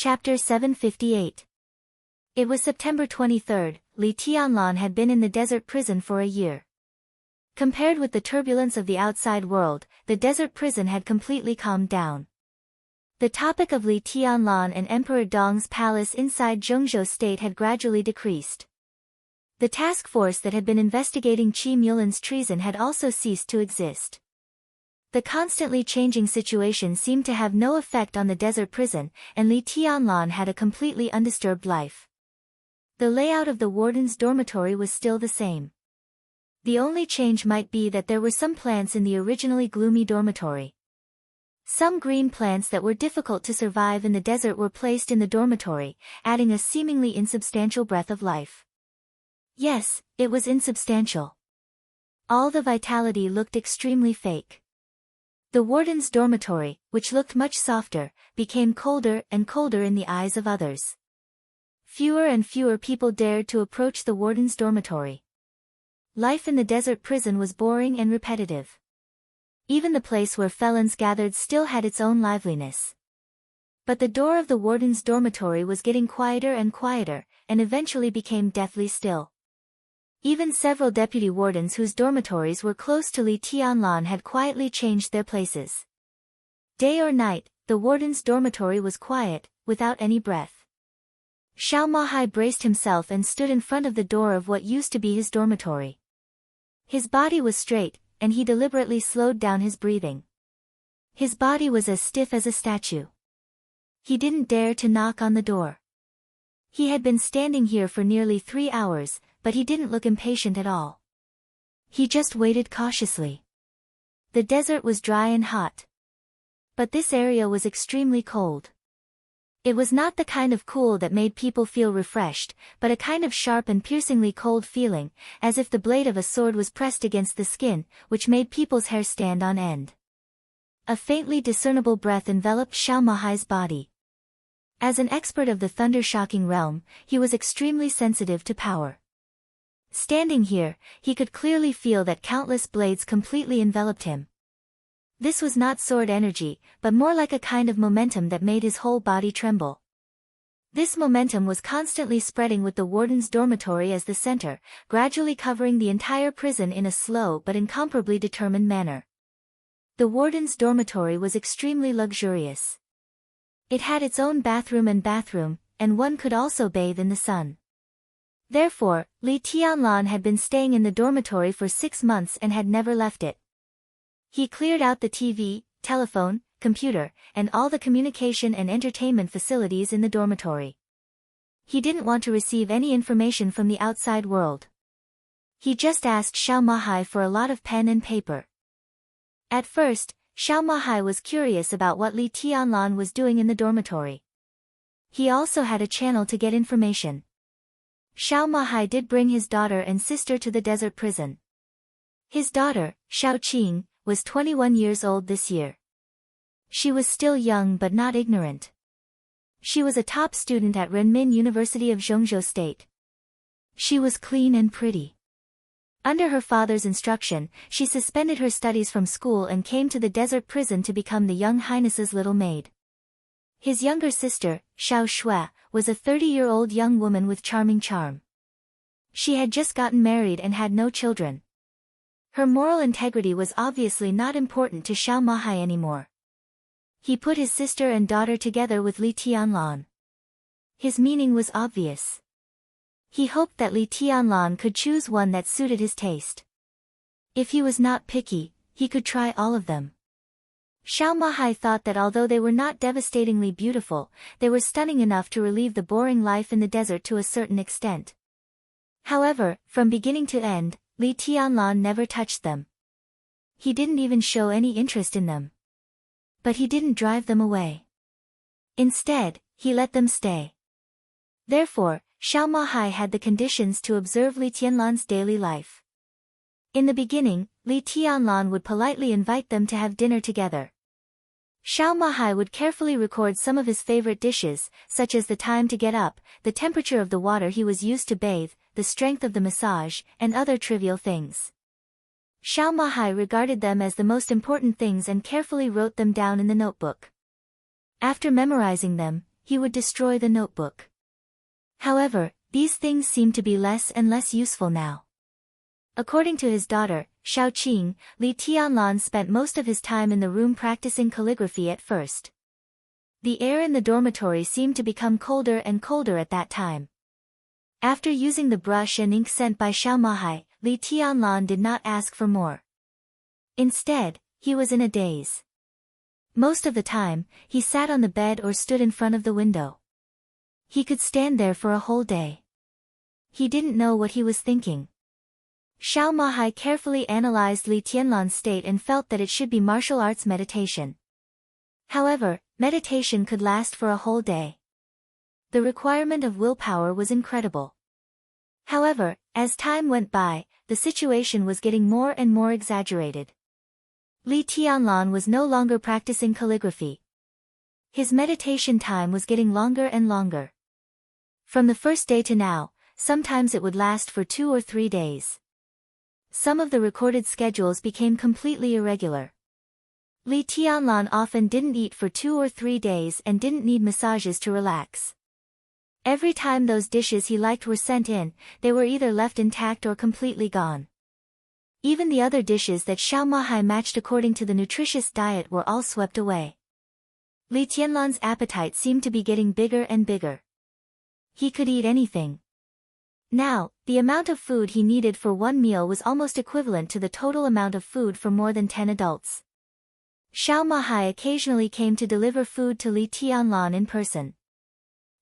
Chapter 758. It was September 23rd. Li Tianlan had been in the desert prison for a year. Compared with the turbulence of the outside world, the desert prison had completely calmed down. The topic of Li Tianlan and Emperor Dong's palace inside Zhengzhou state had gradually decreased. The task force that had been investigating Qi Mulan's treason had also ceased to exist. The constantly changing situation seemed to have no effect on the desert prison, and Li Tianlan had a completely undisturbed life. The layout of the warden's dormitory was still the same. The only change might be that there were some plants in the originally gloomy dormitory. Some green plants that were difficult to survive in the desert were placed in the dormitory, adding a seemingly insubstantial breath of life. Yes, it was insubstantial. All the vitality looked extremely fake. The warden's dormitory, which looked much softer, became colder and colder in the eyes of others. Fewer and fewer people dared to approach the warden's dormitory. Life in the desert prison was boring and repetitive. Even the place where felons gathered still had its own liveliness. But the door of the warden's dormitory was getting quieter and quieter, and eventually became deathly still. Even several deputy wardens whose dormitories were close to Li Tianlan had quietly changed their places. Day or night, the warden's dormitory was quiet, without any breath. Xiao Mahai braced himself and stood in front of the door of what used to be his dormitory. His body was straight, and he deliberately slowed down his breathing. His body was as stiff as a statue. He didn't dare to knock on the door. He had been standing here for nearly 3 hours, but he didn't look impatient at all. He just waited cautiously. The desert was dry and hot. But this area was extremely cold. It was not the kind of cool that made people feel refreshed, but a kind of sharp and piercingly cold feeling, as if the blade of a sword was pressed against the skin, which made people's hair stand on end. A faintly discernible breath enveloped Xiao Mahai's body. As an expert of the thunder-shocking realm, he was extremely sensitive to power. Standing here, he could clearly feel that countless blades completely enveloped him. This was not sword energy, but more like a kind of momentum that made his whole body tremble. This momentum was constantly spreading with the warden's dormitory as the center, gradually covering the entire prison in a slow but incomparably determined manner. The warden's dormitory was extremely luxurious. It had its own bathroom, and one could also bathe in the sun. Therefore, Li Tianlan had been staying in the dormitory for 6 months and had never left it. He cleared out the TV, telephone, computer, and all the communication and entertainment facilities in the dormitory. He didn't want to receive any information from the outside world. He just asked Xiao Mahai for a lot of pen and paper. At first, Xiao Mahai was curious about what Li Tianlan was doing in the dormitory. He also had a channel to get information. Xiao Mahai did bring his daughter and sister to the desert prison. His daughter, Xiao Qing, was 21 years old this year. She was still young but not ignorant. She was a top student at Renmin University of Zhengzhou State. She was clean and pretty. Under her father's instruction, she suspended her studies from school and came to the desert prison to become the young highness's little maid. His younger sister, Xiao Shui, was a 30-year-old young woman with charming charm. She had just gotten married and had no children. Her moral integrity was obviously not important to Xiao Mahai anymore. He put his sister and daughter together with Li Tianlan. His meaning was obvious. He hoped that Li Tianlan could choose one that suited his taste. If he was not picky, he could try all of them. Xiao Mahai thought that although they were not devastatingly beautiful, they were stunning enough to relieve the boring life in the desert to a certain extent. However, from beginning to end, Li Tianlan never touched them. He didn't even show any interest in them. But he didn't drive them away. Instead, he let them stay. Therefore, Xiao Mahai had the conditions to observe Li Tianlan's daily life. In the beginning, Li Tianlan would politely invite them to have dinner together. Xiao Mahai would carefully record some of his favorite dishes, such as the time to get up, the temperature of the water he was used to bathe, the strength of the massage, and other trivial things. Xiao Mahai regarded them as the most important things and carefully wrote them down in the notebook. After memorizing them, he would destroy the notebook. However, these things seemed to be less and less useful now. According to his daughter, Shaoqing, Li Tianlan spent most of his time in the room practicing calligraphy at first. The air in the dormitory seemed to become colder and colder at that time. After using the brush and ink sent by Xiao Mahai, Li Tianlan did not ask for more. Instead, he was in a daze. Most of the time, he sat on the bed or stood in front of the window. He could stand there for a whole day. He didn't know what he was thinking. Xiao Mahai carefully analyzed Li Tianlan's state and felt that it should be martial arts meditation. However, meditation could last for a whole day. The requirement of willpower was incredible. However, as time went by, the situation was getting more and more exaggerated. Li Tianlan was no longer practicing calligraphy. His meditation time was getting longer and longer. From the first day to now, sometimes it would last for 2 or 3 days. Some of the recorded schedules became completely irregular. Li Tianlan often didn't eat for 2 or 3 days and didn't need massages to relax. Every time those dishes he liked were sent in, they were either left intact or completely gone. Even the other dishes that Xiao Mahai matched according to the nutritious diet were all swept away. Li Tianlan's appetite seemed to be getting bigger and bigger. He could eat anything. Now, the amount of food he needed for one meal was almost equivalent to the total amount of food for more than 10 adults. Xiao Mahai occasionally came to deliver food to Li Tianlan in person.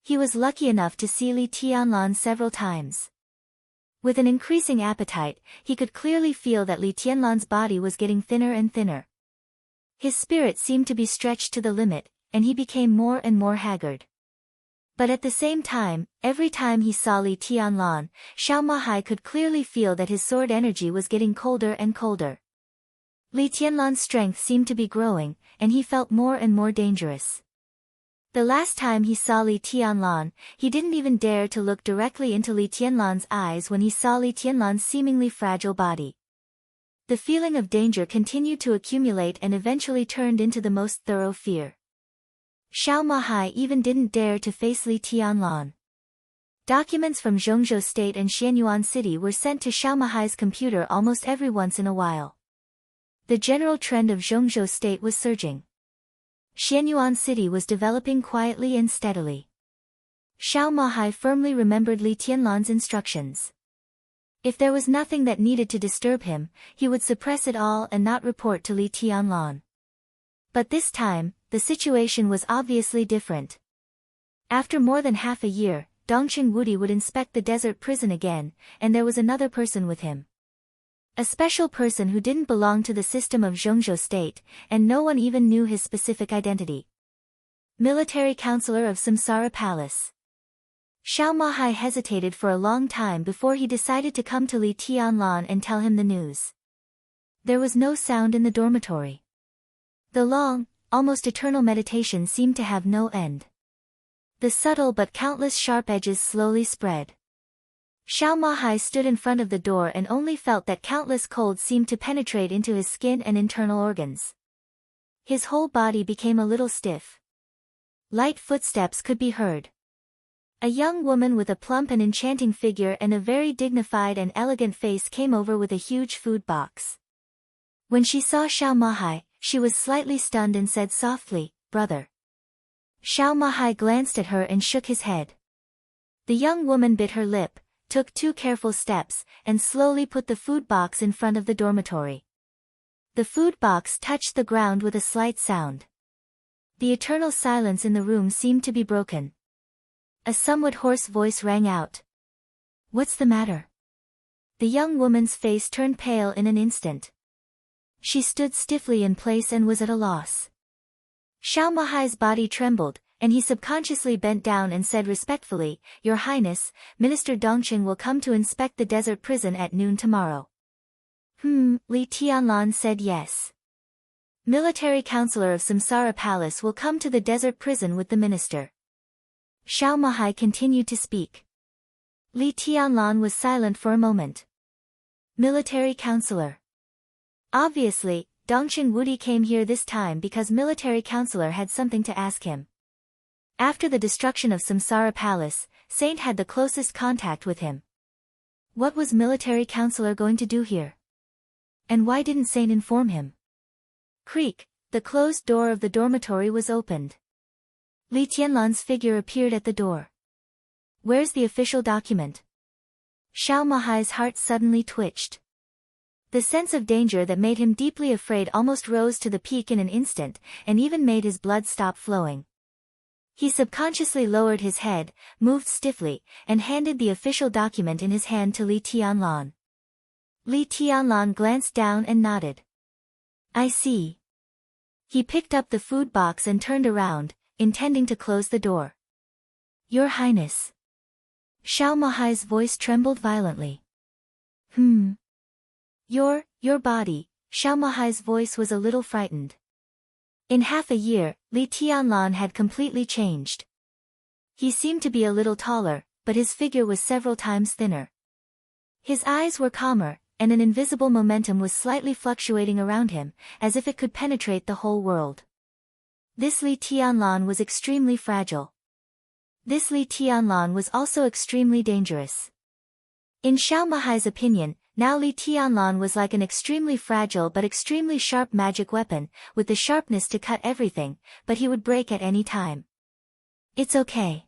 He was lucky enough to see Li Tianlan several times. With an increasing appetite, he could clearly feel that Li Tianlan's body was getting thinner and thinner. His spirit seemed to be stretched to the limit, and he became more and more haggard. But at the same time, every time he saw Li Tianlan, Xiao Mahai could clearly feel that his sword energy was getting colder and colder. Li Tianlan's strength seemed to be growing, and he felt more and more dangerous. The last time he saw Li Tianlan, he didn't even dare to look directly into Li Tianlan's eyes when he saw Li Tianlan's seemingly fragile body. The feeling of danger continued to accumulate and eventually turned into the most thorough fear. Xiao Mahai even didn't dare to face Li Tianlan. Documents from Zhongzhou State and Xianyuan City were sent to Xiao Mahai's computer almost every once in a while. The general trend of Zhongzhou State was surging. Xianyuan City was developing quietly and steadily. Xiao Mahai firmly remembered Li Tianlan's instructions. If there was nothing that needed to disturb him, he would suppress it all and not report to Li Tianlan. But this time, the situation was obviously different. After more than half a year, Dongqing Wudi would inspect the desert prison again, and there was another person with him. A special person who didn't belong to the system of Zhongzhou State, and no one even knew his specific identity. Military Counselor of Samsara Palace. Xiao Mahai hesitated for a long time before he decided to come to Li Tianlan and tell him the news. There was no sound in the dormitory. The long, almost eternal meditation seemed to have no end. The subtle but countless sharp edges slowly spread. Xiao Mahai stood in front of the door and only felt that countless colds seemed to penetrate into his skin and internal organs. His whole body became a little stiff. Light footsteps could be heard. A young woman with a plump and enchanting figure and a very dignified and elegant face came over with a huge food box. When she saw Xiao Mahai, she was slightly stunned and said softly, "Brother." Xiao Mahai glanced at her and shook his head. The young woman bit her lip, took 2 careful steps, and slowly put the food box in front of the dormitory. The food box touched the ground with a slight sound. The eternal silence in the room seemed to be broken. A somewhat hoarse voice rang out. "What's the matter?" The young woman's face turned pale in an instant. She stood stiffly in place and was at a loss. Xiao Mahai's body trembled, and he subconsciously bent down and said respectfully, "Your Highness, Minister Dongqing will come to inspect the desert prison at noon tomorrow." Li Tianlan said yes. Military Counselor of Samsara Palace will come to the desert prison with the minister. Xiao Mahai continued to speak. Li Tianlan was silent for a moment. Military Counselor. Obviously, Dongqing Wudi came here this time because Military Counselor had something to ask him. After the destruction of Samsara Palace, Saint had the closest contact with him. What was military counselor going to do here? And why didn't Saint inform him? Creak, the closed door of the dormitory was opened. Li Tianlan's figure appeared at the door. Where's the official document? Xiao Mahai's heart suddenly twitched. The sense of danger that made him deeply afraid almost rose to the peak in an instant, and even made his blood stop flowing. He subconsciously lowered his head, moved stiffly, and handed the official document in his hand to Li Tianlan. Li Tianlan glanced down and nodded. I see. He picked up the food box and turned around, intending to close the door. Your Highness. Xiao Mahai's voice trembled violently. Your body, Xiao Mahai's voice was a little frightened. In half a year, Li Tianlan had completely changed. He seemed to be a little taller, but his figure was several times thinner. His eyes were calmer, and an invisible momentum was slightly fluctuating around him, as if it could penetrate the whole world. This Li Tianlan was extremely fragile. This Li Tianlan was also extremely dangerous. In Xiao Mahai's opinion, now Li Tianlan was like an extremely fragile but extremely sharp magic weapon, with the sharpness to cut everything, but he would break at any time. It's okay.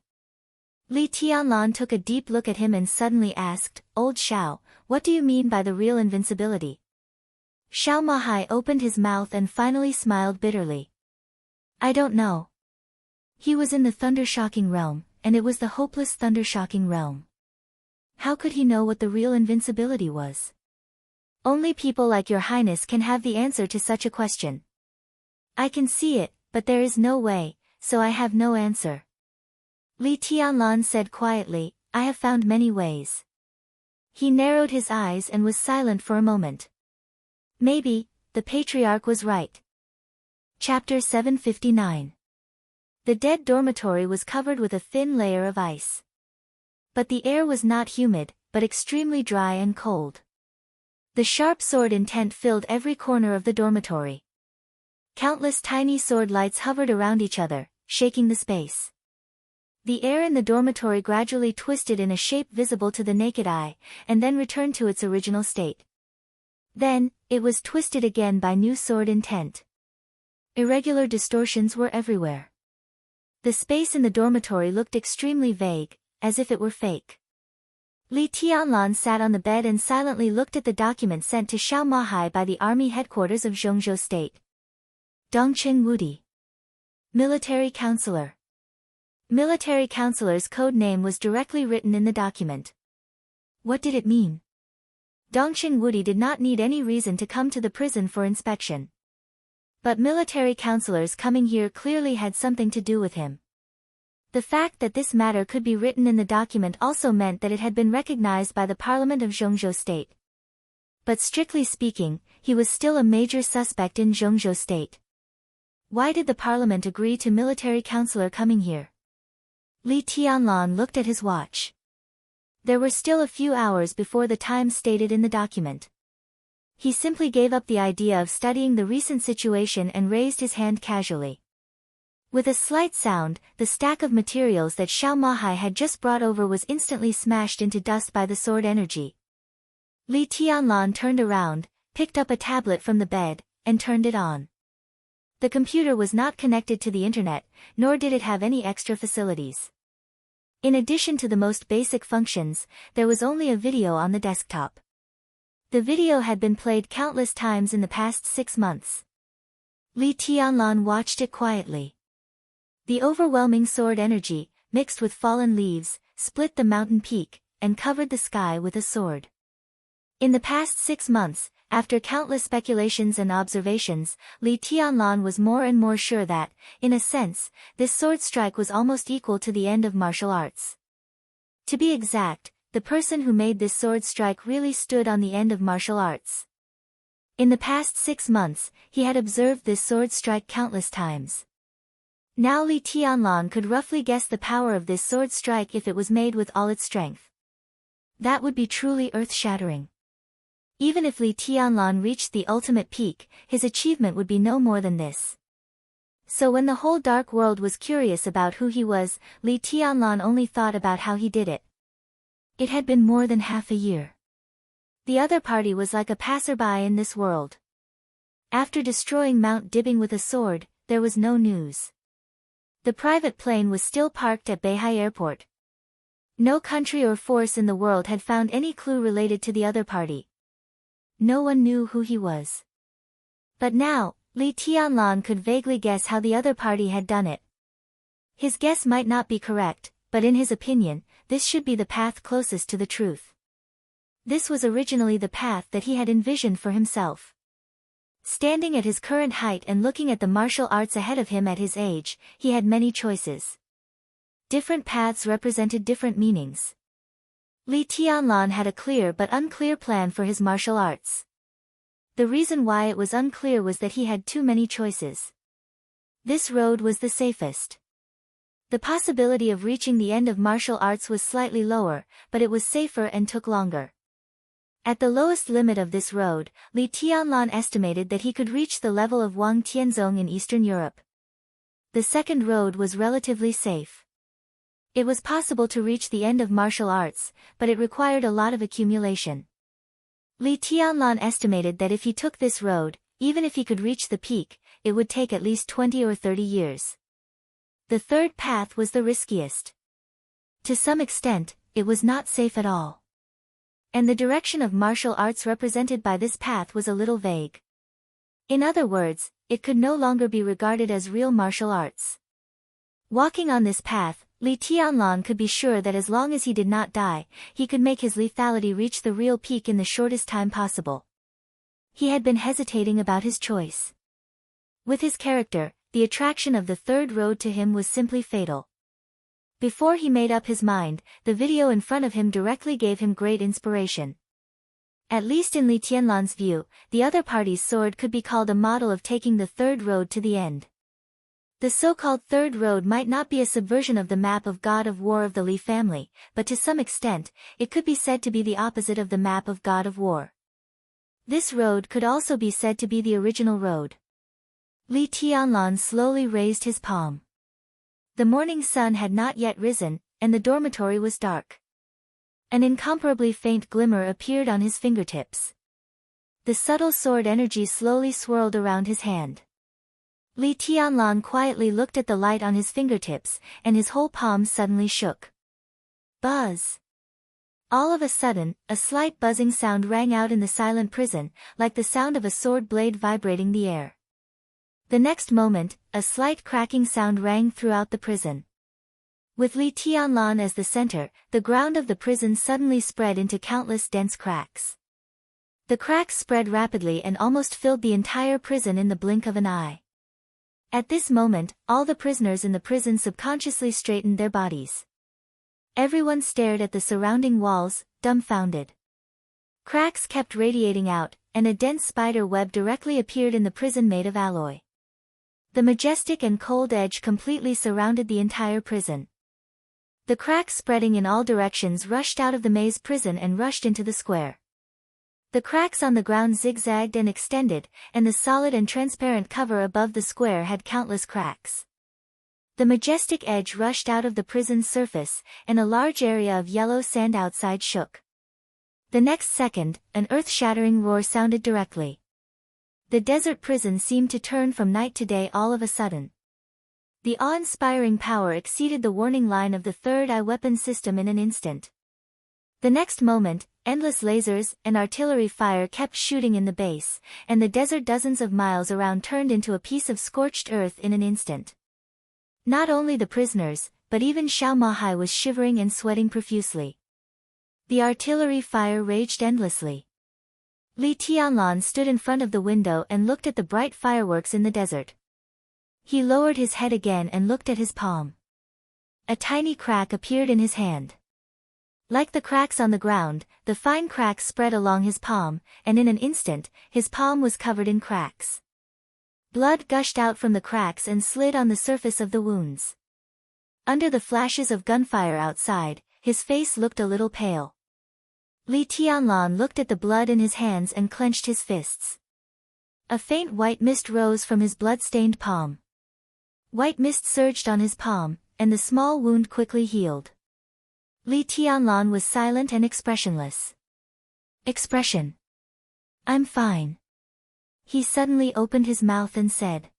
Li Tianlan took a deep look at him and suddenly asked, Old Xiao, what do you mean by the real invincibility? Xiao Mahai opened his mouth and finally smiled bitterly. I don't know. He was in the thunder-shocking realm, and it was the hopeless thunder-shocking realm. How could he know what the real invincibility was? Only people like your Highness can have the answer to such a question. I can see it, but there is no way, so I have no answer. Li Tianlan said quietly, I have found many ways. He narrowed his eyes and was silent for a moment. Maybe, the patriarch was right. Chapter 759. The dead dormitory was covered with a thin layer of ice. But the air was not humid, but extremely dry and cold. The sharp sword intent filled every corner of the dormitory. Countless tiny sword lights hovered around each other, shaking the space. The air in the dormitory gradually twisted in a shape visible to the naked eye, and then returned to its original state. Then, it was twisted again by new sword intent. Irregular distortions were everywhere. The space in the dormitory looked extremely vague, as if it were fake. Li Tianlan sat on the bed and silently looked at the document sent to Xiao Mahai by the army headquarters of Zhongzhou State. Dongcheng Wudi. Military Counselor. Military Counselor's code name was directly written in the document. What did it mean? Dongcheng Wudi did not need any reason to come to the prison for inspection. But military counselors coming here clearly had something to do with him. The fact that this matter could be written in the document also meant that it had been recognized by the Parliament of Zhongzhou State. But strictly speaking, he was still a major suspect in Zhongzhou State. Why did the Parliament agree to military counselor coming here? Li Tianlan looked at his watch. There were still a few hours before the time stated in the document. He simply gave up the idea of studying the recent situation and raised his hand casually. With a slight sound, the stack of materials that Xiao Mahai had just brought over was instantly smashed into dust by the sword energy. Li Tianlan turned around, picked up a tablet from the bed, and turned it on. The computer was not connected to the internet, nor did it have any extra facilities. In addition to the most basic functions, there was only a video on the desktop. The video had been played countless times in the past 6 months. Li Tianlan watched it quietly. The overwhelming sword energy, mixed with fallen leaves, split the mountain peak, and covered the sky with a sword. In the past 6 months, after countless speculations and observations, Li Tianlan was more and more sure that, in a sense, this sword strike was almost equal to the end of martial arts. To be exact, the person who made this sword strike really stood on the end of martial arts. In the past 6 months, he had observed this sword strike countless times. Now Li Tianlan could roughly guess the power of this sword strike if it was made with all its strength. That would be truly earth-shattering. Even if Li Tianlan reached the ultimate peak, his achievement would be no more than this. So when the whole dark world was curious about who he was, Li Tianlan only thought about how he did it. It had been more than half a year. The other party was like a passerby in this world. After destroying Mount Dibbing with a sword, there was no news. The private plane was still parked at Beihai Airport. No country or force in the world had found any clue related to the other party. No one knew who he was. But now, Li Tianlan could vaguely guess how the other party had done it. His guess might not be correct, but in his opinion, this should be the path closest to the truth. This was originally the path that he had envisioned for himself. Standing at his current height and looking at the martial arts ahead of him at his age, he had many choices. Different paths represented different meanings. Li Tianlan had a clear but unclear plan for his martial arts. The reason why it was unclear was that he had too many choices. This road was the safest. The possibility of reaching the end of martial arts was slightly lower, but it was safer and took longer. At the lowest limit of this road, Li Tianlan estimated that he could reach the level of Wang Tianzong in Eastern Europe. The second road was relatively safe. It was possible to reach the end of martial arts, but it required a lot of accumulation. Li Tianlan estimated that if he took this road, even if he could reach the peak, it would take at least 20 or 30 years. The third path was the riskiest. To some extent, it was not safe at all. And the direction of martial arts represented by this path was a little vague. In other words, it could no longer be regarded as real martial arts. Walking on this path, Li Tianlan could be sure that as long as he did not die, he could make his lethality reach the real peak in the shortest time possible. He had been hesitating about his choice. With his character, the attraction of the third road to him was simply fatal. Before he made up his mind, the video in front of him directly gave him great inspiration. At least in Li Tianlan's view, the other party's sword could be called a model of taking the third road to the end. The so-called third road might not be a subversion of the map of God of War of the Li family, but to some extent, it could be said to be the opposite of the map of God of War. This road could also be said to be the original road. Li Tianlan slowly raised his palm. The morning sun had not yet risen, and the dormitory was dark. An incomparably faint glimmer appeared on his fingertips. The subtle sword energy slowly swirled around his hand. Li Tianlan quietly looked at the light on his fingertips, and his whole palm suddenly shook. Buzz! All of a sudden, a slight buzzing sound rang out in the silent prison, like the sound of a sword blade vibrating the air. The next moment, a slight cracking sound rang throughout the prison. With Li Tianlan as the center, the ground of the prison suddenly spread into countless dense cracks. The cracks spread rapidly and almost filled the entire prison in the blink of an eye. At this moment, all the prisoners in the prison subconsciously straightened their bodies. Everyone stared at the surrounding walls, dumbfounded. Cracks kept radiating out, and a dense spider web directly appeared in the prison made of alloy. The majestic and cold edge completely surrounded the entire prison. The cracks spreading in all directions rushed out of the maze prison and rushed into the square. The cracks on the ground zigzagged and extended, and the solid and transparent cover above the square had countless cracks. The majestic edge rushed out of the prison's surface, and a large area of yellow sand outside shook. The next second, an earth-shattering roar sounded directly. The desert prison seemed to turn from night to day all of a sudden. The awe-inspiring power exceeded the warning line of the third eye weapon system in an instant. The next moment, endless lasers and artillery fire kept shooting in the base, and the desert dozens of miles around turned into a piece of scorched earth in an instant. Not only the prisoners, but even Xiao Mahai was shivering and sweating profusely. The artillery fire raged endlessly. Li Tianlan stood in front of the window and looked at the bright fireworks in the desert. He lowered his head again and looked at his palm. A tiny crack appeared in his hand. Like the cracks on the ground, the fine cracks spread along his palm, and in an instant, his palm was covered in cracks. Blood gushed out from the cracks and slid on the surface of the wounds. Under the flashes of gunfire outside, his face looked a little pale. Li Tianlan looked at the blood in his hands and clenched his fists. A faint white mist rose from his blood-stained palm. White mist surged on his palm, and the small wound quickly healed. Li Tianlan was silent and expressionless. Expression. I'm fine. He suddenly opened his mouth and said.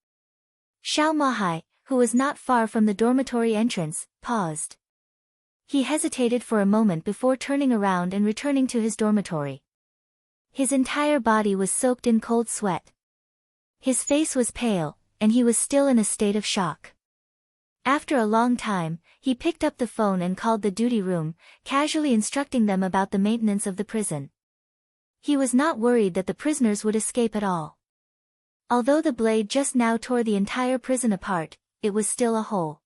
Xiao Mahai, who was not far from the dormitory entrance, paused. He hesitated for a moment before turning around and returning to his dormitory. His entire body was soaked in cold sweat. His face was pale, and he was still in a state of shock. After a long time, he picked up the phone and called the duty room, casually instructing them about the maintenance of the prison. He was not worried that the prisoners would escape at all. Although the blade just now tore the entire prison apart, it was still a hole.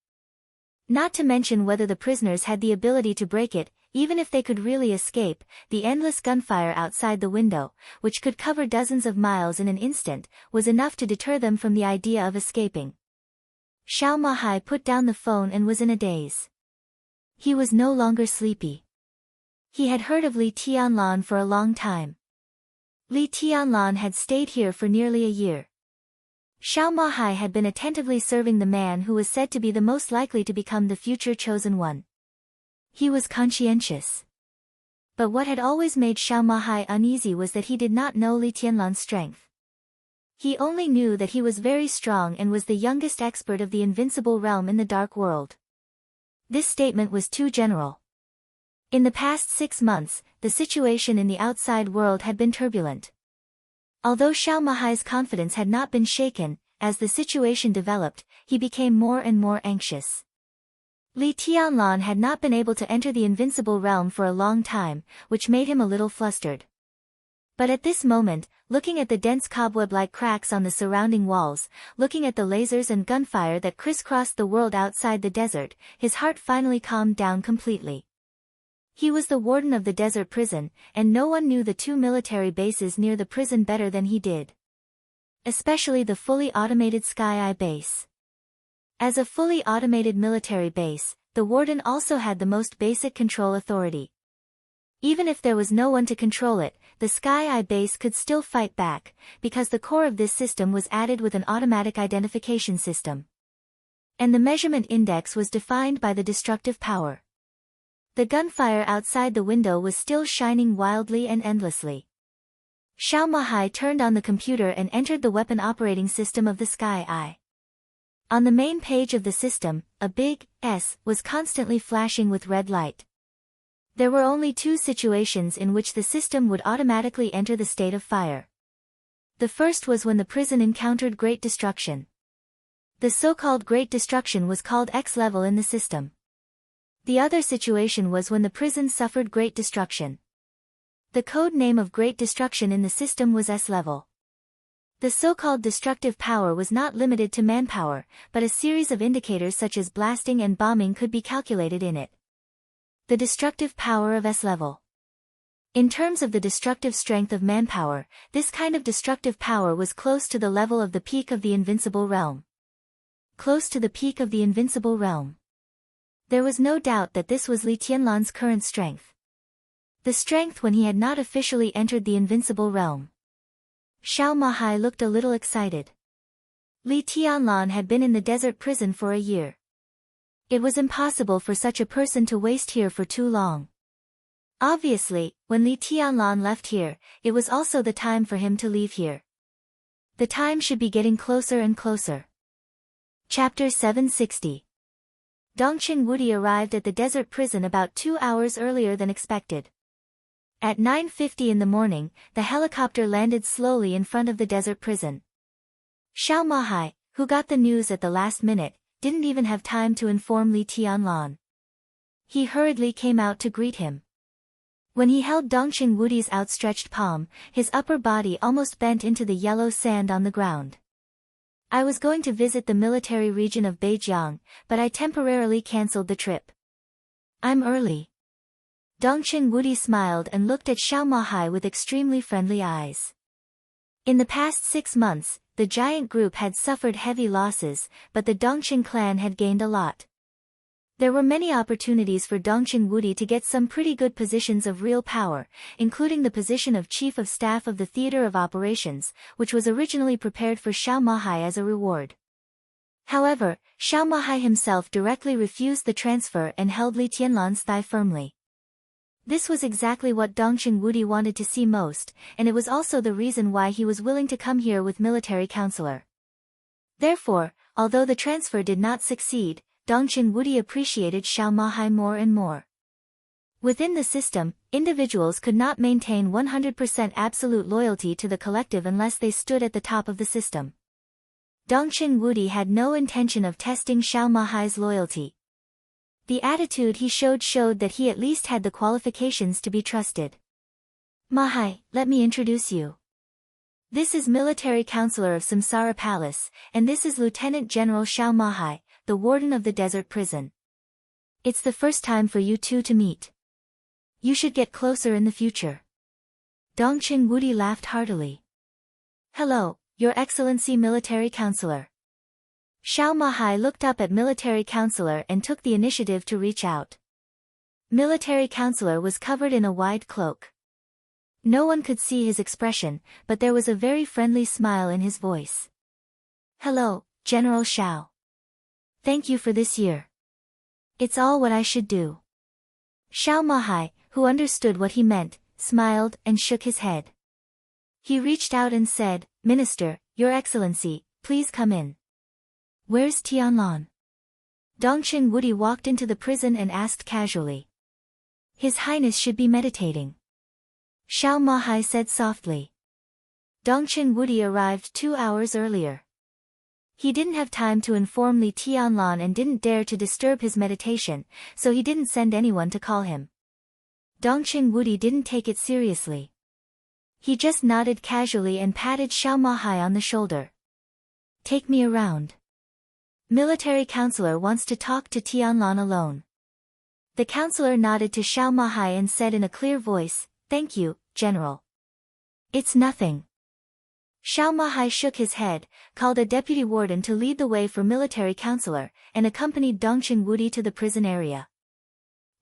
Not to mention whether the prisoners had the ability to break it, even if they could really escape, the endless gunfire outside the window, which could cover dozens of miles in an instant, was enough to deter them from the idea of escaping. Xiao Mahai put down the phone and was in a daze. He was no longer sleepy. He had heard of Li Tianlan for a long time. Li Tianlan had stayed here for nearly a year. Xiao Mahai had been attentively serving the man who was said to be the most likely to become the future chosen one. He was conscientious. But what had always made Xiao Mahai uneasy was that he did not know Li Tianlan's strength. He only knew that he was very strong and was the youngest expert of the invincible realm in the dark world. This statement was too general. In the past 6 months, the situation in the outside world had been turbulent. Although Xiao Mahai's confidence had not been shaken, as the situation developed, he became more and more anxious. Li Tianlan had not been able to enter the invincible realm for a long time, which made him a little flustered. But at this moment, looking at the dense cobweb-like cracks on the surrounding walls, looking at the lasers and gunfire that crisscrossed the world outside the desert, his heart finally calmed down completely. He was the warden of the desert prison, and no one knew the 2 military bases near the prison better than he did. Especially the fully automated Sky Eye base. As a fully automated military base, the warden also had the most basic control authority. Even if there was no one to control it, the Sky Eye base could still fight back, because the core of this system was added with an automatic identification system. And the measurement index was defined by the destructive power. The gunfire outside the window was still shining wildly and endlessly. Xiao Mahai turned on the computer and entered the weapon operating system of the Sky Eye. On the main page of the system, a big S was constantly flashing with red light. There were only 2 situations in which the system would automatically enter the state of fire. The first was when the prison encountered great destruction. The so-called great destruction was called X level in the system. The other situation was when the prison suffered great destruction. The code name of great destruction in the system was S level. The so-called destructive power was not limited to manpower, but a series of indicators such as blasting and bombing could be calculated in it. The destructive power of S level. In terms of the destructive strength of manpower, this kind of destructive power was close to the level of the peak of the invincible realm. Close to the peak of the invincible realm. There was no doubt that this was Li Tianlan's current strength. The strength when he had not officially entered the invincible realm. Xiao Mahai looked a little excited. Li Tianlan had been in the desert prison for a year. It was impossible for such a person to waste here for too long. Obviously, when Li Tianlan left here, it was also the time for him to leave here. The time should be getting closer and closer. Chapter 760. Dongqing Wudi arrived at the desert prison about 2 hours earlier than expected. At 9:50 in the morning, the helicopter landed slowly in front of the desert prison. Xiao Mahai, who got the news at the last minute, didn't even have time to inform Li Tianlan. He hurriedly came out to greet him. When he held Dongqing Wudi's outstretched palm, his upper body almost bent into the yellow sand on the ground. I was going to visit the military region of Beijiang, but I temporarily cancelled the trip. I'm early. Dongqing Wudi smiled and looked at Xiao Mahai with extremely friendly eyes. In the past 6 months, the giant group had suffered heavy losses, but the Dongqing clan had gained a lot. There were many opportunities for Dongqing Wudi to get some pretty good positions of real power, including the position of Chief of Staff of the Theater of Operations, which was originally prepared for Xiao Mahai as a reward. However, Xiao Mahai himself directly refused the transfer and held Li Tianlan's thigh firmly. This was exactly what Dongqing Wudi wanted to see most, and it was also the reason why he was willing to come here with military counselor. Therefore, although the transfer did not succeed, Dongqing Wudi appreciated Xiao Mahai more and more. Within the system, individuals could not maintain 100% absolute loyalty to the collective unless they stood at the top of the system. Dongqing Wudi had no intention of testing Xiao Mahai's loyalty. The attitude he showed that he at least had the qualifications to be trusted. Mahai, let me introduce you. This is military counselor of Samsara Palace, and this is Lieutenant General Xiao Mahai, the warden of the desert prison. It's the first time for you two to meet. You should get closer in the future. Dongqing Wudi laughed heartily. Hello, Your Excellency Military Counselor. Xiao Mahai looked up at Military Counselor and took the initiative to reach out. Military Counselor was covered in a wide cloak. No one could see his expression, but there was a very friendly smile in his voice. Hello, General Xiao. Thank you for this year. It's all what I should do. Xiao Mahai, who understood what he meant, smiled and shook his head. He reached out and said, Minister, Your Excellency, please come in. Where's Tianlan? Dongqing Wudi walked into the prison and asked casually. His Highness should be meditating. Xiao Mahai said softly. Dongqing Wudi arrived 2 hours earlier. He didn't have time to inform Li Tianlan and didn't dare to disturb his meditation, so he didn't send anyone to call him. Dongqing Wudi didn't take it seriously. He just nodded casually and patted Xiao Mahai on the shoulder. Take me around. Military counselor wants to talk to Tianlan alone. The counselor nodded to Xiao Mahai and said in a clear voice, Thank you, General. It's nothing. Xiao Mahai shook his head, called a deputy warden to lead the way for military counselor, and accompanied Dongqing Wudi to the prison area.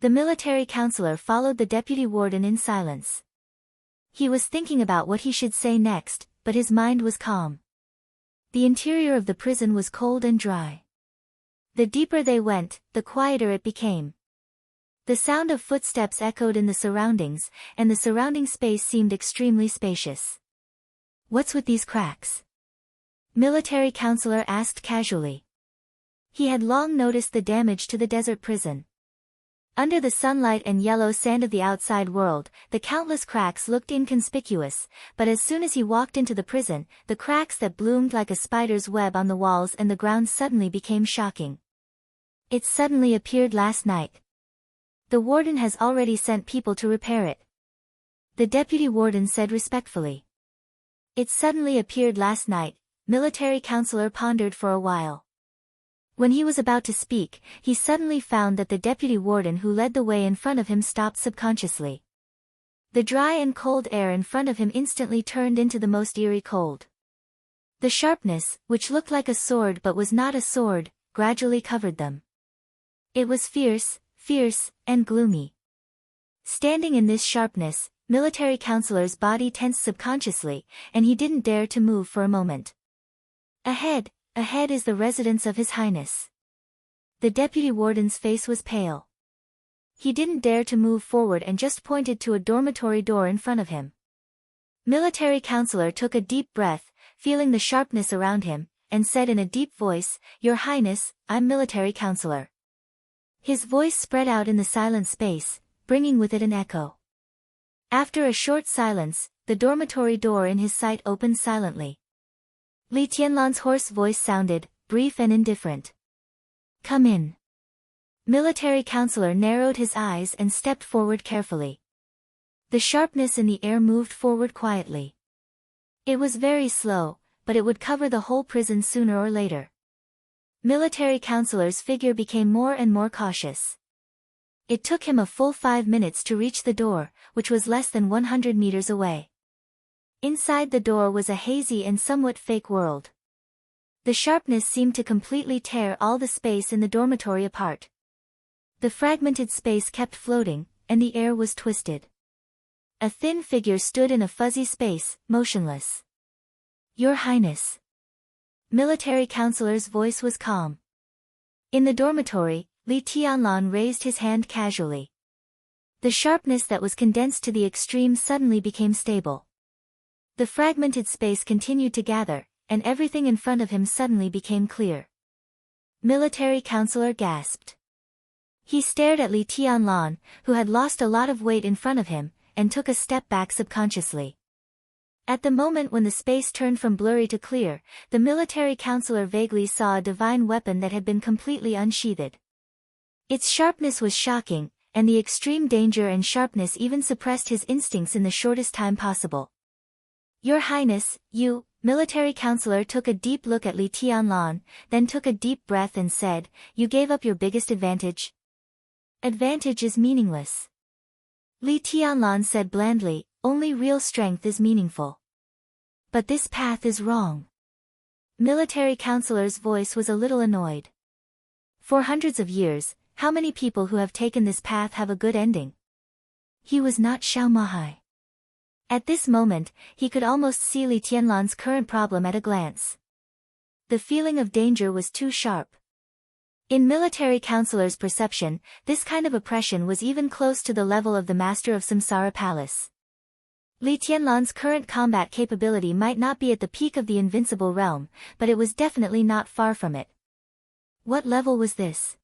The military counselor followed the deputy warden in silence. He was thinking about what he should say next, but his mind was calm. The interior of the prison was cold and dry. The deeper they went, the quieter it became. The sound of footsteps echoed in the surroundings, and the surrounding space seemed extremely spacious. What's with these cracks? Military counselor asked casually. He had long noticed the damage to the desert prison. Under the sunlight and yellow sand of the outside world, the countless cracks looked inconspicuous, but as soon as he walked into the prison, the cracks that bloomed like a spider's web on the walls and the ground suddenly became shocking. It suddenly appeared last night. The warden has already sent people to repair it. The deputy warden said respectfully. It suddenly appeared last night, military counselor pondered for a while. When he was about to speak, he suddenly found that the deputy warden who led the way in front of him stopped subconsciously. The dry and cold air in front of him instantly turned into the most eerie cold. The sharpness, which looked like a sword but was not a sword, gradually covered them. It was fierce, and gloomy. Standing in this sharpness, military counselor's body tensed subconsciously, and he didn't dare to move for a moment. Ahead is the residence of His Highness. The deputy warden's face was pale. He didn't dare to move forward and just pointed to a dormitory door in front of him. Military counselor took a deep breath, feeling the sharpness around him, and said in a deep voice, Your Highness, I'm military counselor. His voice spread out in the silent space, bringing with it an echo. After a short silence, the dormitory door in his sight opened silently. Li Tianlan's hoarse voice sounded, brief and indifferent. Come in. Military counselor narrowed his eyes and stepped forward carefully. The sharpness in the air moved forward quietly. It was very slow, but it would cover the whole prison sooner or later. Military counselor's figure became more and more cautious. It took him a full 5 minutes to reach the door, which was less than 100 meters away. Inside the door was a hazy and somewhat fake world. The sharpness seemed to completely tear all the space in the dormitory apart. The fragmented space kept floating, and the air was twisted. A thin figure stood in a fuzzy space, motionless. Your Highness. Military counselor's voice was calm. In the dormitory, Li Tianlan raised his hand casually. The sharpness that was condensed to the extreme suddenly became stable. The fragmented space continued to gather, and everything in front of him suddenly became clear. Military counselor gasped. He stared at Li Tianlan, who had lost a lot of weight in front of him, and took a step back subconsciously. At the moment when the space turned from blurry to clear, the military counselor vaguely saw a divine weapon that had been completely unsheathed. Its sharpness was shocking, and the extreme danger and sharpness even suppressed his instincts in the shortest time possible. Your Highness, you, military counselor took a deep look at Li Tianlan, then took a deep breath and said, you gave up your biggest advantage? Advantage is meaningless. Li Tianlan said blandly, only real strength is meaningful. But this path is wrong. Military counselor's voice was a little annoyed. For hundreds of years, how many people who have taken this path have a good ending? He was not Xiao Mahai. At this moment, he could almost see Li Tianlan's current problem at a glance. The feeling of danger was too sharp. In military counselor's perception, this kind of oppression was even close to the level of the master of Samsara Palace. Li Tianlan's current combat capability might not be at the peak of the invincible realm, but it was definitely not far from it. What level was this?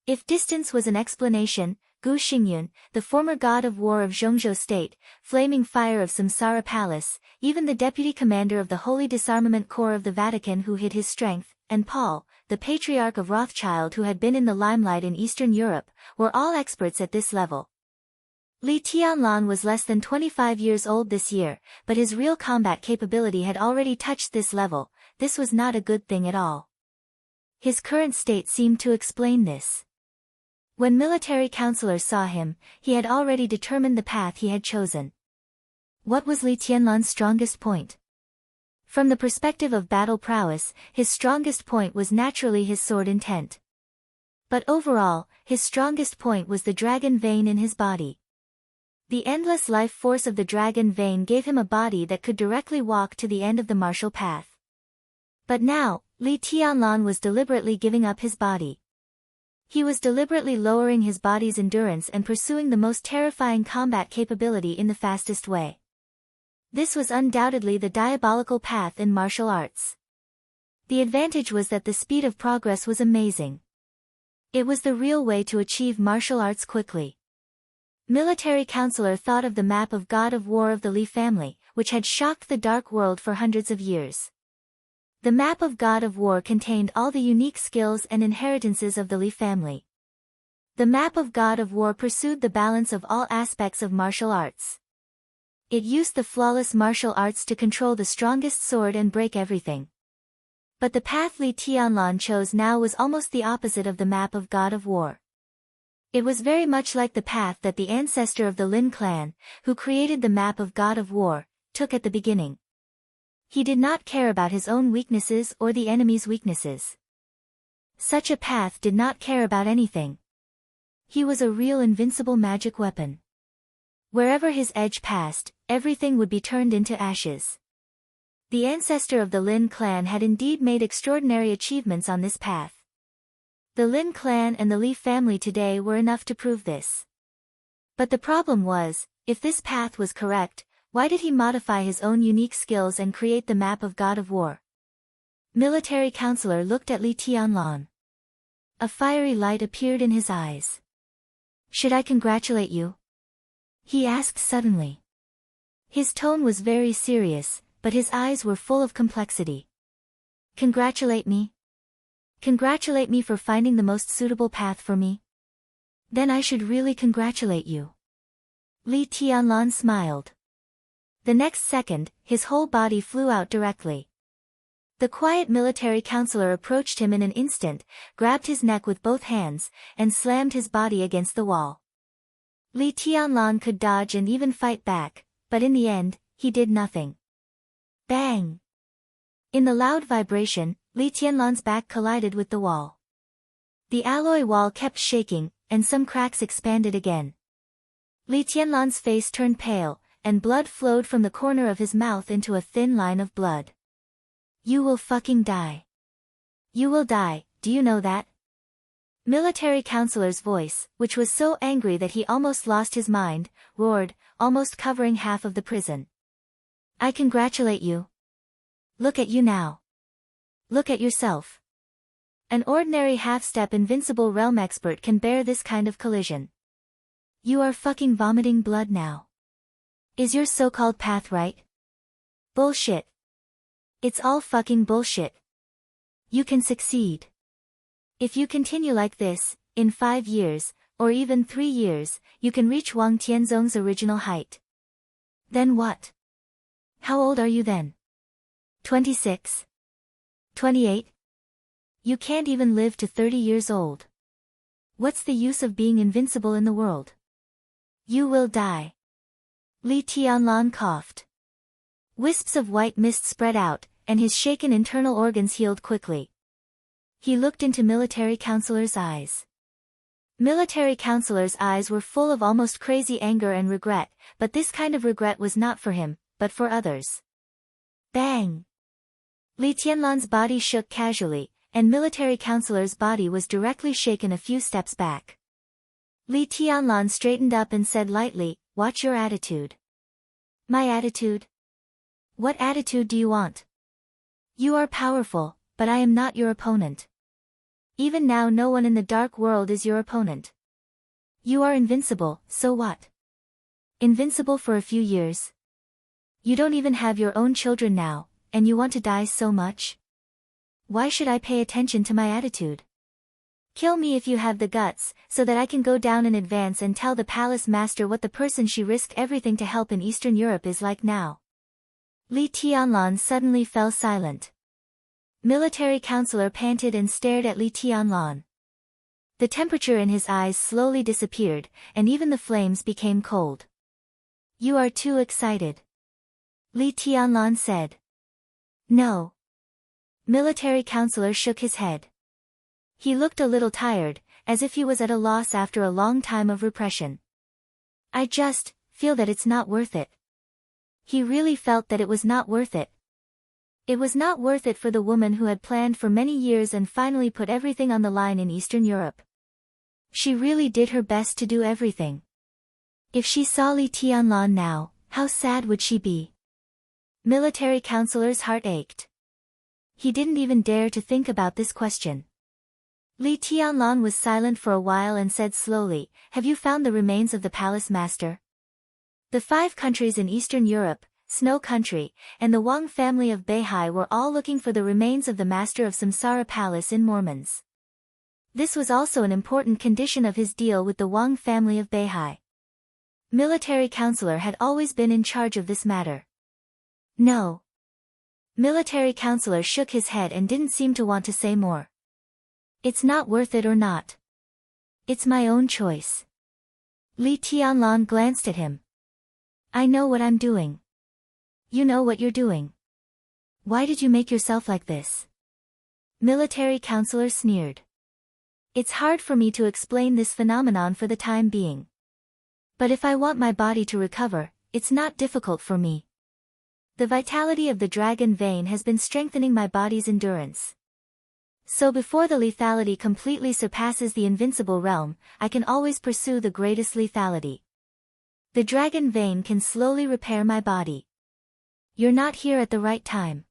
If distance was an explanation, Gu Xingyun, the former god of war of Zhongzhou State, flaming fire of Samsara Palace, even the deputy commander of the Holy Disarmament Corps of the Vatican who hid his strength, and Paul, the patriarch of Rothschild who had been in the limelight in Eastern Europe, were all experts at this level. Li Tianlan was less than 25 years old this year, but his real combat capability had already touched this level. This was not a good thing at all. His current state seemed to explain this. When military counselor saw him, he had already determined the path he had chosen. What was Li Tianlan's strongest point? From the perspective of battle prowess, his strongest point was naturally his sword intent. But overall, his strongest point was the dragon vein in his body. The endless life force of the dragon vein gave him a body that could directly walk to the end of the martial path. But now, Li Tianlan was deliberately giving up his body. He was deliberately lowering his body's endurance and pursuing the most terrifying combat capability in the fastest way. This was undoubtedly the diabolical path in martial arts. The advantage was that the speed of progress was amazing. It was the real way to achieve martial arts quickly. Military counselor thought of the map of God of War of the Li family, which had shocked the Dark World for hundreds of years. The map of God of War contained all the unique skills and inheritances of the Li family. The map of God of War pursued the balance of all aspects of martial arts. It used the flawless martial arts to control the strongest sword and break everything. But the path Li Tianlan chose now was almost the opposite of the map of God of War. It was very much like the path that the ancestor of the Lin clan, who created the map of God of War, took at the beginning. He did not care about his own weaknesses or the enemy's weaknesses. Such a path did not care about anything. He was a real invincible magic weapon. Wherever his edge passed, everything would be turned into ashes. The ancestor of the Lin clan had indeed made extraordinary achievements on this path. The Lin clan and the Li family today were enough to prove this. But the problem was, if this path was correct, why did he modify his own unique skills and create the map of God of War? Military counselor looked at Li Tianlan. A fiery light appeared in his eyes. Should I congratulate you? He asked suddenly. His tone was very serious, but his eyes were full of complexity. Congratulate me? Congratulate me for finding the most suitable path for me? Then I should really congratulate you. Li Tianlan smiled. The next second, his whole body flew out directly. The quiet military counselor approached him in an instant, grabbed his neck with both hands, and slammed his body against the wall. Li Tianlan could dodge and even fight back, but in the end, he did nothing. Bang! In the loud vibration, Li Tianlan's back collided with the wall. The alloy wall kept shaking, and some cracks expanded again. Li Tianlan's face turned pale, and blood flowed from the corner of his mouth into a thin line of blood. You will fucking die. You will die, do you know that? Military counselor's voice, which was so angry that he almost lost his mind, roared, almost covering half of the prison. I congratulate you. Look at you now. Look at yourself. An ordinary half-step invincible realm expert can bear this kind of collision. You are fucking vomiting blood now. Is your so-called path right? Bullshit. It's all fucking bullshit. You can succeed. If you continue like this, in 5 years, or even 3 years, you can reach Wang Tianzong's original height. Then what? How old are you then? 26? 28? You can't even live to 30 years old. What's the use of being invincible in the world? You will die. Li Tianlan coughed. Wisps of white mist spread out, and his shaken internal organs healed quickly. He looked into Military Counselor's eyes. Military Counselor's eyes were full of almost crazy anger and regret, but this kind of regret was not for him, but for others. Bang! Li Tianlan's body shook casually, and Military Counselor's body was directly shaken a few steps back. Li Tianlan straightened up and said lightly, "Watch your attitude." My attitude? What attitude do you want? You are powerful, but I am not your opponent. Even now no one in the dark world is your opponent. You are invincible, so what? Invincible for a few years? You don't even have your own children now, and you want to die so much? Why should I pay attention to my attitude? Kill me if you have the guts, so that I can go down in advance and tell the palace master what the person she risked everything to help in Eastern Europe is like now. Li Tianlan suddenly fell silent. Military Counselor panted and stared at Li Tianlan. The temperature in his eyes slowly disappeared, and even the flames became cold. You are too excited. Li Tianlan said. No. Military Counselor shook his head. He looked a little tired, as if he was at a loss after a long time of repression. I just feel that it's not worth it. He really felt that it was not worth it. It was not worth it for the woman who had planned for many years and finally put everything on the line in Eastern Europe. She really did her best to do everything. If she saw Li Tianlan now, how sad would she be? Military Counselor's heart ached. He didn't even dare to think about this question. Li Tianlan was silent for a while and said slowly, "Have you found the remains of the palace master?" The 5 countries in Eastern Europe, Snow Country, and the Wang family of Beihai were all looking for the remains of the master of Samsara Palace in Mormons. This was also an important condition of his deal with the Wang family of Beihai. Military Counselor had always been in charge of this matter. No. Military Counselor shook his head and didn't seem to want to say more. It's not worth it or not. It's my own choice. Li Tianlan glanced at him. I know what I'm doing. You know what you're doing. Why did you make yourself like this? Military Counselor sneered. It's hard for me to explain this phenomenon for the time being. But if I want my body to recover, it's not difficult for me. The vitality of the dragon vein has been strengthening my body's endurance. So before the lethality completely surpasses the invincible realm, I can always pursue the greatest lethality. The dragon vein can slowly repair my body. You're not here at the right time.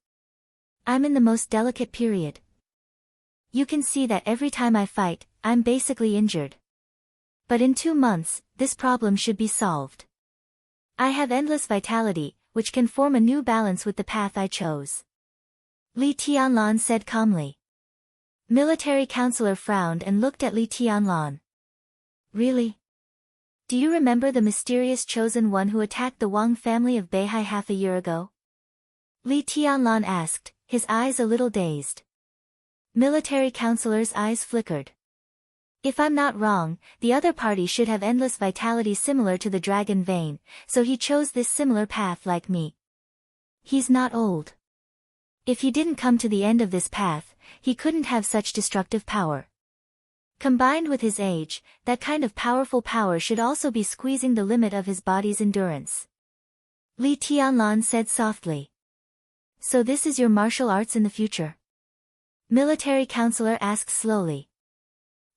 I'm in the most delicate period. You can see that every time I fight, I'm basically injured. But in 2 months, this problem should be solved. I have endless vitality, which can form a new balance with the path I chose. Li Tianlan said calmly. Military Counselor frowned and looked at Li Tianlan. Really? Do you remember the mysterious chosen one who attacked the Wang family of Beihai half a year ago? Li Tianlan asked, his eyes a little dazed. Military Counselor's eyes flickered. If I'm not wrong, the other party should have endless vitality similar to the dragon vein, so he chose this similar path like me. He's not old. If he didn't come to the end of this path, he couldn't have such destructive power. Combined with his age, that kind of powerful power should also be squeezing the limit of his body's endurance. Li Tianlan said softly. So this is your martial arts in the future? Military counselor asked slowly.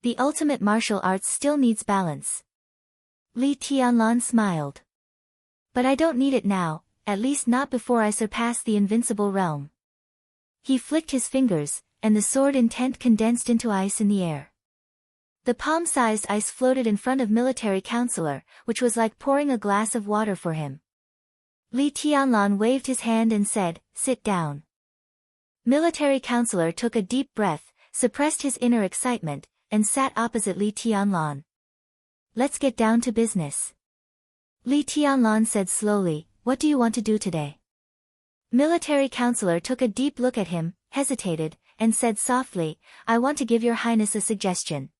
The ultimate martial arts still needs balance. Li Tianlan smiled. But I don't need it now, at least not before I surpass the invincible realm. He flicked his fingers, and the sword intent condensed into ice in the air. The palm-sized ice floated in front of military counselor, which was like pouring a glass of water for him. Li Tianlan waved his hand and said, "Sit down." Military counselor took a deep breath, suppressed his inner excitement, and sat opposite Li Tianlan. "Let's get down to business." Li Tianlan said slowly, "What do you want to do today?" Military counselor took a deep look at him, hesitated, and said softly, "I want to give your highness a suggestion."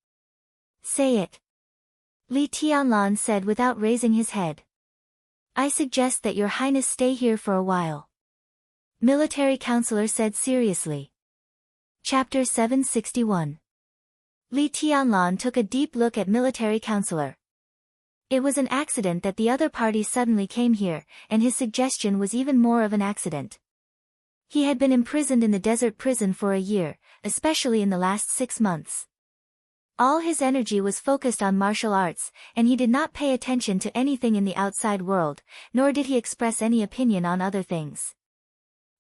"Say it." Li Tianlan said without raising his head. "I suggest that your highness stay here for a while." Military counselor said seriously. Chapter 761. Li Tianlan took a deep look at military counselor. It was an accident that the other party suddenly came here, and his suggestion was even more of an accident. He had been imprisoned in the desert prison for a year, especially in the last 6 months. All his energy was focused on martial arts, and he did not pay attention to anything in the outside world, nor did he express any opinion on other things.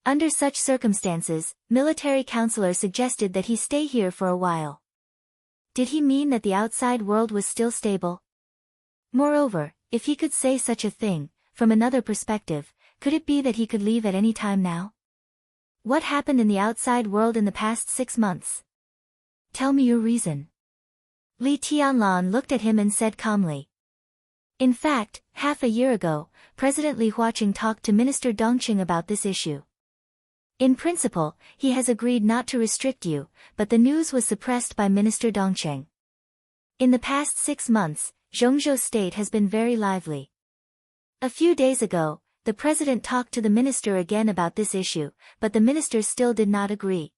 Under such circumstances, military counselor suggested that he stay here for a while. Did he mean that the outside world was still stable? Moreover, if he could say such a thing, from another perspective, could it be that he could leave at any time now? What happened in the outside world in the past 6 months? Tell me your reason. Li Tianlan looked at him and said calmly. In fact, half a year ago, President Li Huaqing talked to Minister Dongqing about this issue. In principle, he has agreed not to restrict you, but the news was suppressed by Minister Dongqing. In the past 6 months, Zhongzhou state has been very lively. A few days ago, the president talked to the minister again about this issue, but the minister still did not agree.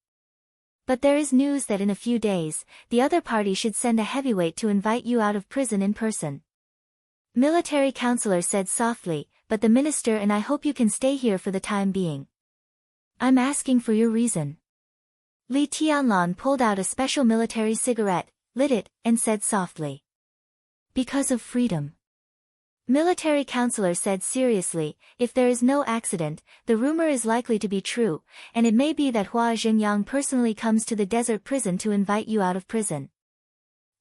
But there is news that in a few days, the other party should send a heavyweight to invite you out of prison in person. Military counselor said softly, "But the minister and I hope you can stay here for the time being." "I'm asking for your reason." Li Tianlan pulled out a special military cigarette, lit it, and said softly. "Because of freedom." Military counselor said seriously, "If there is no accident, the rumor is likely to be true, and it may be that Hua Xingyang personally comes to the desert prison to invite you out of prison.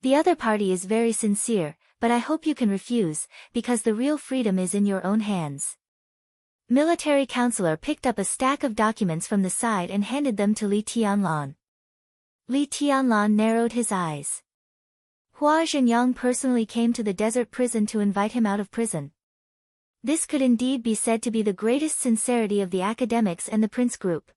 The other party is very sincere, but I hope you can refuse, because the real freedom is in your own hands." Military counselor picked up a stack of documents from the side and handed them to Li Tianlan. Li Tianlan narrowed his eyes. Hua Xingyang personally came to the desert prison to invite him out of prison. This could indeed be said to be the greatest sincerity of the academics and the prince group.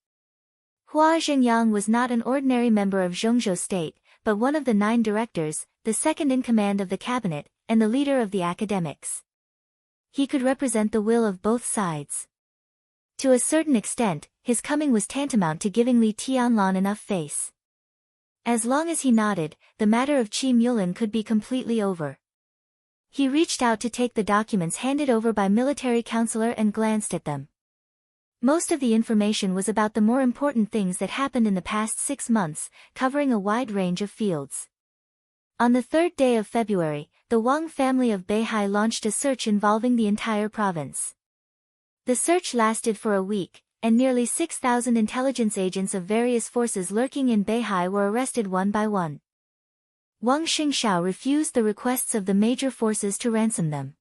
Hua Xingyang was not an ordinary member of Zhongzhou state, but one of the 9 directors, the second in command of the cabinet, and the leader of the academics. He could represent the will of both sides. To a certain extent, his coming was tantamount to giving Li Tianlan enough face. As long as he nodded, the matter of Qi Mulin could be completely over. He reached out to take the documents handed over by military counselor and glanced at them. Most of the information was about the more important things that happened in the past 6 months, covering a wide range of fields. On the 3rd day of February, the Wang family of Beihai launched a search involving the entire province. The search lasted for a week, and nearly 6,000 intelligence agents of various forces lurking in Beihai were arrested one by one. Wang Xingshao refused the requests of the major forces to ransom them.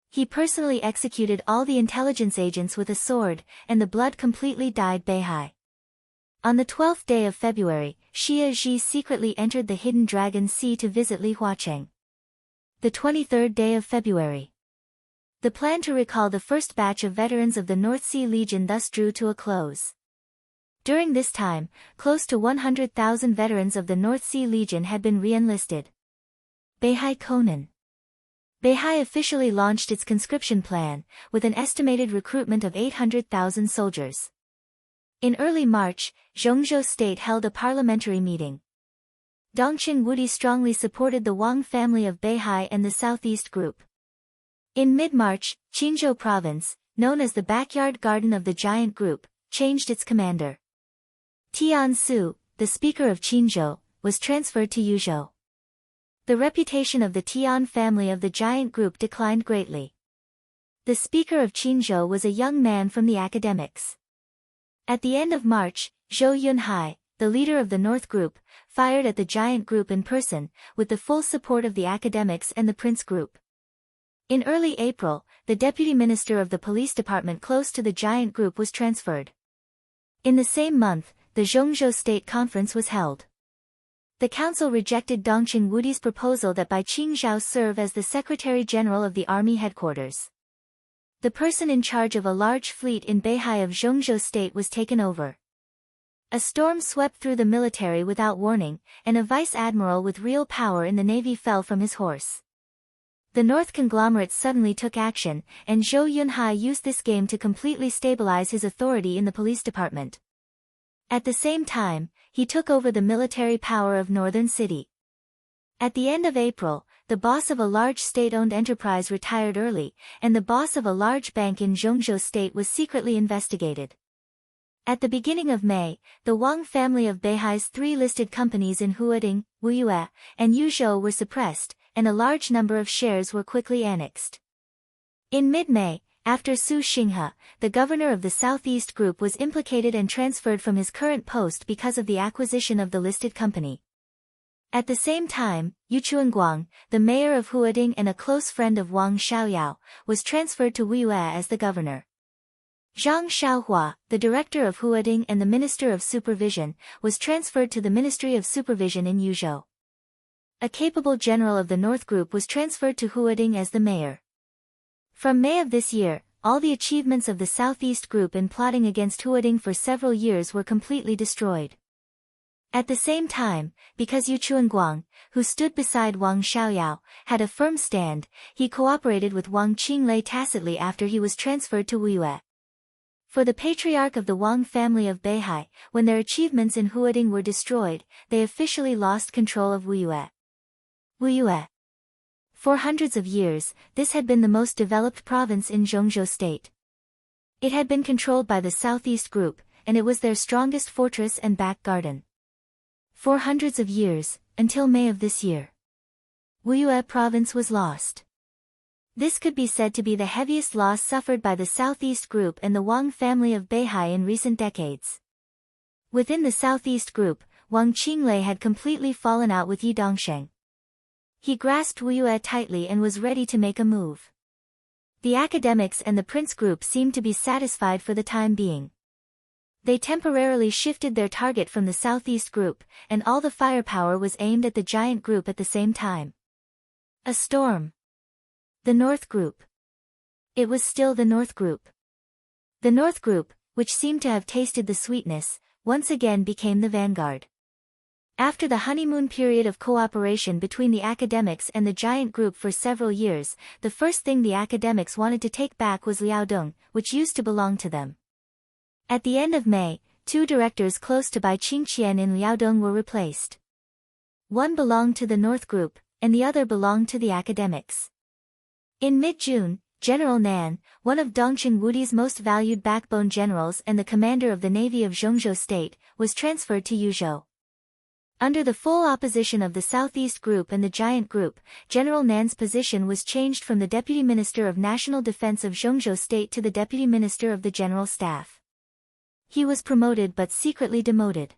He personally executed all the intelligence agents with a sword, and the blood completely dyed Beihai. On the 12th day of February, Xia Ji secretly entered the hidden Dragon Sea to visit Li Huaqing. The 23rd day of February. The plan to recall the first batch of veterans of the North Sea Legion thus drew to a close. During this time, close to 100,000 veterans of the North Sea Legion had been re-enlisted. Beihai Conan. Beihai officially launched its conscription plan, with an estimated recruitment of 800,000 soldiers. In early March, Zhongzhou State held a parliamentary meeting. Dongqing Wudi strongly supported the Wang family of Beihai and the Southeast Group. In mid-March, Qinzhou Province, known as the backyard garden of the giant group, changed its commander. Tian Su, the speaker of Qinzhou, was transferred to Yuzhou. The reputation of the Tian family of the giant group declined greatly. The speaker of Qinzhou was a young man from the academics. At the end of March, Zhou Yunhai, the leader of the North Group, fired at the giant group in person, with the full support of the academics and the Prince Group. In early April, the deputy minister of the police department close to the giant group was transferred. In the same month, the Zhongzhou State Conference was held. The council rejected Dongqing Wudi's proposal that Bai Qingzhao serve as the Secretary General of the Army Headquarters. The person in charge of a large fleet in Beihai of Zhongzhou State was taken over. A storm swept through the military without warning, and a vice-admiral with real power in the navy fell from his horse. The North conglomerate suddenly took action, and Zhou Yunhai used this game to completely stabilize his authority in the police department. At the same time, he took over the military power of Northern City. At the end of April, the boss of a large state-owned enterprise retired early, and the boss of a large bank in Zhongzhou State was secretly investigated. At the beginning of May, the Wang family of Beihai's 3 listed companies in Huading, Wuyue, and Yuzhou were suppressed, and a large number of shares were quickly annexed. In mid-May, after Su Xinghe, the governor of the Southeast Group was implicated and transferred from his current post because of the acquisition of the listed company. At the same time, Yu Chuanguang, the mayor of Huading and a close friend of Wang Xiaoyao, was transferred to Wuyue as the governor. Zhang Xiaohua, the director of Huading and the minister of supervision, was transferred to the Ministry of Supervision in Yuzhou. A capable general of the North Group was transferred to Huading as the mayor. From May of this year, all the achievements of the Southeast Group in plotting against Huading for several years were completely destroyed. At the same time, because Yu Chuanguang, who stood beside Wang Xiaoyao, had a firm stand, he cooperated with Wang Qinglei tacitly after he was transferred to Wuyue. For the patriarch of the Wang family of Beihai, when their achievements in Huading were destroyed, they officially lost control of Wuyue. Wuyue. For hundreds of years, this had been the most developed province in Zhongzhou State. It had been controlled by the Southeast Group, and it was their strongest fortress and back garden. For hundreds of years, until May of this year, Wuyue province was lost. This could be said to be the heaviest loss suffered by the Southeast Group and the Wang family of Beihai in recent decades. Within the Southeast Group, Wang Qinglei had completely fallen out with Yi Dongsheng. He grasped Wuyue tightly and was ready to make a move. The academics and the Prince Group seemed to be satisfied for the time being. They temporarily shifted their target from the Southeast Group, and all the firepower was aimed at the giant group at the same time. A storm. The North Group. It was still the North Group. The North Group, which seemed to have tasted the sweetness, once again became the vanguard. After the honeymoon period of cooperation between the academics and the giant group for several years, the first thing the academics wanted to take back was Liaodong, which used to belong to them. At the end of May, 2 directors close to Bai Qingqian in Liaodong were replaced. One belonged to the North Group, and the other belonged to the academics. In mid-June, General Nan, one of Dongqing Wudi's most valued backbone generals and the commander of the Navy of Zhongzhou State, was transferred to Yuzhou. Under the full opposition of the Southeast Group and the Giant Group, General Nan's position was changed from the Deputy Minister of National Defense of Zhongzhou State to the Deputy Minister of the General Staff. He was promoted but secretly demoted.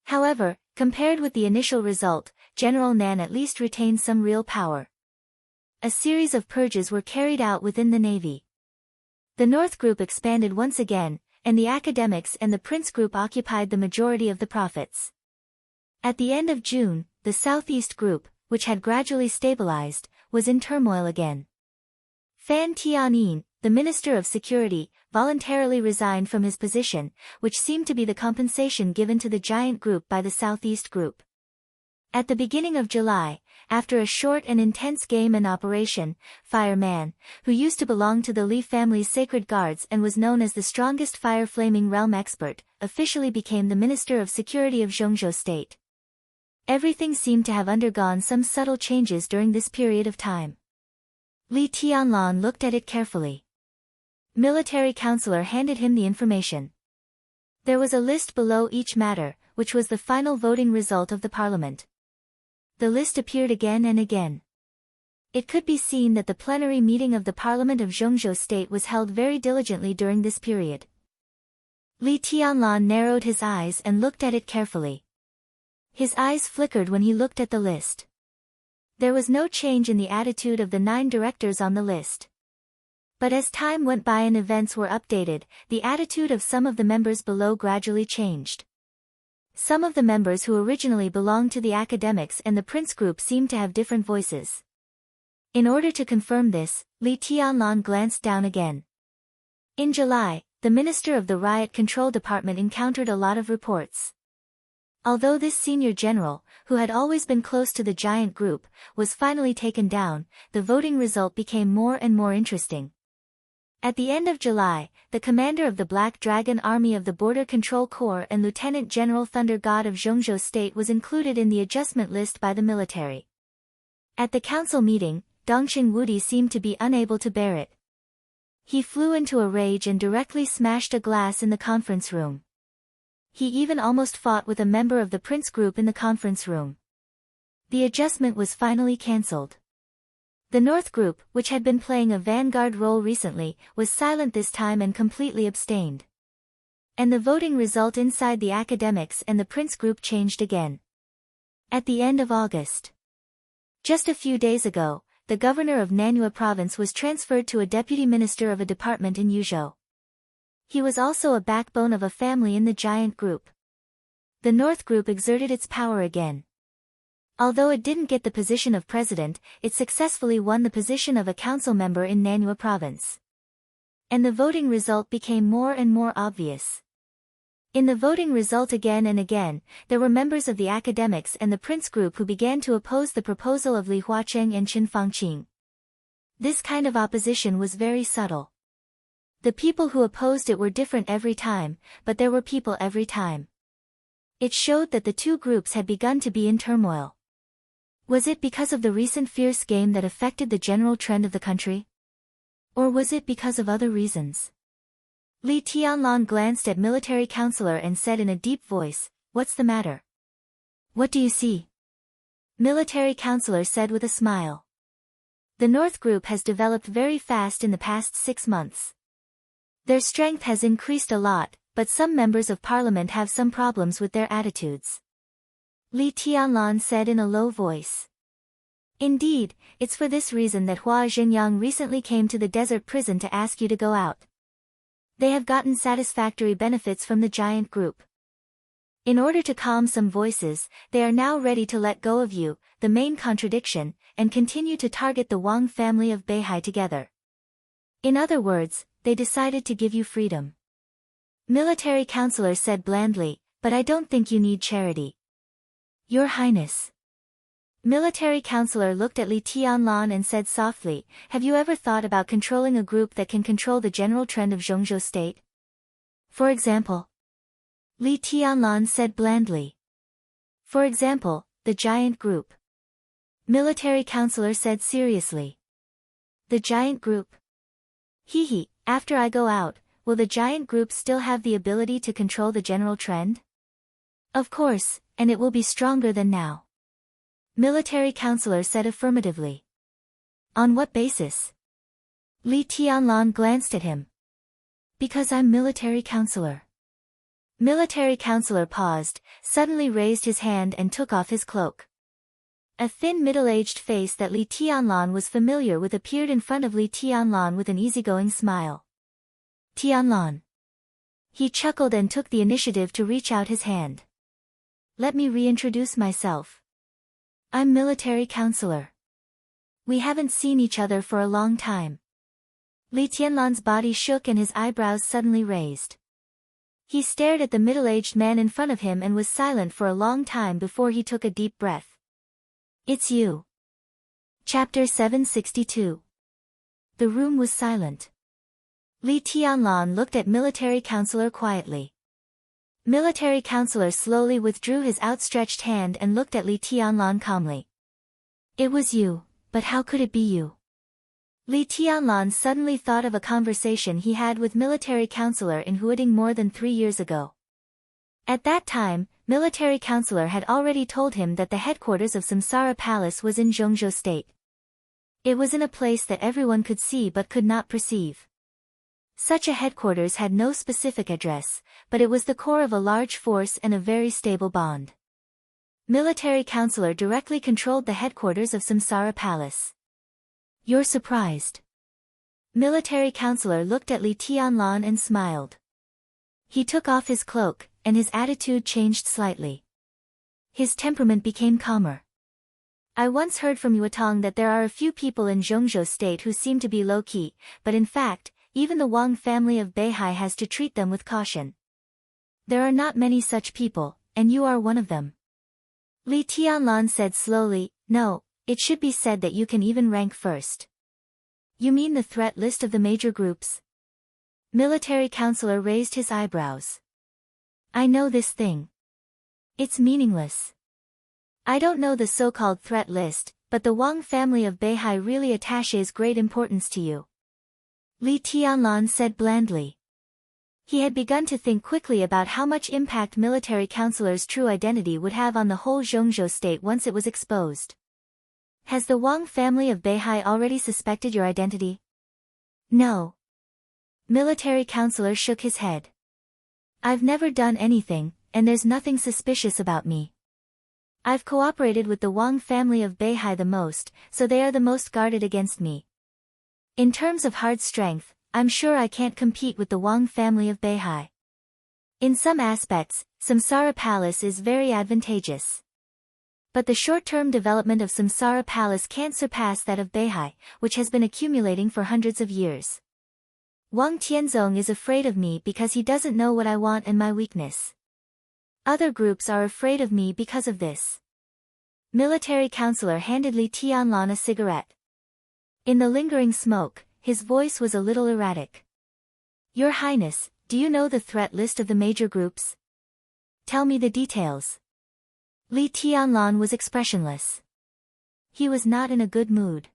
However, compared with the initial result, General Nan at least retained some real power. A series of purges were carried out within the Navy. The North Group expanded once again, and the academics and the Prince Group occupied the majority of the profits. At the end of June, the Southeast Group, which had gradually stabilized, was in turmoil again. Fan Tianyin, the Minister of Security, voluntarily resigned from his position, which seemed to be the compensation given to the Giant Group by the Southeast Group. At the beginning of July, after a short and intense game and operation, Fireman, who used to belong to the Li family's sacred guards and was known as the strongest fire-flaming realm expert, officially became the Minister of Security of Zhongzhou State. Everything seemed to have undergone some subtle changes during this period of time. Li Tianlan looked at it carefully. Military counselor handed him the information. There was a list below each matter, which was the final voting result of the parliament. The list appeared again and again. It could be seen that the plenary meeting of the Parliament of Zhongzhou State was held very diligently during this period. Li Tianlan narrowed his eyes and looked at it carefully. His eyes flickered when he looked at the list. There was no change in the attitude of the 9 directors on the list. But as time went by and events were updated, the attitude of some of the members below gradually changed. Some of the members who originally belonged to the academics and the Prince group seemed to have different voices. In order to confirm this, Li Tianlan glanced down again. In July, the Minister of the Riot Control Department encountered a lot of reports. Although this senior general, who had always been close to the giant group, was finally taken down, the voting result became more and more interesting. At the end of July, the commander of the Black Dragon Army of the Border Control Corps and Lieutenant General Thunder God of Zhongzhou State was included in the adjustment list by the military. At the council meeting, Dongqing Wudi seemed to be unable to bear it. He flew into a rage and directly smashed a glass in the conference room. He even almost fought with a member of the Prince group in the conference room. The adjustment was finally cancelled. The North group, which had been playing a vanguard role recently, was silent this time and completely abstained. And the voting result inside the academics and the Prince group changed again. At the end of August. Just a few days ago, the governor of Nanyue province was transferred to a deputy minister of a department in Yuzhou. He was also a backbone of a family in the giant group. The North group exerted its power again. Although it didn't get the position of president, it successfully won the position of a council member in Nanyue province. And the voting result became more and more obvious. In the voting result again and again, there were members of the academics and the Prince group who began to oppose the proposal of Li Huacheng and Chen Fangqing. This kind of opposition was very subtle. The people who opposed it were different every time, but there were people every time. It showed that the two groups had begun to be in turmoil. Was it because of the recent fierce game that affected the general trend of the country? Or was it because of other reasons? Li Tianlan glanced at military counselor and said in a deep voice, "What's the matter? What do you see?" Military counselor said with a smile. The North group has developed very fast in the past 6 months. Their strength has increased a lot, but some members of parliament have some problems with their attitudes. Li Tianlan said in a low voice. Indeed, it's for this reason that Hua Xingyang recently came to the desert prison to ask you to go out. They have gotten satisfactory benefits from the giant group. In order to calm some voices, they are now ready to let go of you, the main contradiction, and continue to target the Wang family of Beihai together. In other words, they decided to give you freedom. Military counselor said blandly, "But I don't think you need charity." Your Highness. Military counselor looked at Li Tianlan and said softly, "Have you ever thought about controlling a group that can control the general trend of Zhongzhou State? For example?" Li Tianlan said blandly. "For example, the giant group." Military counselor said seriously. "The giant group? Hee, after I go out, will the giant group still have the ability to control the general trend?" "Of course, and it will be stronger than now." Military counselor said affirmatively. "On what basis?" Li Tianlan glanced at him. "Because I'm military counselor." Military counselor paused, suddenly raised his hand and took off his cloak. A thin middle-aged face that Li Tianlan was familiar with appeared in front of Li Tianlan with an easygoing smile. "Tianlan." He chuckled and took the initiative to reach out his hand. "Let me reintroduce myself. I'm military counselor. We haven't seen each other for a long time." Li Tianlan's body shook and his eyebrows suddenly raised. He stared at the middle-aged man in front of him and was silent for a long time before he took a deep breath. "It's you." Chapter 762. The room was silent. Li Tianlan looked at military counselor quietly. Military counselor slowly withdrew his outstretched hand and looked at Li Tianlan calmly. "It was you, but how could it be you?" Li Tianlan suddenly thought of a conversation he had with military counselor in Huading more than 3 years ago. At that time, military counselor had already told him that the headquarters of Samsara Palace was in Zhongzhou State. It was in a place that everyone could see but could not perceive. Such a headquarters had no specific address, but it was the core of a large force and a very stable bond. Military counselor directly controlled the headquarters of Samsara Palace. You're surprised. Military counselor looked at Li Tianlan and smiled. He took off his cloak, and his attitude changed slightly. His temperament became calmer. I once heard from Yuetong that there are a few people in Zhongzhou State who seem to be low-key, but in fact, even the Wang family of Beihai has to treat them with caution. There are not many such people, and you are one of them. Li Tianlan said slowly, no, it should be said that you can even rank first. You mean the threat list of the major groups? Military counselor raised his eyebrows. I know this thing. It's meaningless. I don't know the so-called threat list, but the Wang family of Beihai really attaches great importance to you. Li Tianlan said blandly. He had begun to think quickly about how much impact military counselor's true identity would have on the whole Zhongzhou State once it was exposed. Has the Wang family of Beihai already suspected your identity? No. Military counselor shook his head. I've never done anything, and there's nothing suspicious about me. I've cooperated with the Wang family of Beihai the most, so they are the most guarded against me. In terms of hard strength, I'm sure I can't compete with the Wang family of Beihai. In some aspects, Samsara Palace is very advantageous. But the short-term development of Samsara Palace can't surpass that of Beihai, which has been accumulating for hundreds of years. Wang Tianzong is afraid of me because he doesn't know what I want and my weakness. Other groups are afraid of me because of this. Military counselor handed Li Tianlan a cigarette. In the lingering smoke, his voice was a little erratic. Your Highness, do you know the threat list of the major groups? Tell me the details. Li Tianlan was expressionless. He was not in a good mood.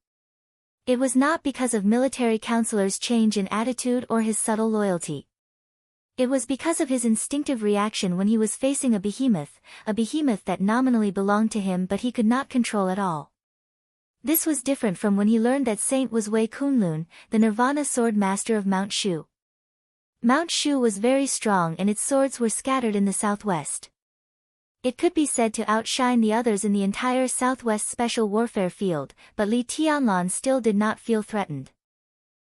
It was not because of military counselor's change in attitude or his subtle loyalty. It was because of his instinctive reaction when he was facing a behemoth that nominally belonged to him but he could not control at all. This was different from when he learned that Saint was Wei Kunlun, the Nirvana sword master of Mount Shu. Mount Shu was very strong and its swords were scattered in the southwest. It could be said to outshine the others in the entire southwest special warfare field, but Li Tianlan still did not feel threatened.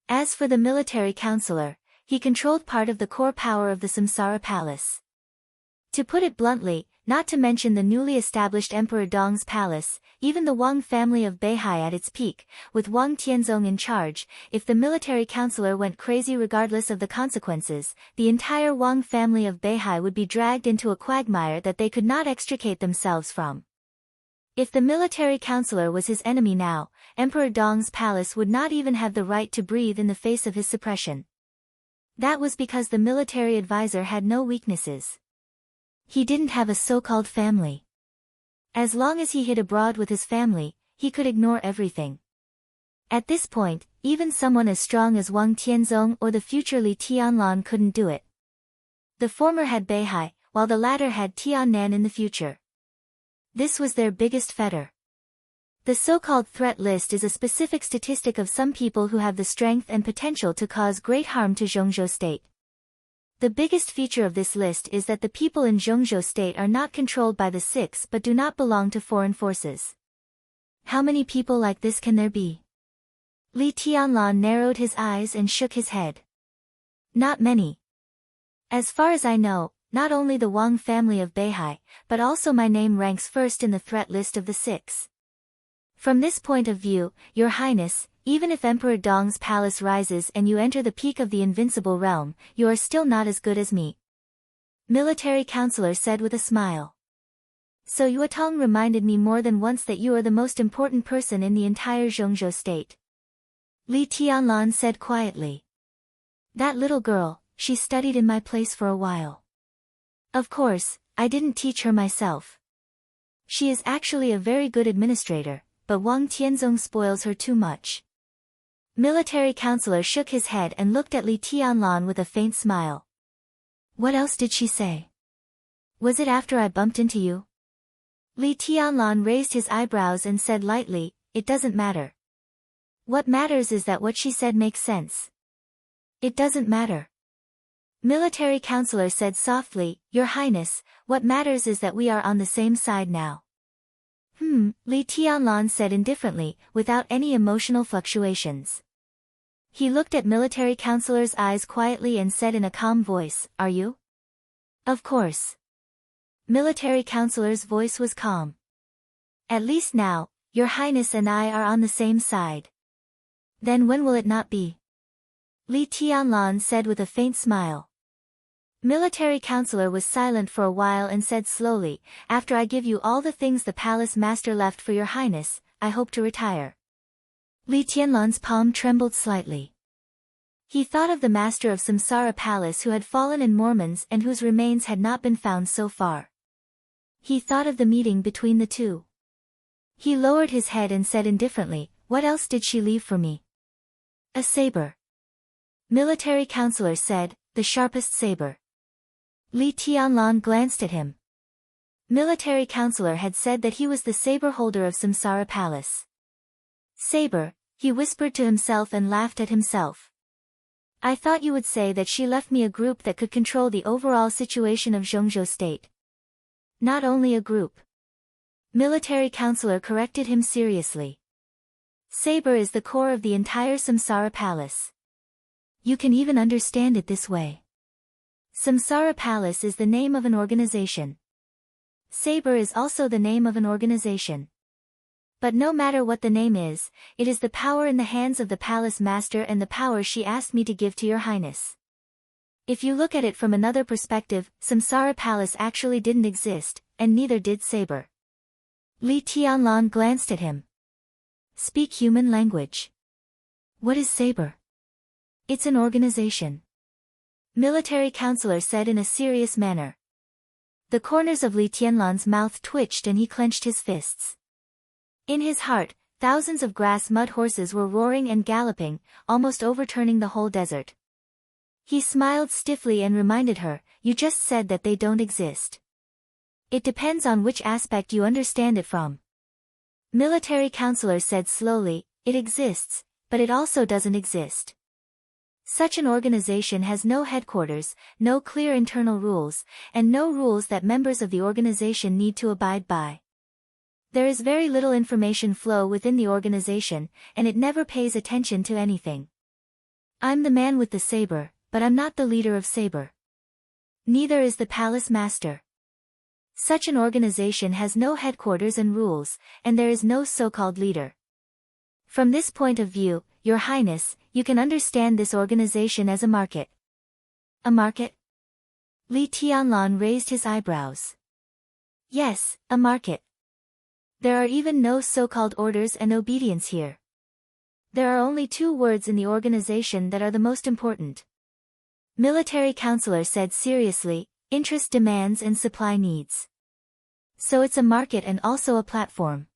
As for the military counselor, he controlled part of the core power of the Samsara Palace. To put it bluntly, not to mention the newly established Emperor Dong's palace, even the Wang family of Beihai at its peak, with Wang Tianzong in charge, if the military counselor went crazy regardless of the consequences, the entire Wang family of Beihai would be dragged into a quagmire that they could not extricate themselves from. If the military counselor was his enemy now, Emperor Dong's palace would not even have the right to breathe in the face of his suppression. That was because the military advisor had no weaknesses. He didn't have a so-called family. As long as he hid abroad with his family, he could ignore everything. At this point, even someone as strong as Wang Tianzong or the future Li Tianlan couldn't do it. The former had Beihai, while the latter had Tiannan in the future. This was their biggest fetter. The so-called threat list is a specific statistic of some people who have the strength and potential to cause great harm to Zhongzhou State. The biggest feature of this list is that the people in Zhongzhou State are not controlled by the six but do not belong to foreign forces. How many people like this can there be? Li Tianlan narrowed his eyes and shook his head. Not many. As far as I know, not only the Wang family of Beihai, but also my name ranks first in the threat list of the six. From this point of view, Your Highness, even if Emperor Dong's palace rises and you enter the peak of the invincible realm, you are still not as good as me. Military counselor said with a smile. So Yuetong reminded me more than once that you are the most important person in the entire Zhongzhou State. Li Tianlan said quietly. That little girl, she studied in my place for a while. Of course, I didn't teach her myself. She is actually a very good administrator, but Wang Tianzong spoils her too much. Military counselor shook his head and looked at Li Tianlan with a faint smile. What else did she say? Was it after I bumped into you? Li Tianlan raised his eyebrows and said lightly, it doesn't matter. What matters is that what she said makes sense. It doesn't matter. Military counselor said softly, Your Highness, what matters is that we are on the same side now. Li Tianlan said indifferently, without any emotional fluctuations. He looked at military counselor's eyes quietly and said in a calm voice, Are you? Of course. Military counselor's voice was calm. At least now, Your Highness and I are on the same side. Then when will it not be? Li Tianlan said with a faint smile. Military counselor was silent for a while and said slowly, After I give you all the things the palace master left for Your Highness, I hope to retire. Li Tianlan's palm trembled slightly. He thought of the master of Samsara Palace who had fallen in Mormons and whose remains had not been found so far. He thought of the meeting between the two. He lowered his head and said indifferently, What else did she leave for me? A saber. Military counselor said, The sharpest saber. Li Tianlan glanced at him. Military counselor had said that he was the saber holder of Samsara Palace. Saber, he whispered to himself and laughed at himself. I thought you would say that she left me a group that could control the overall situation of Zhongzhou state. Not only a group. Military counselor corrected him seriously. Saber is the core of the entire Samsara Palace. You can even understand it this way. Samsara Palace is the name of an organization. Saber is also the name of an organization. But no matter what the name is, it is the power in the hands of the palace master and the power she asked me to give to Your Highness. If you look at it from another perspective, Samsara Palace actually didn't exist, and neither did Saber. Li Tianlan glanced at him. Speak human language. What is Saber? It's an organization. Military counselor said in a serious manner. The corners of Li Tianlan's mouth twitched and he clenched his fists. In his heart, thousands of grass mud horses were roaring and galloping, almost overturning the whole desert. He smiled stiffly and reminded her, You just said that they don't exist. It depends on which aspect you understand it from. Military counselor said slowly, It exists, but it also doesn't exist. Such an organization has no headquarters, no clear internal rules, and no rules that members of the organization need to abide by. There is very little information flow within the organization, and it never pays attention to anything. I'm the man with the saber, but I'm not the leader of Saber. Neither is the palace master. Such an organization has no headquarters and rules, and there is no so-called leader. From this point of view, Your Highness, you can understand this organization as a market. A market? Li Tianlan raised his eyebrows. Yes, a market. There are even no so-called orders and obedience here. There are only two words in the organization that are the most important. Military counselor said seriously, interest demands and supply needs. So it's a market and also a platform.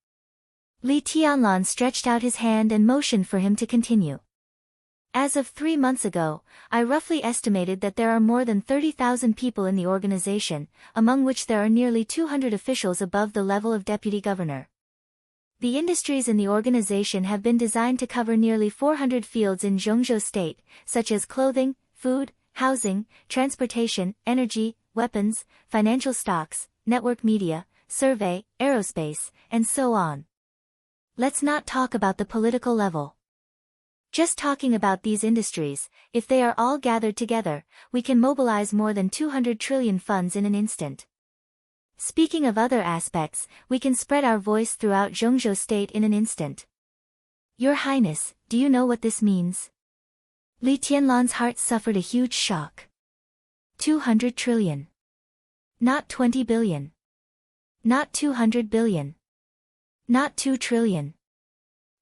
Li Tianlan stretched out his hand and motioned for him to continue. As of 3 months ago, I roughly estimated that there are more than 30,000 people in the organization, among which there are nearly 200 officials above the level of deputy governor. The industries in the organization have been designed to cover nearly 400 fields in Zhongzhou state, such as clothing, food, housing, transportation, energy, weapons, financial stocks, network media, survey, aerospace, and so on. Let's not talk about the political level. Just talking about these industries, if they are all gathered together, we can mobilize more than 200 trillion funds in an instant. Speaking of other aspects, we can spread our voice throughout Zhongzhou state in an instant. Your Highness, do you know what this means? Li Tianlan's heart suffered a huge shock. 200 trillion. Not 20 billion. Not 200 billion. Not 2 trillion.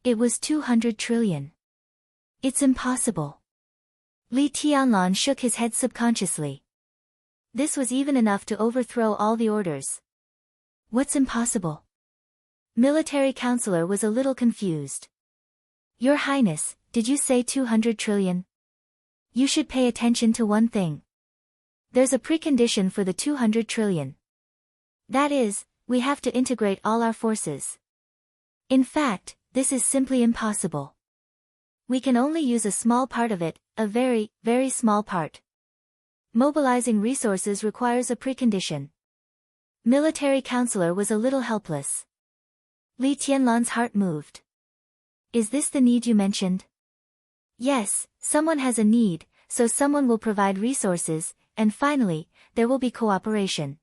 It was 200 trillion. It's impossible. Li Tianlan shook his head subconsciously. This was even enough to overthrow all the orders. What's impossible? Military counselor was a little confused. Your Highness, did you say 200 trillion? You should pay attention to one thing. There's a precondition for the 200 trillion. That is, we have to integrate all our forces. In fact, this is simply impossible. We can only use a small part of it, a very, very small part. Mobilizing resources requires a precondition. Military counselor was a little helpless. Li Tianlan's heart moved. Is this the need you mentioned? Yes, someone has a need, so someone will provide resources, and finally, there will be cooperation.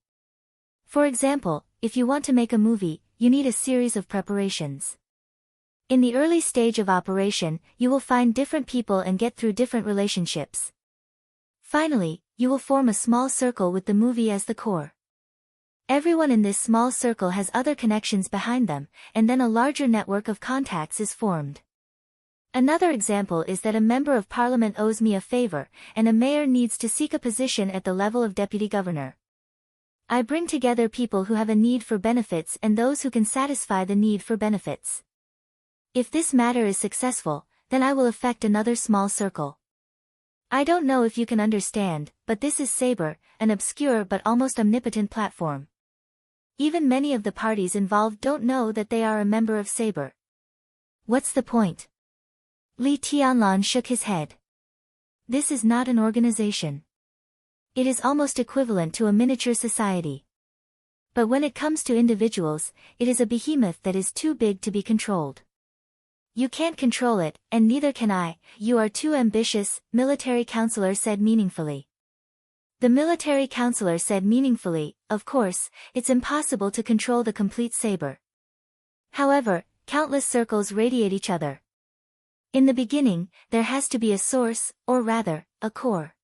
For example, if you want to make a movie, you need a series of preparations. In the early stage of operation, you will find different people and get through different relationships. Finally, you will form a small circle with the movie as the core. Everyone in this small circle has other connections behind them, and then a larger network of contacts is formed. Another example is that a member of parliament owes me a favor, and a mayor needs to seek a position at the level of deputy governor. I bring together people who have a need for benefits and those who can satisfy the need for benefits. If this matter is successful, then I will affect another small circle. I don't know if you can understand, but this is Saber, an obscure but almost omnipotent platform. Even many of the parties involved don't know that they are a member of Saber. What's the point? Li Tianlan shook his head. This is not an organization. It is almost equivalent to a miniature society. But when it comes to individuals, it is a behemoth that is too big to be controlled. You can't control it, and neither can I. You are too ambitious, military counselor said meaningfully. The military counselor said meaningfully, of course, it's impossible to control the complete Saber. However, countless circles radiate each other. In the beginning, there has to be a source, or rather, a core.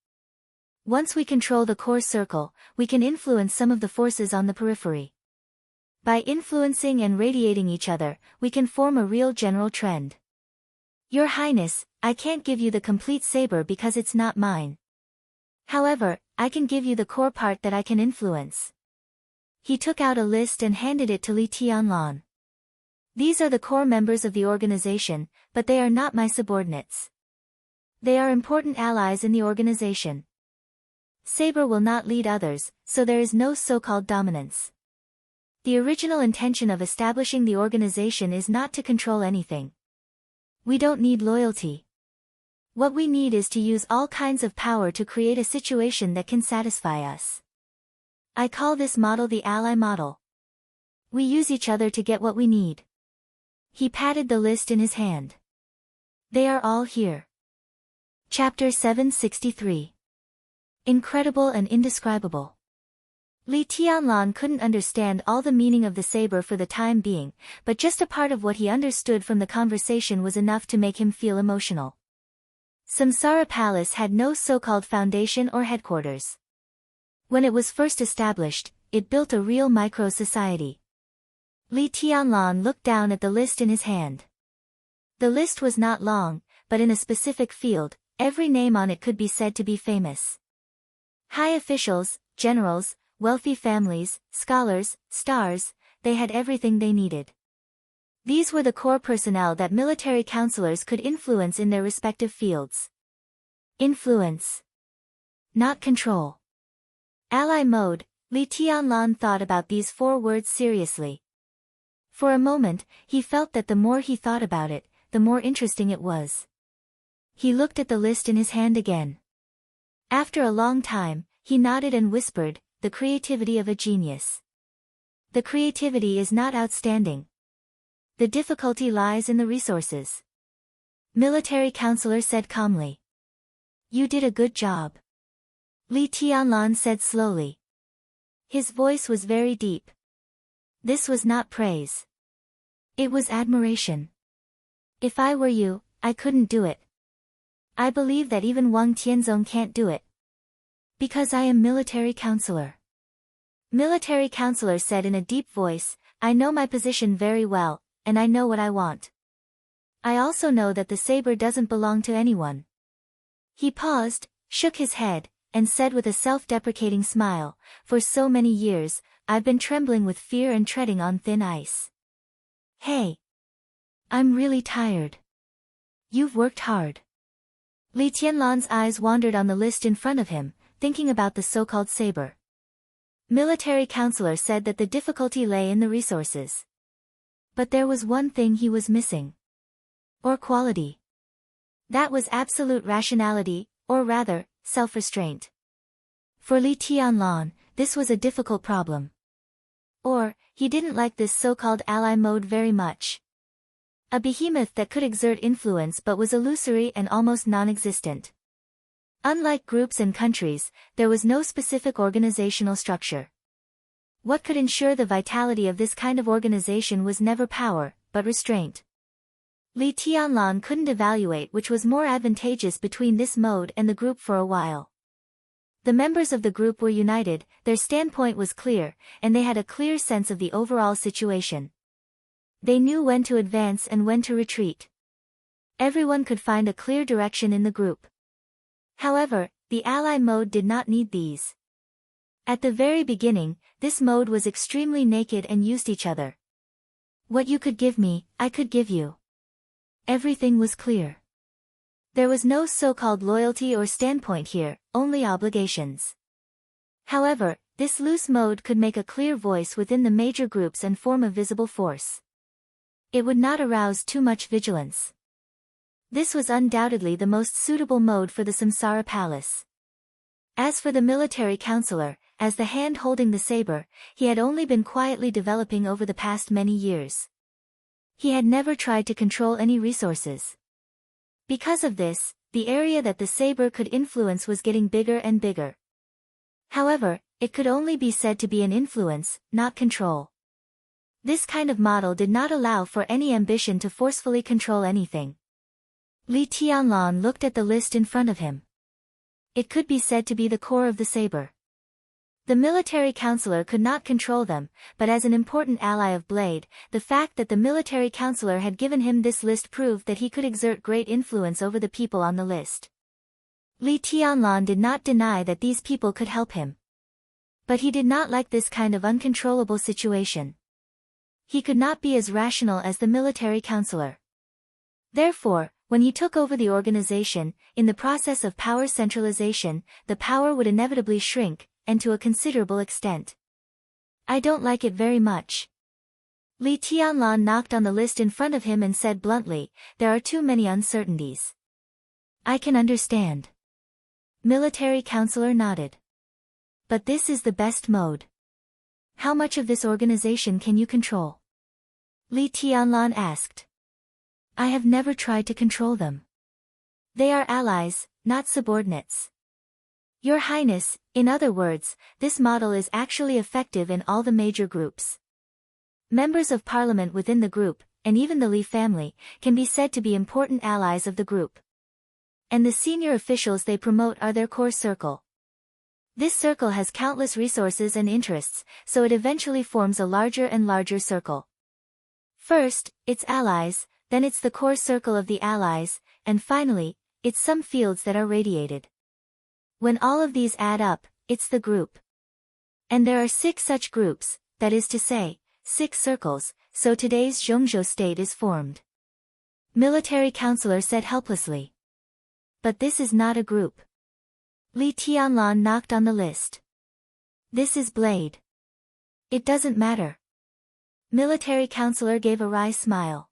Once we control the core circle, we can influence some of the forces on the periphery. By influencing and radiating each other, we can form a real general trend. Your Highness, I can't give you the complete Saber because it's not mine. However, I can give you the core part that I can influence. He took out a list and handed it to Li Tianlan. These are the core members of the organization, but they are not my subordinates. They are important allies in the organization. Saber will not lead others, so there is no so-called dominance. The original intention of establishing the organization is not to control anything. We don't need loyalty. What we need is to use all kinds of power to create a situation that can satisfy us. I call this model the ally model. We use each other to get what we need. He patted the list in his hand. They are all here. Chapter 763. Incredible and indescribable. Li Tianlan couldn't understand all the meaning of the saber for the time being, but just a part of what he understood from the conversation was enough to make him feel emotional. Samsara Palace had no so-called foundation or headquarters. When it was first established, it built a real micro-society. Li Tianlan looked down at the list in his hand. The list was not long, but in a specific field, every name on it could be said to be famous. High officials, generals, wealthy families, scholars, stars, they had everything they needed. These were the core personnel that military counselors could influence in their respective fields. Influence. Not control. Ally mode. Li Tianlan thought about these 4 words seriously. For a moment, he felt that the more he thought about it, the more interesting it was. He looked at the list in his hand again. After a long time, he nodded and whispered, the creativity of a genius. The creativity is not outstanding. The difficulty lies in the resources. Military counselor said calmly. You did a good job. Li Tianlan said slowly. His voice was very deep. This was not praise. It was admiration. If I were you, I couldn't do it. I believe that even Wang Tianzong can't do it. Because I am military counselor. Military counselor said in a deep voice, I know my position very well, and I know what I want. I also know that the saber doesn't belong to anyone. He paused, shook his head, and said with a self-deprecating smile, for so many years, I've been trembling with fear and treading on thin ice. Hey. I'm really tired. You've worked hard. Li Tianlan's eyes wandered on the list in front of him, thinking about the so-called saber. Military counselor said that the difficulty lay in the resources. But there was one thing he was missing. Or quality. That was absolute rationality, or rather, self-restraint. For Li Tianlan, this was a difficult problem. Or, he didn't like this so-called ally mode very much. A behemoth that could exert influence but was illusory and almost non-existent. Unlike groups and countries, there was no specific organizational structure. What could ensure the vitality of this kind of organization was never power, but restraint. Li Tianlan couldn't evaluate which was more advantageous between this mode and the group for a while. The members of the group were united, their standpoint was clear, and they had a clear sense of the overall situation. They knew when to advance and when to retreat. Everyone could find a clear direction in the group. However, the ally mode did not need these. At the very beginning, this mode was extremely naked and used each other. What you could give me, I could give you. Everything was clear. There was no so-called loyalty or standpoint here, only obligations. However, this loose mode could make a clear voice within the major groups and form a visible force. It would not arouse too much vigilance. This was undoubtedly the most suitable mode for the Samsara Palace. As for the military counselor, as the hand holding the saber, he had only been quietly developing over the past many years. He had never tried to control any resources. Because of this, the area that the saber could influence was getting bigger and bigger. However, it could only be said to be an influence, not control. This kind of model did not allow for any ambition to forcefully control anything. Li Tianlan looked at the list in front of him. It could be said to be the core of the saber. The military counselor could not control them, but as an important ally of Blade, the fact that the military counselor had given him this list proved that he could exert great influence over the people on the list. Li Tianlan did not deny that these people could help him. But he did not like this kind of uncontrollable situation. He could not be as rational as the military counselor. Therefore, when he took over the organization, in the process of power centralization, the power would inevitably shrink, and to a considerable extent. I don't like it very much. Li Tianlan knocked on the list in front of him and said bluntly, there are too many uncertainties. I can understand. Military counselor nodded. But this is the best mode. How much of this organization can you control? Li Tianlan asked. I have never tried to control them. They are allies, not subordinates. Your Highness, in other words, this model is actually effective in all the major groups. Members of parliament within the group, and even the Li family, can be said to be important allies of the group. And the senior officials they promote are their core circle. This circle has countless resources and interests, so it eventually forms a larger and larger circle. First, it's allies, then it's the core circle of the allies, and finally, it's some fields that are radiated. When all of these add up, it's the group. And there are 6 such groups, that is to say, 6 circles, so today's Zhongzhou state is formed. Military counselor said helplessly. But this is not a group. Li Tianlan knocked on the list. This is Blade. It doesn't matter. Military counselor gave a wry smile.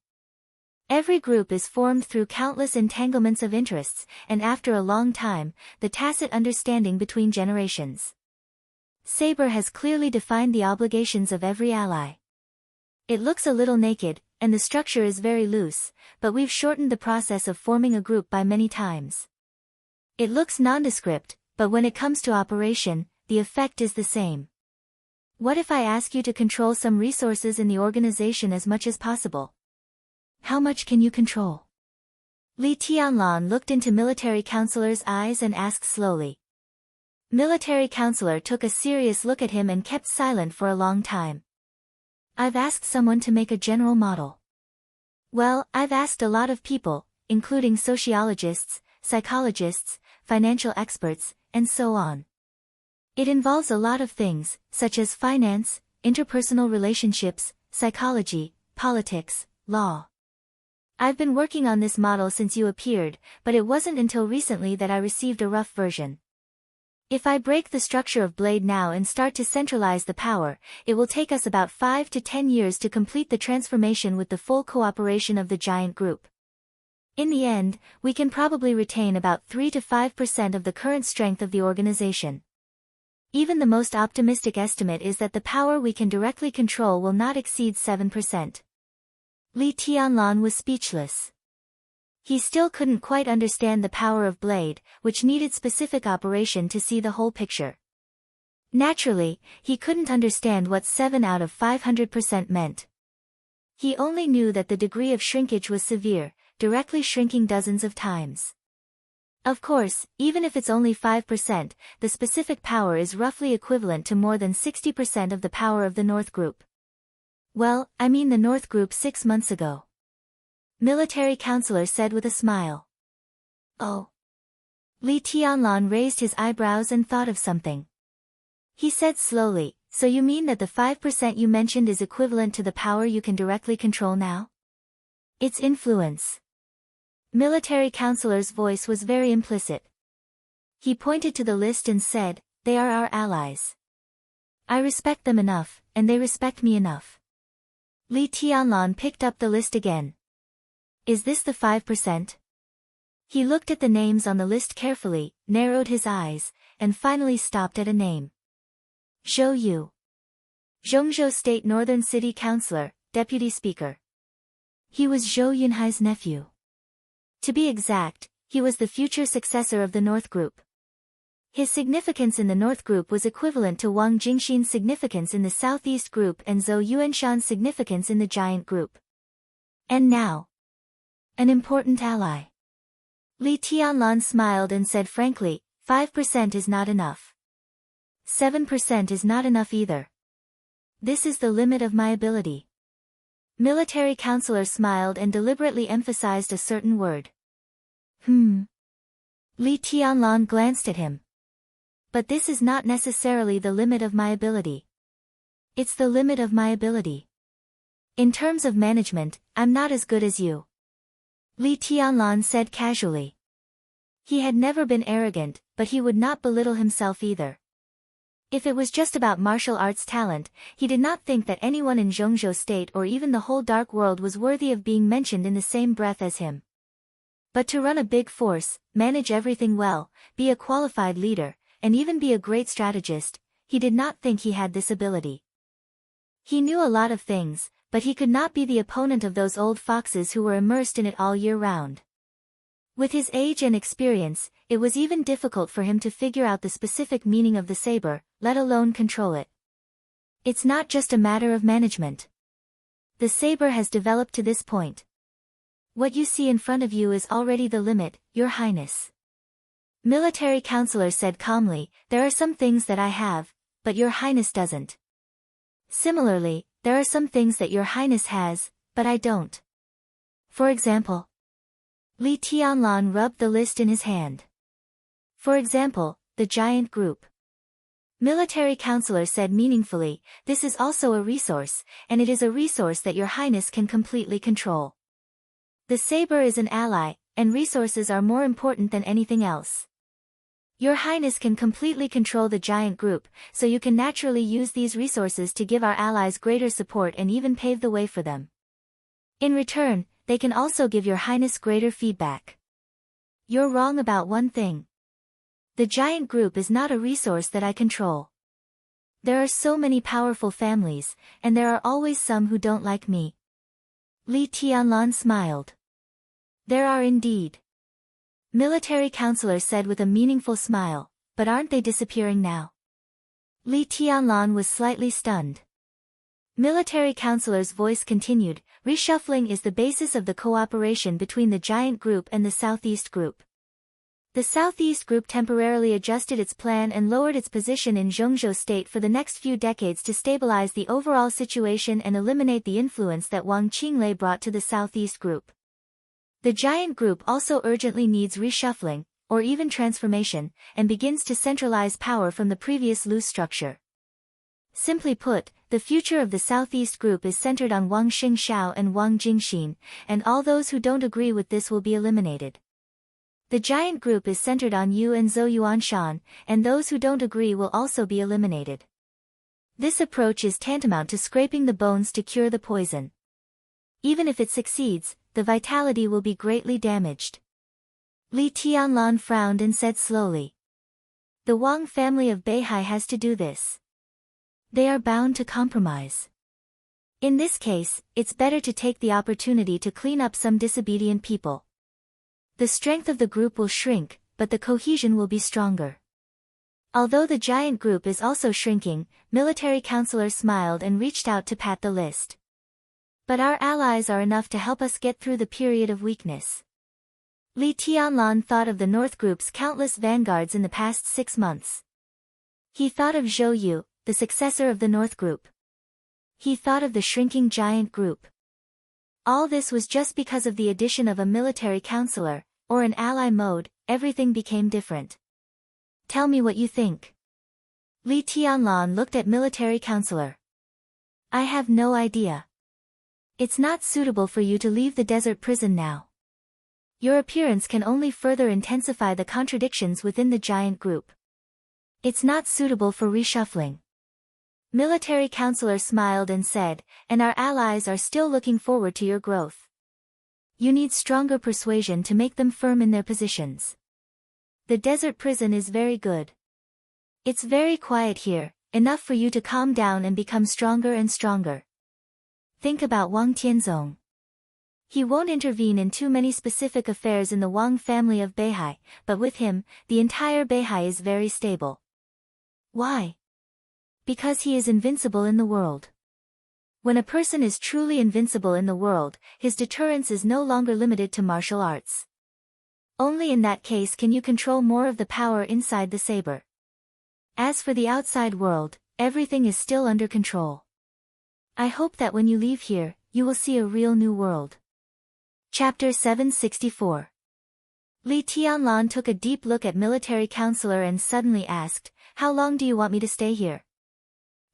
Every group is formed through countless entanglements of interests, and after a long time, the tacit understanding between generations. Saber has clearly defined the obligations of every ally. It looks a little naked, and the structure is very loose, but we've shortened the process of forming a group by many times. It looks nondescript, but when it comes to operation, the effect is the same. What if I ask you to control some resources in the organization as much as possible? How much can you control? Li Tianlan looked into military counselor's eyes and asked slowly. Military counselor took a serious look at him and kept silent for a long time. I've asked someone to make a general model. Well, I've asked a lot of people, including sociologists, psychologists, financial experts, and so on. It involves a lot of things, such as finance, interpersonal relationships, psychology, politics, law. I've been working on this model since you appeared, but it wasn't until recently that I received a rough version. If I break the structure of Blade now and start to centralize the power, it will take us about 5 to 10 years to complete the transformation with the full cooperation of the giant group. In the end, we can probably retain about 3 to 5% of the current strength of the organization. Even the most optimistic estimate is that the power we can directly control will not exceed 7%. Li Tianlan was speechless. He still couldn't quite understand the power of Blade, which needed specific operation to see the whole picture. Naturally, he couldn't understand what 7 out of 500% meant. He only knew that the degree of shrinkage was severe, directly shrinking dozens of times. Of course, even if it's only 5%, the specific power is roughly equivalent to more than 60% of the power of the North Group. Well, I mean the North Group 6 months ago. Military Counselor said with a smile. Oh. Li Tianlan raised his eyebrows and thought of something. He said slowly, so you mean that the 5% you mentioned is equivalent to the power you can directly control now? Its influence. Military Counselor's voice was very implicit. He pointed to the list and said, they are our allies. I respect them enough, and they respect me enough. Li Tianlan picked up the list again. Is this the 5%? He looked at the names on the list carefully, narrowed his eyes, and finally stopped at a name. Zhou Yu. Zhongzhou State Northern City Councilor, Deputy Speaker. He was Zhou Yunhai's nephew. To be exact, he was the future successor of the North Group. His significance in the North Group was equivalent to Wang Jingxin's significance in the Southeast Group and Zhou Yuanshan's significance in the Giant Group. And now, an important ally. Li Tianlan smiled and said frankly, 5% is not enough. 7% is not enough either. This is the limit of my ability. Military Counselor smiled and deliberately emphasized a certain word. Li Tianlan glanced at him. But this is not necessarily the limit of my ability. It's the limit of my ability. In terms of management, I'm not as good as you. Li Tianlan said casually. He had never been arrogant, but he would not belittle himself either. If it was just about martial arts talent, he did not think that anyone in Zhongzhou State or even the whole dark world was worthy of being mentioned in the same breath as him. But to run a big force, manage everything well, be a qualified leader, and even be a great strategist, he did not think he had this ability. He knew a lot of things, but he could not be the opponent of those old foxes who were immersed in it all year round. With his age and experience, it was even difficult for him to figure out the specific meaning of the saber, let alone control it. It's not just a matter of management. The saber has developed to this point. What you see in front of you is already the limit, Your Highness. Military Counselor said calmly, there are some things that I have, but Your Highness doesn't. Similarly, there are some things that Your Highness has, but I don't. For example. Li Tianlan rubbed the list in his hand. For example, the Giant Group. Military Counselor said meaningfully, this is also a resource, and it is a resource that Your Highness can completely control. The saber is an ally, and resources are more important than anything else. Your Highness can completely control the Giant Group, so you can naturally use these resources to give our allies greater support and even pave the way for them. In return, they can also give Your Highness greater feedback. You're wrong about one thing. The Giant Group is not a resource that I control. There are so many powerful families, and there are always some who don't like me. Li Tianlan smiled. There are indeed. Military Counselor said with a meaningful smile, but aren't they disappearing now? Li Tianlan was slightly stunned. Military Counselor's voice continued, reshuffling is the basis of the cooperation between the Giant Group and the Southeast Group. The Southeast Group temporarily adjusted its plan and lowered its position in Zhongzhou State for the next few decades to stabilize the overall situation and eliminate the influence that Wang Qinglei brought to the Southeast Group. The Giant Group also urgently needs reshuffling, or even transformation, and begins to centralize power from the previous loose structure. Simply put, the future of the Southeast Group is centered on Wang Xingxiao and Wang Jingxin, and all those who don't agree with this will be eliminated. The giant group is centered on you and Zhou Yuanshan, and those who don't agree will also be eliminated. This approach is tantamount to scraping the bones to cure the poison. Even if it succeeds, the vitality will be greatly damaged. Li Tianlan frowned and said slowly. The Wang family of Beihai has to do this. They are bound to compromise. In this case, it's better to take the opportunity to clean up some disobedient people. The strength of the group will shrink, but the cohesion will be stronger. Although the giant group is also shrinking, military counselor smiled and reached out to pat the list. But our allies are enough to help us get through the period of weakness. Li Tianlan thought of the North Group's countless vanguards in the past 6 months. He thought of Zhou Yu, the successor of the North Group. He thought of the shrinking giant group. All this was just because of the addition of a military counselor, or an ally mode. Everything became different. Tell me what you think. Li Tianlan looked at military counselor. I have no idea. It's not suitable for you to leave the desert prison now. Your appearance can only further intensify the contradictions within the giant group. It's not suitable for reshuffling. Military counselor smiled and said, and our allies are still looking forward to your growth. You need stronger persuasion to make them firm in their positions. The desert prison is very good. It's very quiet here, enough for you to calm down and become stronger and stronger. Think about Wang Tianzong. He won't intervene in too many specific affairs in the Wang family of Beihai, but with him, the entire Beihai is very stable. Why? Because he is invincible in the world. When a person is truly invincible in the world, his deterrence is no longer limited to martial arts. Only in that case can you control more of the power inside the saber. As for the outside world, everything is still under control. I hope that when you leave here, you will see a real new world. Chapter 764. Li Tianlan took a deep look at military counselor and suddenly asked, how long do you want me to stay here?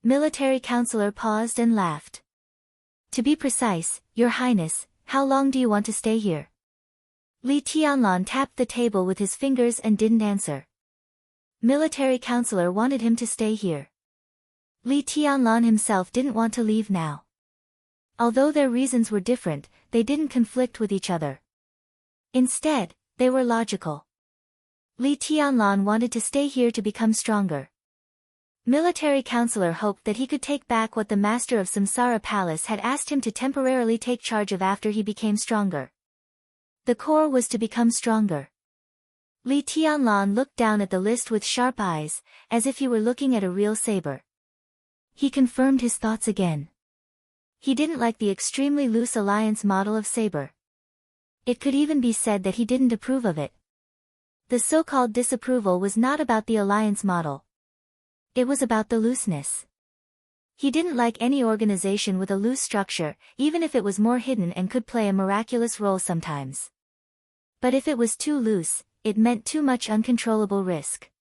Military counselor paused and laughed. To be precise, Your Highness, how long do you want to stay here? Li Tianlan tapped the table with his fingers and didn't answer. Military counselor wanted him to stay here. Li Tianlan himself didn't want to leave now. Although their reasons were different, they didn't conflict with each other. Instead, they were logical. Li Tianlan wanted to stay here to become stronger. Military counselor hoped that he could take back what the master of Samsara Palace had asked him to temporarily take charge of after he became stronger. The core was to become stronger. Li Tianlan looked down at the list with sharp eyes, as if he were looking at a real saber. He confirmed his thoughts again. He didn't like the extremely loose alliance model of saber. It could even be said that he didn't approve of it. The so-called disapproval was not about the alliance model. It was about the looseness. He didn't like any organization with a loose structure, even if it was more hidden and could play a miraculous role sometimes. But if it was too loose, it meant too much uncontrollable risk.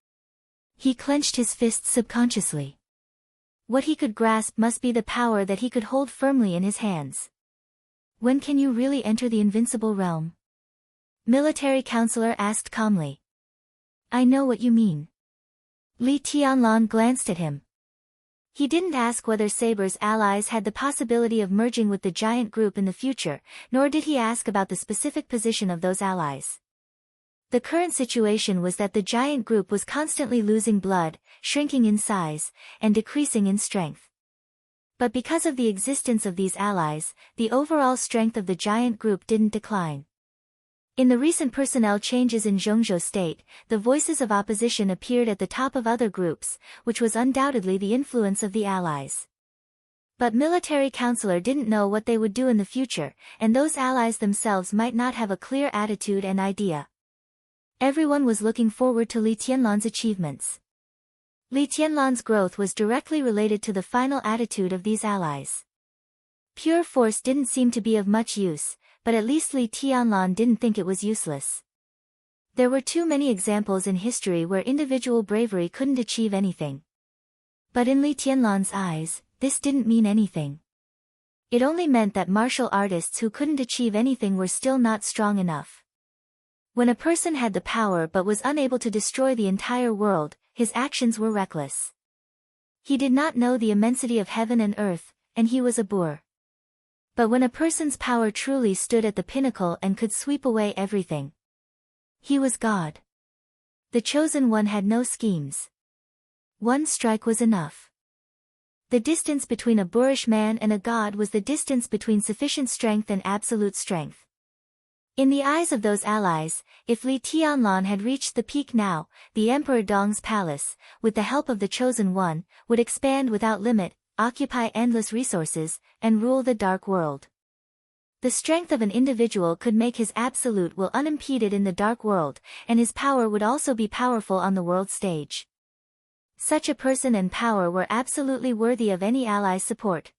He clenched his fists subconsciously. What he could grasp must be the power that he could hold firmly in his hands. When can you really enter the invincible realm? Military counselor asked calmly. I know what you mean. Li Tianlan glanced at him. He didn't ask whether Saber's allies had the possibility of merging with the giant group in the future, nor did he ask about the specific position of those allies. The current situation was that the giant group was constantly losing blood, shrinking in size, and decreasing in strength. But because of the existence of these allies, the overall strength of the giant group didn't decline. In the recent personnel changes in Zhengzhou state, the voices of opposition appeared at the top of other groups, which was undoubtedly the influence of the allies. But military counselor didn't know what they would do in the future, and those allies themselves might not have a clear attitude and idea. Everyone was looking forward to Li Tianlan's achievements. Li Tianlan's growth was directly related to the final attitude of these allies. Pure force didn't seem to be of much use, but at least Li Tianlan didn't think it was useless. There were too many examples in history where individual bravery couldn't achieve anything. But in Li Tianlan's eyes, this didn't mean anything. It only meant that martial artists who couldn't achieve anything were still not strong enough. When a person had the power but was unable to destroy the entire world, his actions were reckless. He did not know the immensity of heaven and earth, and he was a boor. But when a person's power truly stood at the pinnacle and could sweep away everything, he was God. The chosen one had no schemes. One strike was enough. The distance between a boorish man and a god was the distance between sufficient strength and absolute strength. In the eyes of those allies, if Li Tianlan had reached the peak now, the Emperor Dong's palace, with the help of the Chosen One, would expand without limit, occupy endless resources, and rule the dark world. The strength of an individual could make his absolute will unimpeded in the dark world, and his power would also be powerful on the world stage. Such a person and power were absolutely worthy of any ally's support.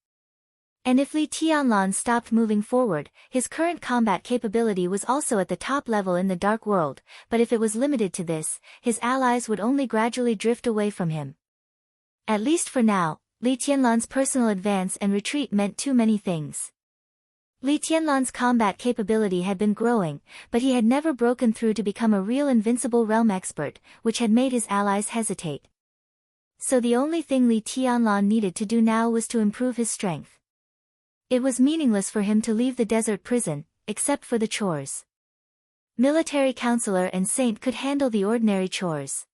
And if Li Tianlan stopped moving forward, his current combat capability was also at the top level in the dark world, but if it was limited to this, his allies would only gradually drift away from him. At least for now, Li Tianlan's personal advance and retreat meant too many things. Li Tianlan's combat capability had been growing, but he had never broken through to become a real invincible realm expert, which had made his allies hesitate. So the only thing Li Tianlan needed to do now was to improve his strength. It was meaningless for him to leave the desert prison, except for the chores. Military counselor and saint could handle the ordinary chores.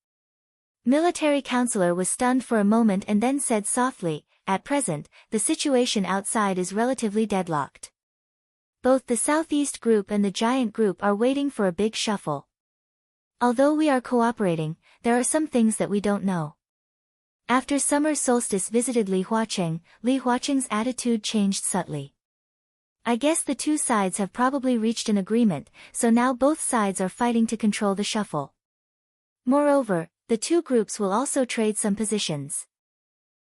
Military counselor was stunned for a moment and then said softly, "At present, the situation outside is relatively deadlocked. Both the Southeast Group and the Giant Group are waiting for a big shuffle. Although we are cooperating, there are some things that we don't know." After summer solstice visited Li Huaqing's attitude changed subtly. "I guess the two sides have probably reached an agreement, so now both sides are fighting to control the shuffle. Moreover, the two groups will also trade some positions.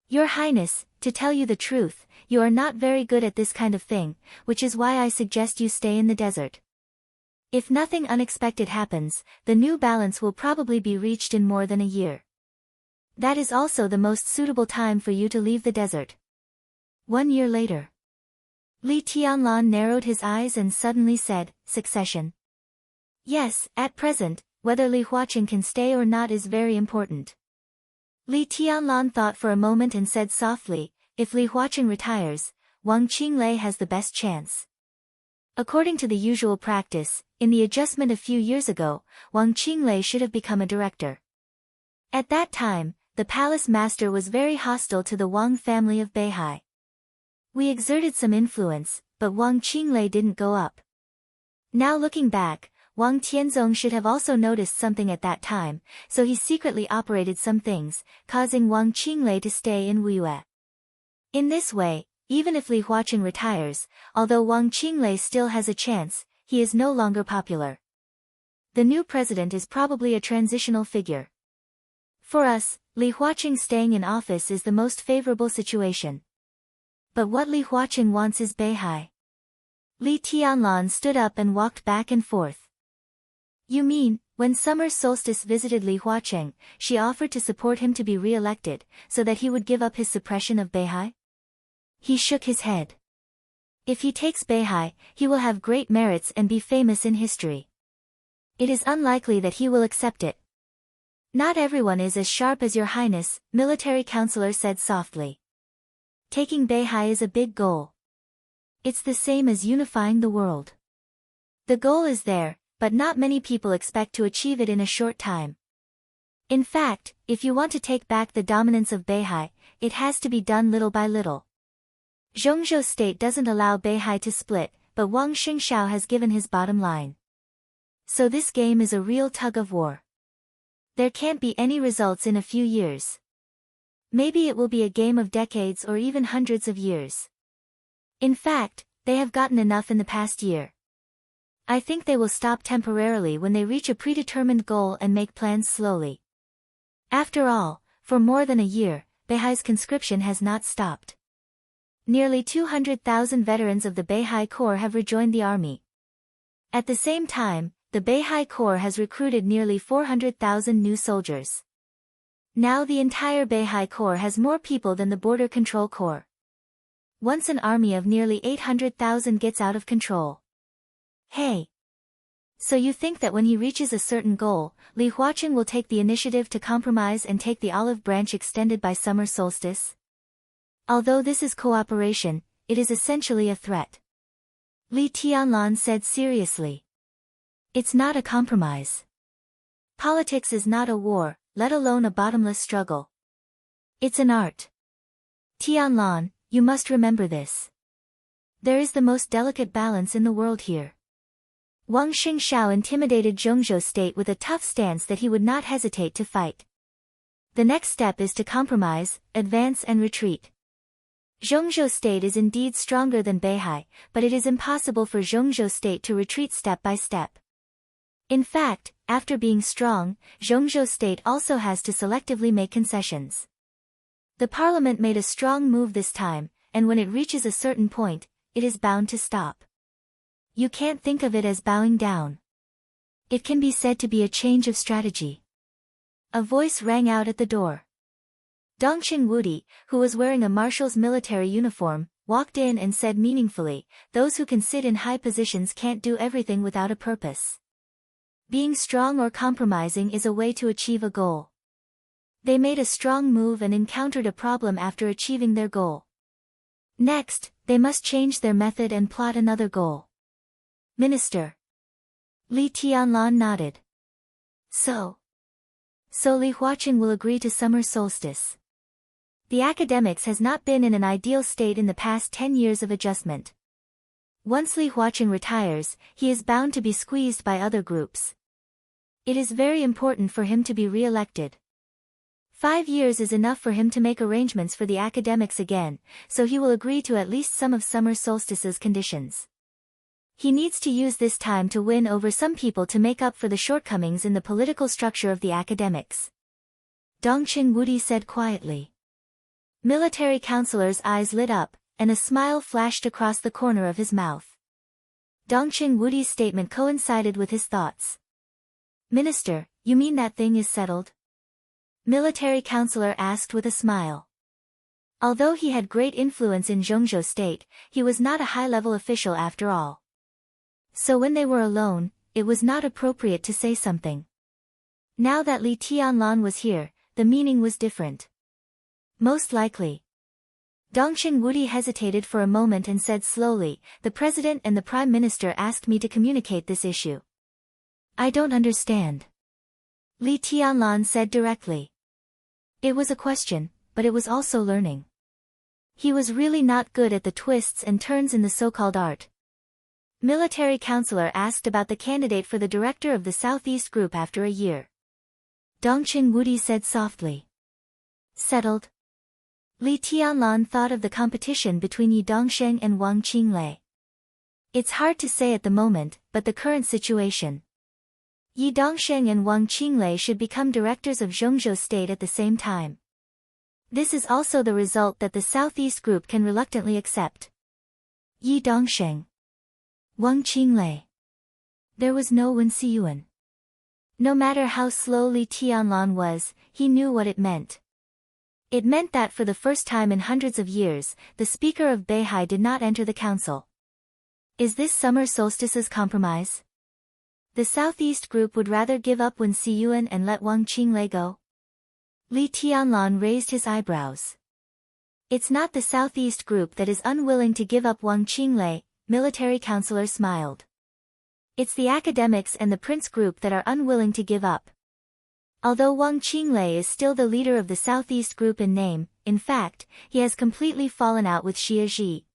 Your Highness, to tell you the truth, you are not very good at this kind of thing, which is why I suggest you stay in the desert. If nothing unexpected happens, the new balance will probably be reached in more than a year. That is also the most suitable time for you to leave the desert." 1 year later. Li Tianlan narrowed his eyes and suddenly said, "Succession. Yes, at present, whether Li Huaqing can stay or not is very important." Li Tianlan thought for a moment and said softly, "If Li Huaqing retires, Wang Qinglei has the best chance." According to the usual practice, in the adjustment a few years ago, Wang Qinglei should have become a director. At that time, the palace master was very hostile to the Wang family of Beihai. We exerted some influence, but Wang Qinglei didn't go up. Now looking back, Wang Tianzong should have also noticed something at that time, so he secretly operated some things, causing Wang Qinglei to stay in Wuyue. In this way, even if Li Huaqing retires, although Wang Qinglei still has a chance, he is no longer popular. The new president is probably a transitional figure. For us, Li Huaqing staying in office is the most favorable situation. But what Li Huaqing wants is Beihai. Li Tianlan stood up and walked back and forth. "You mean, when summer solstice visited Li Huaqing, she offered to support him to be re-elected, so that he would give up his suppression of Beihai?" He shook his head. "If he takes Beihai, he will have great merits and be famous in history. It is unlikely that he will accept it." "Not everyone is as sharp as your Highness," military counselor said softly. "Taking Beihai is a big goal. It's the same as unifying the world. The goal is there, but not many people expect to achieve it in a short time. In fact, if you want to take back the dominance of Beihai, it has to be done little by little. Zhongzhou state doesn't allow Beihai to split, but Wang Xingshao has given his bottom line. So this game is a real tug-of-war. There can't be any results in a few years. Maybe it will be a game of decades or even hundreds of years. In fact, they have gotten enough in the past year. I think they will stop temporarily when they reach a predetermined goal and make plans slowly. After all, for more than a year, Beihai's conscription has not stopped. Nearly 200,000 veterans of the Beihai Corps have rejoined the army. At the same time, the Beihai Corps has recruited nearly 400,000 new soldiers. Now the entire Beihai Corps has more people than the Border Control Corps. Once an army of nearly 800,000 gets out of control. Hey! So you think that when he reaches a certain goal, Li Huaqing will take the initiative to compromise and take the olive branch extended by summer solstice? Although this is cooperation, it is essentially a threat. Li Tianlan said seriously. It's not a compromise. Politics is not a war, let alone a bottomless struggle. It's an art. Tianlan, you must remember this. There is the most delicate balance in the world here. Wang Xingshao intimidated Zhongzhou state with a tough stance that he would not hesitate to fight. The next step is to compromise, advance and retreat. Zhongzhou state is indeed stronger than Beihai, but it is impossible for Zhongzhou state to retreat step by step. In fact, after being strong, Zhongzhou state also has to selectively make concessions. The parliament made a strong move this time, and when it reaches a certain point, it is bound to stop. You can't think of it as bowing down. It can be said to be a change of strategy. A voice rang out at the door. Dongqing Wudi, who was wearing a marshal's military uniform, walked in and said meaningfully, "Those who can sit in high positions can't do everything without a purpose. Being strong or compromising is a way to achieve a goal." They made a strong move and encountered a problem after achieving their goal. Next, they must change their method and plot another goal. Minister. Li Tianlan nodded. So Li Huaqing will agree to summer solstice. The academics has not been in an ideal state in the past 10 years of adjustment. Once Li Huaqing retires, he is bound to be squeezed by other groups. It is very important for him to be re-elected. 5 years is enough for him to make arrangements for the academics again, so he will agree to at least some of summer solstice's conditions. He needs to use this time to win over some people to make up for the shortcomings in the political structure of the academics. Dongqing Wudi said quietly. Military counselor's eyes lit up, and a smile flashed across the corner of his mouth. Dongqing Wudi's statement coincided with his thoughts. Minister, you mean that thing is settled? Military counselor asked with a smile. Although he had great influence in Zhongzhou state, he was not a high-level official after all. So when they were alone, it was not appropriate to say something. Now that Li Tianlan was here, the meaning was different. Most likely. Dongqing Wudi hesitated for a moment and said slowly, "The President and the Prime Minister asked me to communicate this issue." "I don't understand." Li Tianlan said directly. It was a question, but it was also learning. He was really not good at the twists and turns in the so-called art. Military counselor asked about the candidate for the director of the Southeast Group after a year. Dongqing Wudi said softly. Settled. Li Tianlan thought of the competition between Yi Dongsheng and Wang Qinglei. It's hard to say at the moment, but the current situation. Yi Dongsheng and Wang Qinglei should become directors of Zhongzhou state at the same time. This is also the result that the Southeast Group can reluctantly accept. Yi Dongsheng. Wang Qinglei. There was no Wen Siyuan. No matter how slow Li Tianlan was, he knew what it meant. It meant that for the first time in hundreds of years, the speaker of Beihai did not enter the council. Is this summer solstice's compromise? The Southeast Group would rather give up Wen Siyuan and let Wang Qinglei go? Li Tianlan raised his eyebrows. It's not the Southeast Group that is unwilling to give up Wang Qinglei, military counselor smiled. It's the academics and the Prince Group that are unwilling to give up. Although Wang Qinglei is still the leader of the Southeast Group in name, in fact, he has completely fallen out with Xie Ji.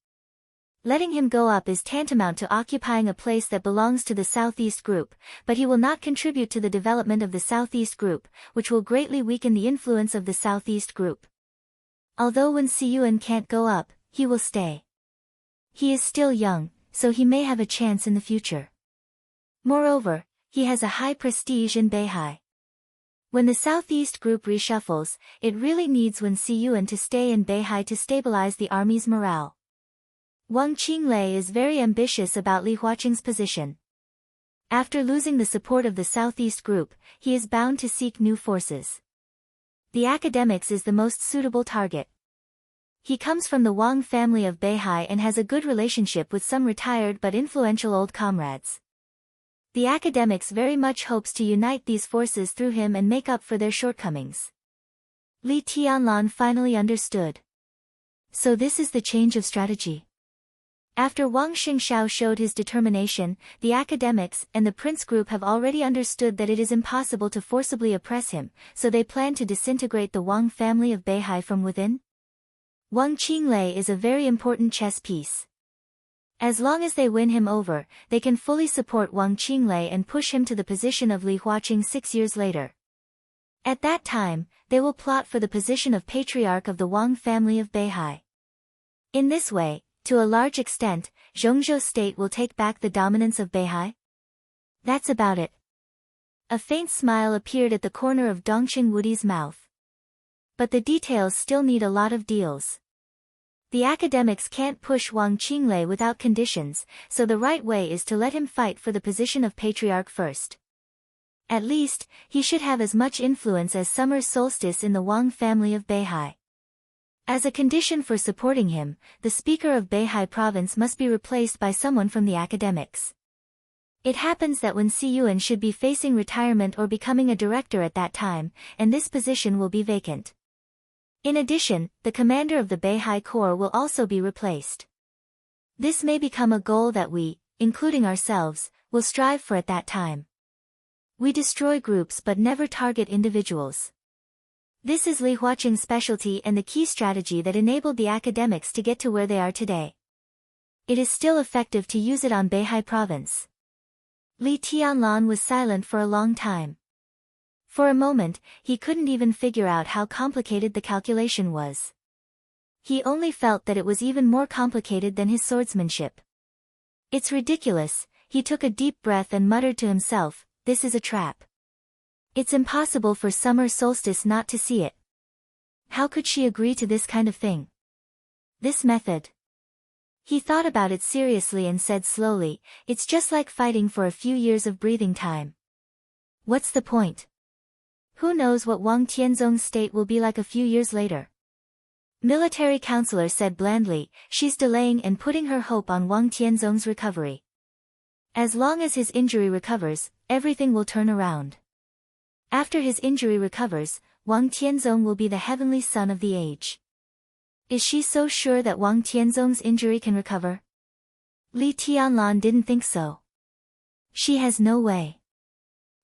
Letting him go up is tantamount to occupying a place that belongs to the Southeast Group, but he will not contribute to the development of the Southeast Group, which will greatly weaken the influence of the Southeast Group. Although Wen Siyuan can't go up, he will stay. He is still young, so he may have a chance in the future. Moreover, he has a high prestige in Beihai. When the Southeast Group reshuffles, it really needs Wen Siyuan to stay in Beihai to stabilize the army's morale. Wang Qinglei is very ambitious about Li Huaqing's position. After losing the support of the Southeast Group, he is bound to seek new forces. The academics is the most suitable target. He comes from the Wang family of Beihai and has a good relationship with some retired but influential old comrades. The academics very much hopes to unite these forces through him and make up for their shortcomings. Li Tianlan finally understood. So this is the change of strategy. After Wang Xingshao showed his determination, the academics and the prince group have already understood that it is impossible to forcibly oppress him, so they plan to disintegrate the Wang family of Beihai from within. Wang Qinglei is a very important chess piece. As long as they win him over, they can fully support Wang Qinglei and push him to the position of Li Huaqing 6 years later. At that time, they will plot for the position of patriarch of the Wang family of Beihai. In this way, to a large extent, Zhongzhou state will take back the dominance of Beihai. That's about it. A faint smile appeared at the corner of Dongqing Wudi's mouth. But the details still need a lot of deals. The academics can't push Wang Qinglei without conditions, so the right way is to let him fight for the position of patriarch first. At least, he should have as much influence as summer solstice in the Wang family of Beihai. As a condition for supporting him, the speaker of Beihai province must be replaced by someone from the academics. It happens that when Siyuan should be facing retirement or becoming a director at that time, and this position will be vacant. In addition, the commander of the Beihai Corps will also be replaced. This may become a goal that we, including ourselves, will strive for at that time. We destroy groups but never target individuals. This is Li Huaqing's specialty and the key strategy that enabled the academics to get to where they are today. It is still effective to use it on Beihai province. Li Tianlan was silent for a long time. For a moment, he couldn't even figure out how complicated the calculation was. He only felt that it was even more complicated than his swordsmanship. It's ridiculous, he took a deep breath and muttered to himself, this is a trap. It's impossible for summer solstice not to see it. How could she agree to this kind of thing? This method. He thought about it seriously and said slowly, it's just like fighting for a few years of breathing time. What's the point? Who knows what Wang Tianzong's state will be like a few years later? Military counselor said blandly, she's delaying and putting her hope on Wang Tianzong's recovery. As long as his injury recovers, everything will turn around. After his injury recovers, Wang Tianzong will be the heavenly son of the age. Is she so sure that Wang Tianzong's injury can recover? Li Tianlan didn't think so. She has no way.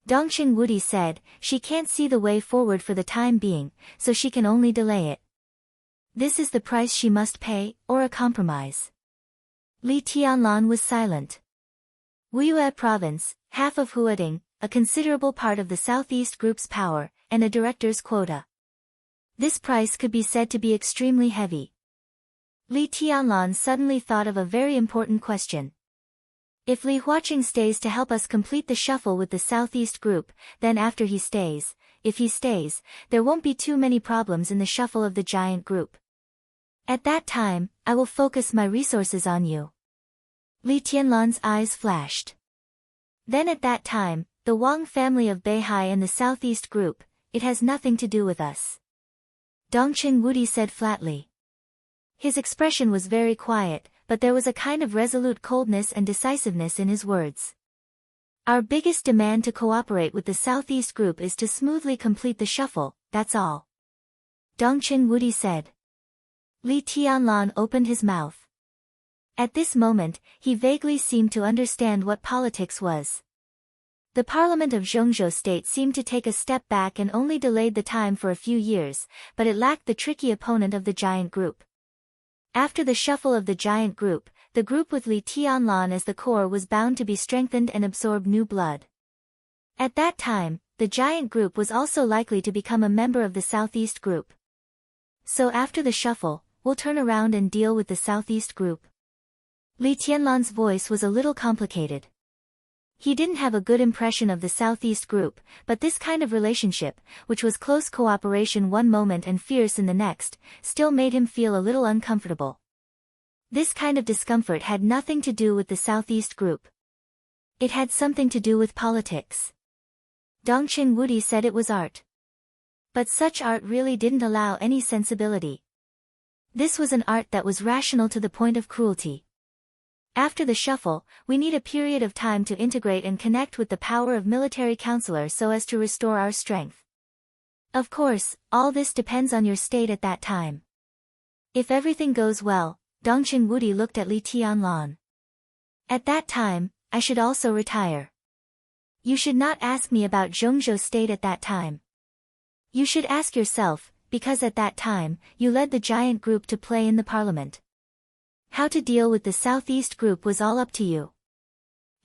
Dongqing Wudi said, she can't see the way forward for the time being, so she can only delay it. This is the price she must pay, or a compromise. Li Tianlan was silent. Wuyue province, half of Huading, a considerable part of the Southeast Group's power, and a director's quota. This price could be said to be extremely heavy. Li Tianlan suddenly thought of a very important question. If Li Huaqing stays to help us complete the shuffle with the Southeast Group, then after he stays, if he stays, there won't be too many problems in the shuffle of the giant group. At that time, I will focus my resources on you. Li Tianlan's eyes flashed. Then at that time, the Wang family of Beihai and the Southeast Group, it has nothing to do with us. Dongqing Wudi said flatly. His expression was very quiet, but there was a kind of resolute coldness and decisiveness in his words. Our biggest demand to cooperate with the Southeast Group is to smoothly complete the shuffle, that's all. Dongqing Wudi said. Li Tianlan opened his mouth. At this moment, he vaguely seemed to understand what politics was. The parliament of Zhongzhou state seemed to take a step back and only delayed the time for a few years, but it lacked the tricky opponent of the giant group. After the shuffle of the giant group, the group with Li Tianlan as the core was bound to be strengthened and absorb new blood. At that time, the giant group was also likely to become a member of the Southeast Group. So after the shuffle, we'll turn around and deal with the Southeast Group. Li Tianlan's voice was a little complicated. He didn't have a good impression of the Southeast Group, but this kind of relationship, which was close cooperation one moment and fierce in the next, still made him feel a little uncomfortable. This kind of discomfort had nothing to do with the Southeast Group. It had something to do with politics. Dongqing Wudi said it was art. But such art really didn't allow any sensibility. This was an art that was rational to the point of cruelty. After the shuffle, we need a period of time to integrate and connect with the power of military counselor so as to restore our strength. Of course, all this depends on your state at that time. If everything goes well, Dongqing Wudi looked at Li Tianlan. At that time, I should also retire. You should not ask me about Zhongzhou's state at that time. You should ask yourself, because at that time, you led the giant group to play in the parliament. How to deal with the southeast group was all up to you.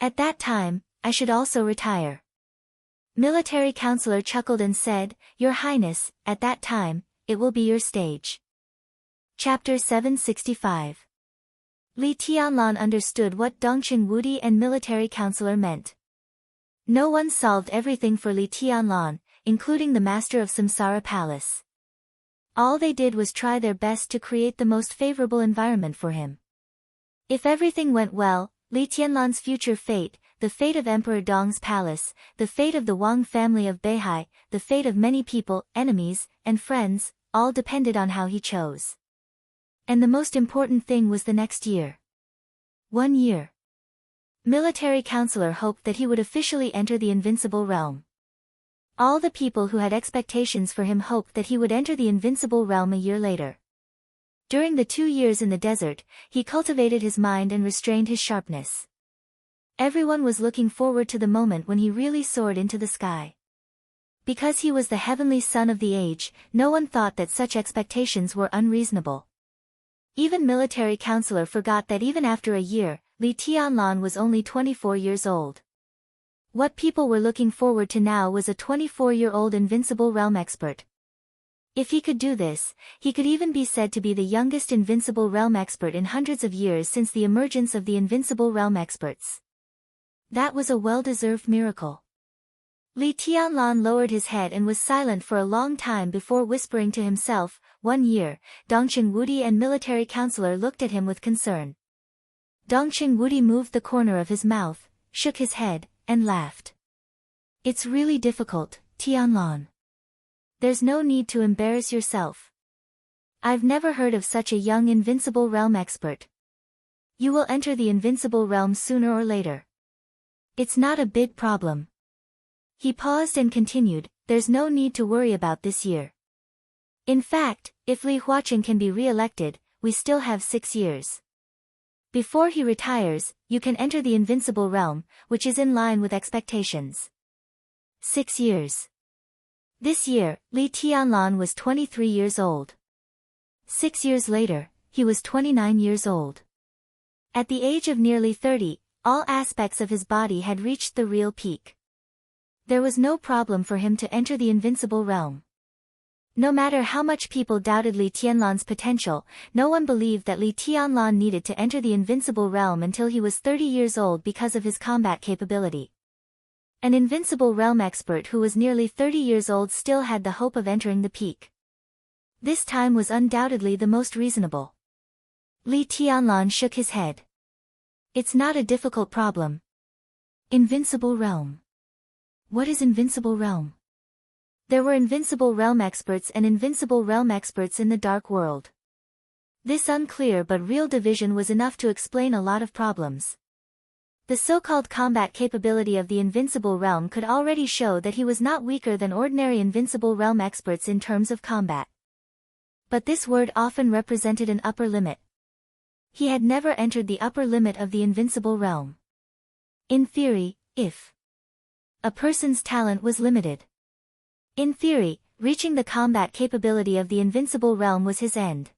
At that time, I should also retire. Military counselor chuckled and said, Your Highness, at that time, it will be your stage. Chapter 765. Li Tianlan understood what Dongqing Wudi and military counselor meant. No one solved everything for Li Tianlan, including the master of Samsara Palace. All they did was try their best to create the most favorable environment for him. If everything went well, Li Tianlan's future fate, the fate of Emperor Dong's palace, the fate of the Wang family of Beihai, the fate of many people, enemies, and friends, all depended on how he chose. And the most important thing was the next year. 1 year. Military counselor hoped that he would officially enter the invincible realm. All the people who had expectations for him hoped that he would enter the invincible realm a year later. During the 2 years in the desert, he cultivated his mind and restrained his sharpness. Everyone was looking forward to the moment when he really soared into the sky. Because he was the heavenly son of the age, no one thought that such expectations were unreasonable. Even military counselor forgot that even after a year, Li Tianlan was only 24 years old. What people were looking forward to now was a 24-year-old invincible realm expert. If he could do this, he could even be said to be the youngest invincible realm expert in hundreds of years since the emergence of the invincible realm experts. That was a well-deserved miracle. Li Tianlan lowered his head and was silent for a long time before whispering to himself, 1 year. Dongqing Wudi and military counselor looked at him with concern. Dongqing Wudi moved the corner of his mouth, shook his head, and laughed. It's really difficult, Tianlan. There's no need to embarrass yourself. I've never heard of such a young invincible realm expert. You will enter the invincible realm sooner or later. It's not a big problem. He paused and continued, there's no need to worry about this year. In fact, if Li Huaqing can be re-elected, we still have 6 years. Before he retires, you can enter the invincible realm, which is in line with expectations. 6 years. This year, Li Tianlan was 23 years old. 6 years later, he was 29 years old. At the age of nearly 30, all aspects of his body had reached the real peak. There was no problem for him to enter the invincible realm. No matter how much people doubted Li Tianlan's potential, no one believed that Li Tianlan needed to enter the invincible realm until he was 30 years old because of his combat capability. An invincible realm expert who was nearly 30 years old still had the hope of entering the peak. This time was undoubtedly the most reasonable. Li Tianlan shook his head. It's not a difficult problem. Invincible realm. What is invincible realm? There were invincible realm experts and invincible realm experts in the dark world. This unclear but real division was enough to explain a lot of problems. The so-called combat capability of the invincible realm could already show that he was not weaker than ordinary invincible realm experts in terms of combat. But this word often represented an upper limit. He had never entered the upper limit of the invincible realm. In theory, if a person's talent was limited. In theory, reaching the combat capability of the invincible realm was his end.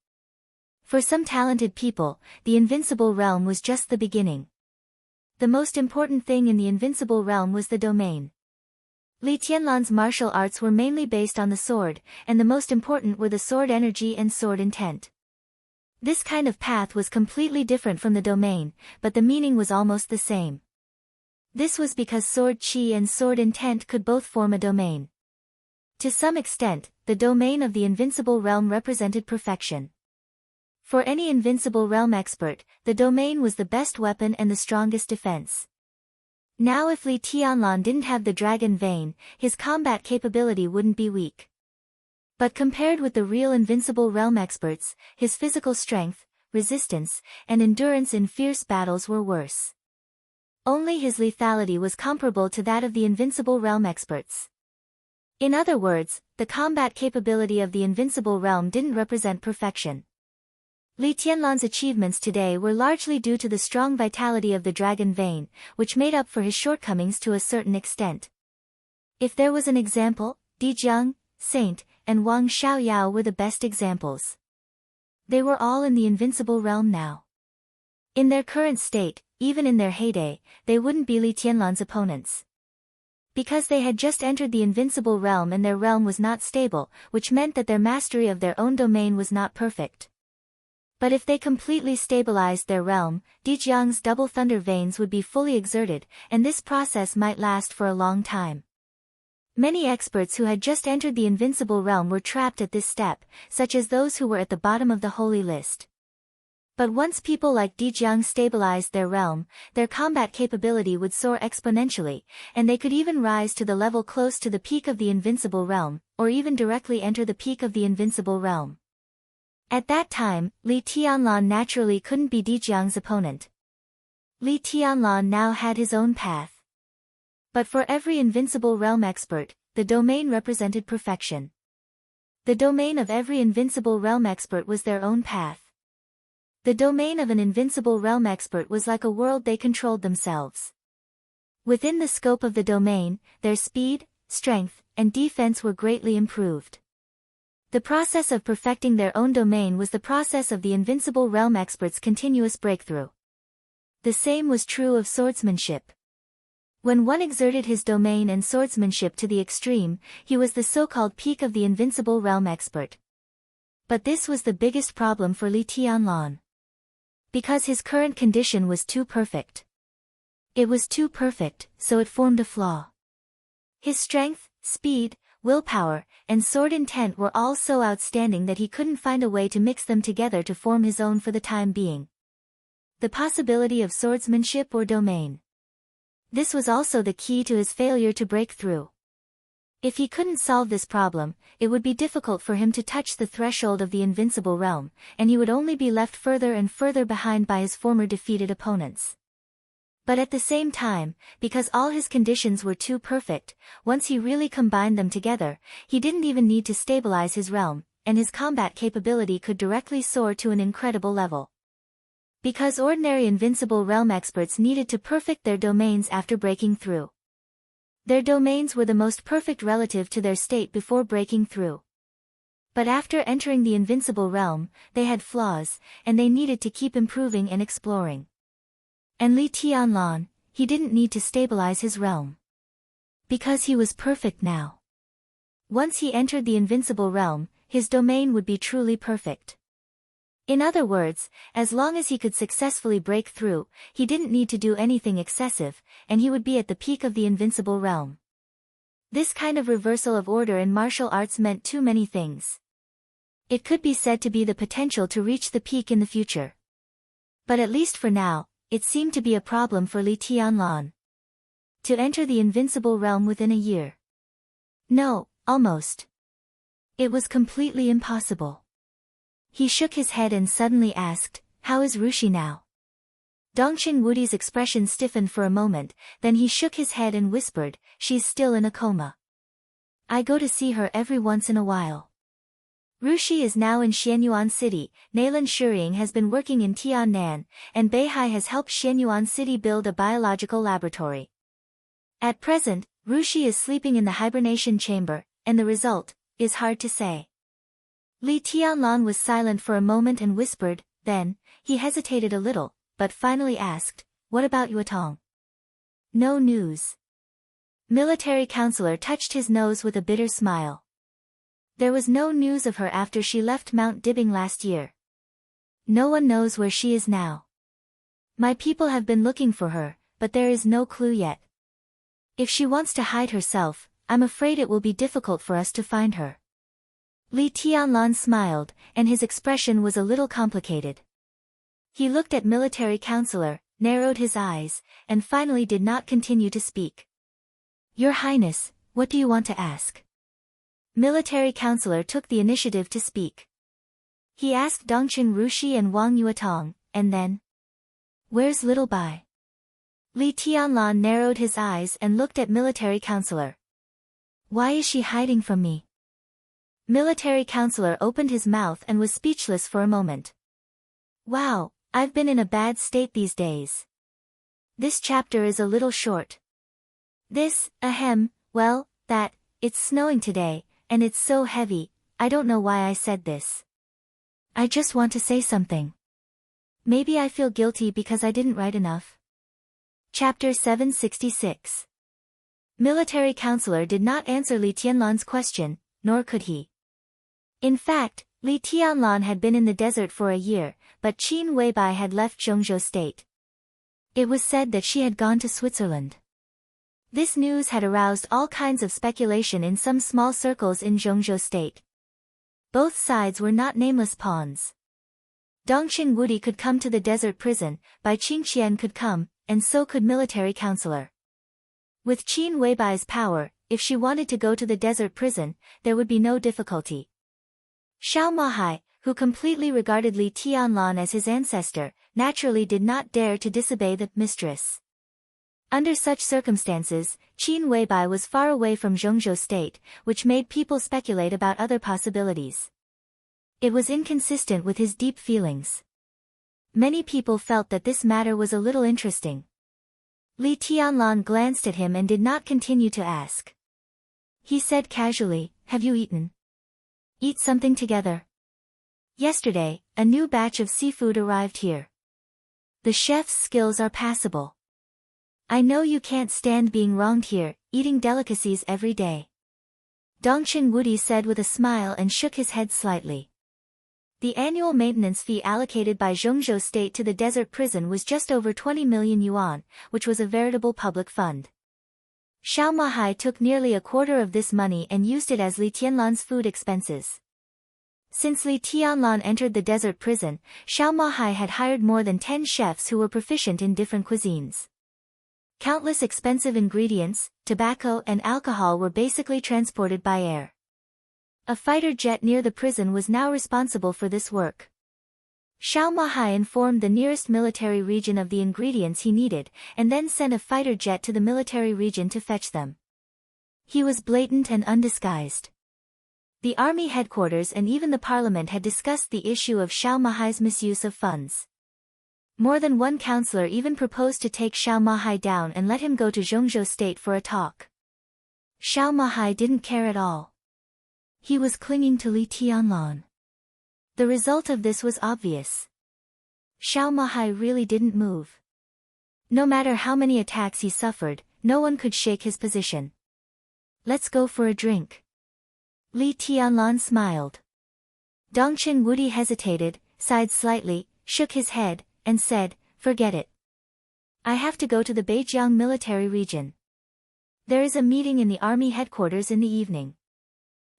For some talented people, the invincible realm was just the beginning. The most important thing in the invincible realm was the domain. Li Tianlan's martial arts were mainly based on the sword, and the most important were the sword energy and sword intent. This kind of path was completely different from the domain, but the meaning was almost the same. This was because sword chi and sword intent could both form a domain. To some extent, the domain of the invincible realm represented perfection. For any invincible realm expert, the domain was the best weapon and the strongest defense. Now if Li Tianlan didn't have the dragon vein, his combat capability wouldn't be weak. But compared with the real invincible realm experts, his physical strength, resistance, and endurance in fierce battles were worse. Only his lethality was comparable to that of the Invincible Realm experts. In other words, the combat capability of the Invincible Realm didn't represent perfection. Li Tianlan's achievements today were largely due to the strong vitality of the dragon vein, which made up for his shortcomings to a certain extent. If there was an example, Di Jiang, Saint, and Wang Xiaoyao were the best examples. They were all in the Invincible Realm now. In their current state, even in their heyday, they wouldn't be Li Tianlan's opponents. Because they had just entered the Invincible Realm and their realm was not stable, which meant that their mastery of their own domain was not perfect. But if they completely stabilized their realm, Di Jiang's double thunder veins would be fully exerted, and this process might last for a long time. Many experts who had just entered the Invincible Realm were trapped at this step, such as those who were at the bottom of the holy list. But once people like Di Jiang stabilized their realm, their combat capability would soar exponentially, and they could even rise to the level close to the peak of the Invincible Realm, or even directly enter the peak of the Invincible Realm. At that time, Li Tianlan naturally couldn't be Di Jiang's opponent. Li Tianlan now had his own path. But for every Invincible Realm expert, the domain represented perfection. The domain of every Invincible Realm expert was their own path. The domain of an Invincible Realm expert was like a world they controlled themselves. Within the scope of the domain, their speed, strength, and defense were greatly improved. The process of perfecting their own domain was the process of the Invincible Realm expert's continuous breakthrough. The same was true of swordsmanship. When one exerted his domain and swordsmanship to the extreme, he was the so-called peak of the Invincible Realm expert. But this was the biggest problem for Li Tianlan. Because his current condition was too perfect. It was too perfect, so it formed a flaw. His strength, speed, willpower, and sword intent were all so outstanding that he couldn't find a way to mix them together to form his own for the time being. The possibility of swordsmanship or domain. This was also the key to his failure to break through. If he couldn't solve this problem, it would be difficult for him to touch the threshold of the Invincible Realm, and he would only be left further and further behind by his former defeated opponents. But at the same time, because all his conditions were too perfect, once he really combined them together, he didn't even need to stabilize his realm, and his combat capability could directly soar to an incredible level. Because ordinary Invincible Realm experts needed to perfect their domains after breaking through. Their domains were the most perfect relative to their state before breaking through. But after entering the Invincible Realm, they had flaws, and they needed to keep improving and exploring. And Li Tianlan, he didn't need to stabilize his realm. Because he was perfect now. Once he entered the Invincible Realm, his domain would be truly perfect. In other words, as long as he could successfully break through, he didn't need to do anything excessive, and he would be at the peak of the Invincible Realm. This kind of reversal of order in martial arts meant too many things. It could be said to be the potential to reach the peak in the future. But at least for now, it seemed to be a problem for Li Tianlan. To enter the Invincible Realm within a year. No, almost. It was completely impossible. He shook his head and suddenly asked, "How is Rushi now?" Dongqing Wudi's expression stiffened for a moment, then he shook his head and whispered, "She's still in a coma. I go to see her every once in a while." Rushi is now in Xianyuan City, Nailan Shuriying has been working in Tiannan, and Beihai has helped Xianyuan City build a biological laboratory. At present, Rushi is sleeping in the hibernation chamber, and the result is hard to say. Li Tianlan was silent for a moment and whispered, then, he hesitated a little, but finally asked, "What about Yuetong?" "No news." Military counselor touched his nose with a bitter smile. There was no news of her after she left Mount Dibbing last year. No one knows where she is now. My people have been looking for her, but there is no clue yet. If she wants to hide herself, I'm afraid it will be difficult for us to find her. Li Tianlan smiled, and his expression was a little complicated. He looked at military counselor, narrowed his eyes, and finally did not continue to speak. "Your Highness, what do you want to ask?" Military counselor took the initiative to speak. He asked Dongqing Rushi and Wang Yuetong, and then? Where's Little Bai? Li Tianlan narrowed his eyes and looked at military counselor. Why is she hiding from me? Military counselor opened his mouth and was speechless for a moment. Wow, I've been in a bad state these days. This chapter is a little short. Well, it's snowing today, and it's so heavy, I don't know why I said this. I just want to say something. Maybe I feel guilty because I didn't write enough. Chapter 766. Military counselor did not answer Li Tianlan's question, nor could he. In fact, Li Tianlan had been in the desert for a year, but Qin Weibai had left Zhongzhou state. It was said that she had gone to Switzerland. This news had aroused all kinds of speculation in some small circles in Zhongzhou state. Both sides were not nameless pawns. Dongqing Wudi could come to the desert prison, Bai Qingqian could come, and so could military counselor. With Qin Weibai's power, if she wanted to go to the desert prison, there would be no difficulty. Xiao Mahai, who completely regarded Li Tianlan as his ancestor, naturally did not dare to disobey the mistress. Under such circumstances, Qin Weibai was far away from Zhongzhou state, which made people speculate about other possibilities. It was inconsistent with his deep feelings. Many people felt that this matter was a little interesting. Li Tianlan glanced at him and did not continue to ask. He said casually, "Have you eaten? Eat something together." Yesterday, a new batch of seafood arrived here. The chef's skills are passable. I know you can't stand being wronged here, eating delicacies every day. Dongqing Wudi said with a smile and shook his head slightly. The annual maintenance fee allocated by Zhongzhou state to the desert prison was just over 20 million yuan, which was a veritable public fund. Xiao Mahai took nearly a quarter of this money and used it as Li Tianlan's food expenses. Since Li Tianlan entered the desert prison, Xiao Mahai had hired more than 10 chefs who were proficient in different cuisines. Countless expensive ingredients, tobacco and alcohol were basically transported by air. A fighter jet near the prison was now responsible for this work. Xiao Mahai informed the nearest military region of the ingredients he needed, and then sent a fighter jet to the military region to fetch them. He was blatant and undisguised. The army headquarters and even the parliament had discussed the issue of Xiao Mahai's misuse of funds. More than one counselor even proposed to take Xiao Mahai down and let him go to Zhongzhou state for a talk. Xiao Mahai didn't care at all. He was clinging to Li Tianlan. The result of this was obvious. Xiao Mahai really didn't move. No matter how many attacks he suffered, no one could shake his position. Let's go for a drink. Li Tianlan smiled. Dongqing Wudi hesitated, sighed slightly, shook his head, and said, "Forget it. I have to go to the Beijiang military region. There is a meeting in the army headquarters in the evening.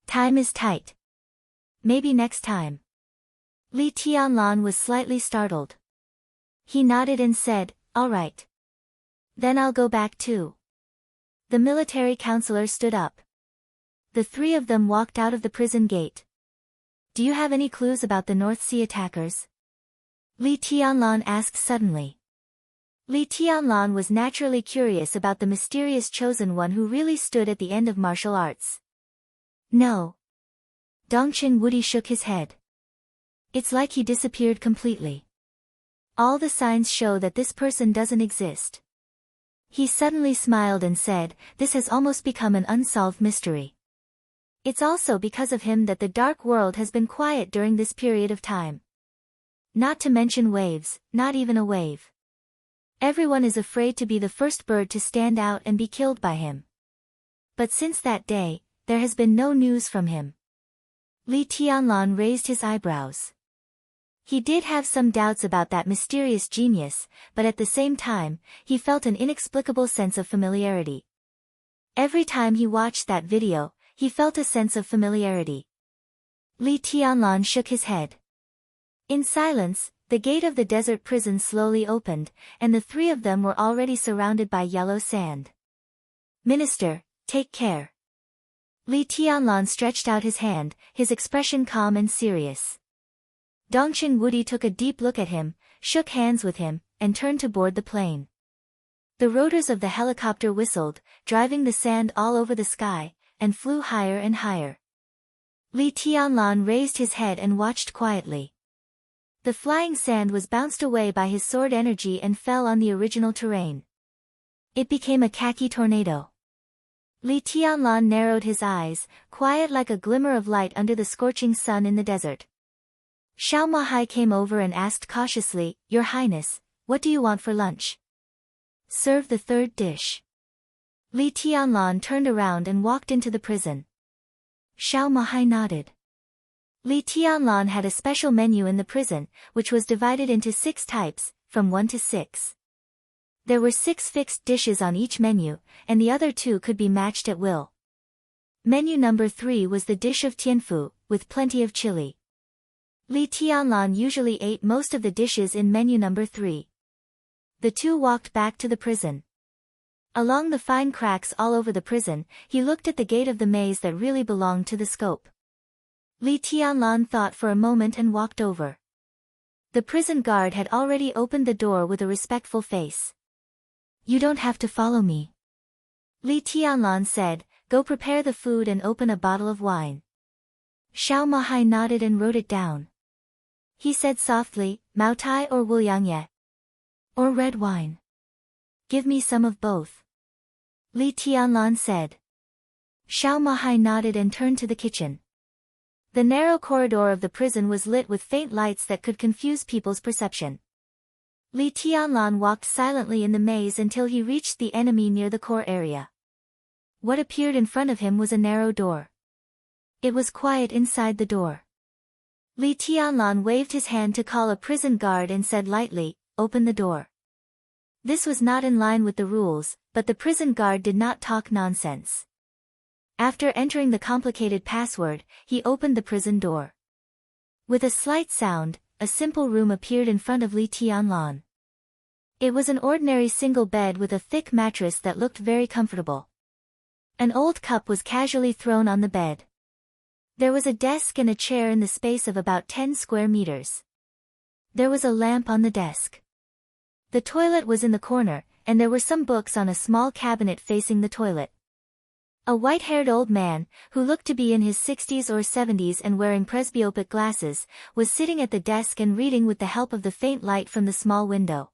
Time is tight. Maybe next time." Li Tianlan was slightly startled. He nodded and said, "All right. Then I'll go back too." The military counselor stood up. The three of them walked out of the prison gate. "Do you have any clues about the North Sea attackers?" Li Tianlan asked suddenly. Li Tianlan was naturally curious about the mysterious chosen one who really stood at the end of martial arts. "No." Dongqing Wudi shook his head. "It's like he disappeared completely. All the signs show that this person doesn't exist." He suddenly smiled and said, "This has almost become an unsolved mystery. It's also because of him that the dark world has been quiet during this period of time. Not to mention waves, not even a wave. Everyone is afraid to be the first bird to stand out and be killed by him. But since that day, there has been no news from him." Li Tianlan raised his eyebrows. He did have some doubts about that mysterious genius, but at the same time, he felt an inexplicable sense of familiarity. Every time he watched that video, he felt a sense of familiarity. Li Tianlan shook his head. In silence, the gate of the desert prison slowly opened, and the three of them were already surrounded by yellow sand. "Minister, take care." Li Tianlan stretched out his hand, his expression calm and serious. Dongchen Wudi took a deep look at him, shook hands with him, and turned to board the plane. The rotors of the helicopter whistled, driving the sand all over the sky, and flew higher and higher. Li Tianlan raised his head and watched quietly. The flying sand was bounced away by his sword energy and fell on the original terrain. It became a khaki tornado. Li Tianlan narrowed his eyes, quiet like a glimmer of light under the scorching sun in the desert. Xiao Mahai came over and asked cautiously, "Your Highness, what do you want for lunch?" "Serve the third dish." Li Tianlan turned around and walked into the prison. Xiao Mahai nodded. Li Tianlan had a special menu in the prison, which was divided into 6 types, from 1 to 6. There were 6 fixed dishes on each menu, and the other 2 could be matched at will. Menu number 3 was the dish of tianfu, with plenty of chili. Li Tianlan usually ate most of the dishes in menu number 3. The 2 walked back to the prison. Along the fine cracks all over the prison, he looked at the gate of the maze that really belonged to the scope. Li Tianlan thought for a moment and walked over. The prison guard had already opened the door with a respectful face. "You don't have to follow me," Li Tianlan said. "Go prepare the food and open a bottle of wine." Xiao Mahai nodded and wrote it down. He said softly, "Mao Tai or Wuliangye? Or red wine? Give me some of both." Li Tianlan said. Xiao Mahai nodded and turned to the kitchen. The narrow corridor of the prison was lit with faint lights that could confuse people's perception. Li Tianlan walked silently in the maze until he reached the enemy near the core area. What appeared in front of him was a narrow door. It was quiet inside the door. Li Tianlan waved his hand to call a prison guard and said lightly, "Open the door." This was not in line with the rules, but the prison guard did not talk nonsense. After entering the complicated password, he opened the prison door. With a slight sound, a simple room appeared in front of Li Tianlan. It was an ordinary single bed with a thick mattress that looked very comfortable. An old cup was casually thrown on the bed. There was a desk and a chair in the space of about 10 square meters. There was a lamp on the desk. The toilet was in the corner, and there were some books on a small cabinet facing the toilet. A white-haired old man, who looked to be in his 60s or 70s and wearing presbyopic glasses, was sitting at the desk and reading with the help of the faint light from the small window.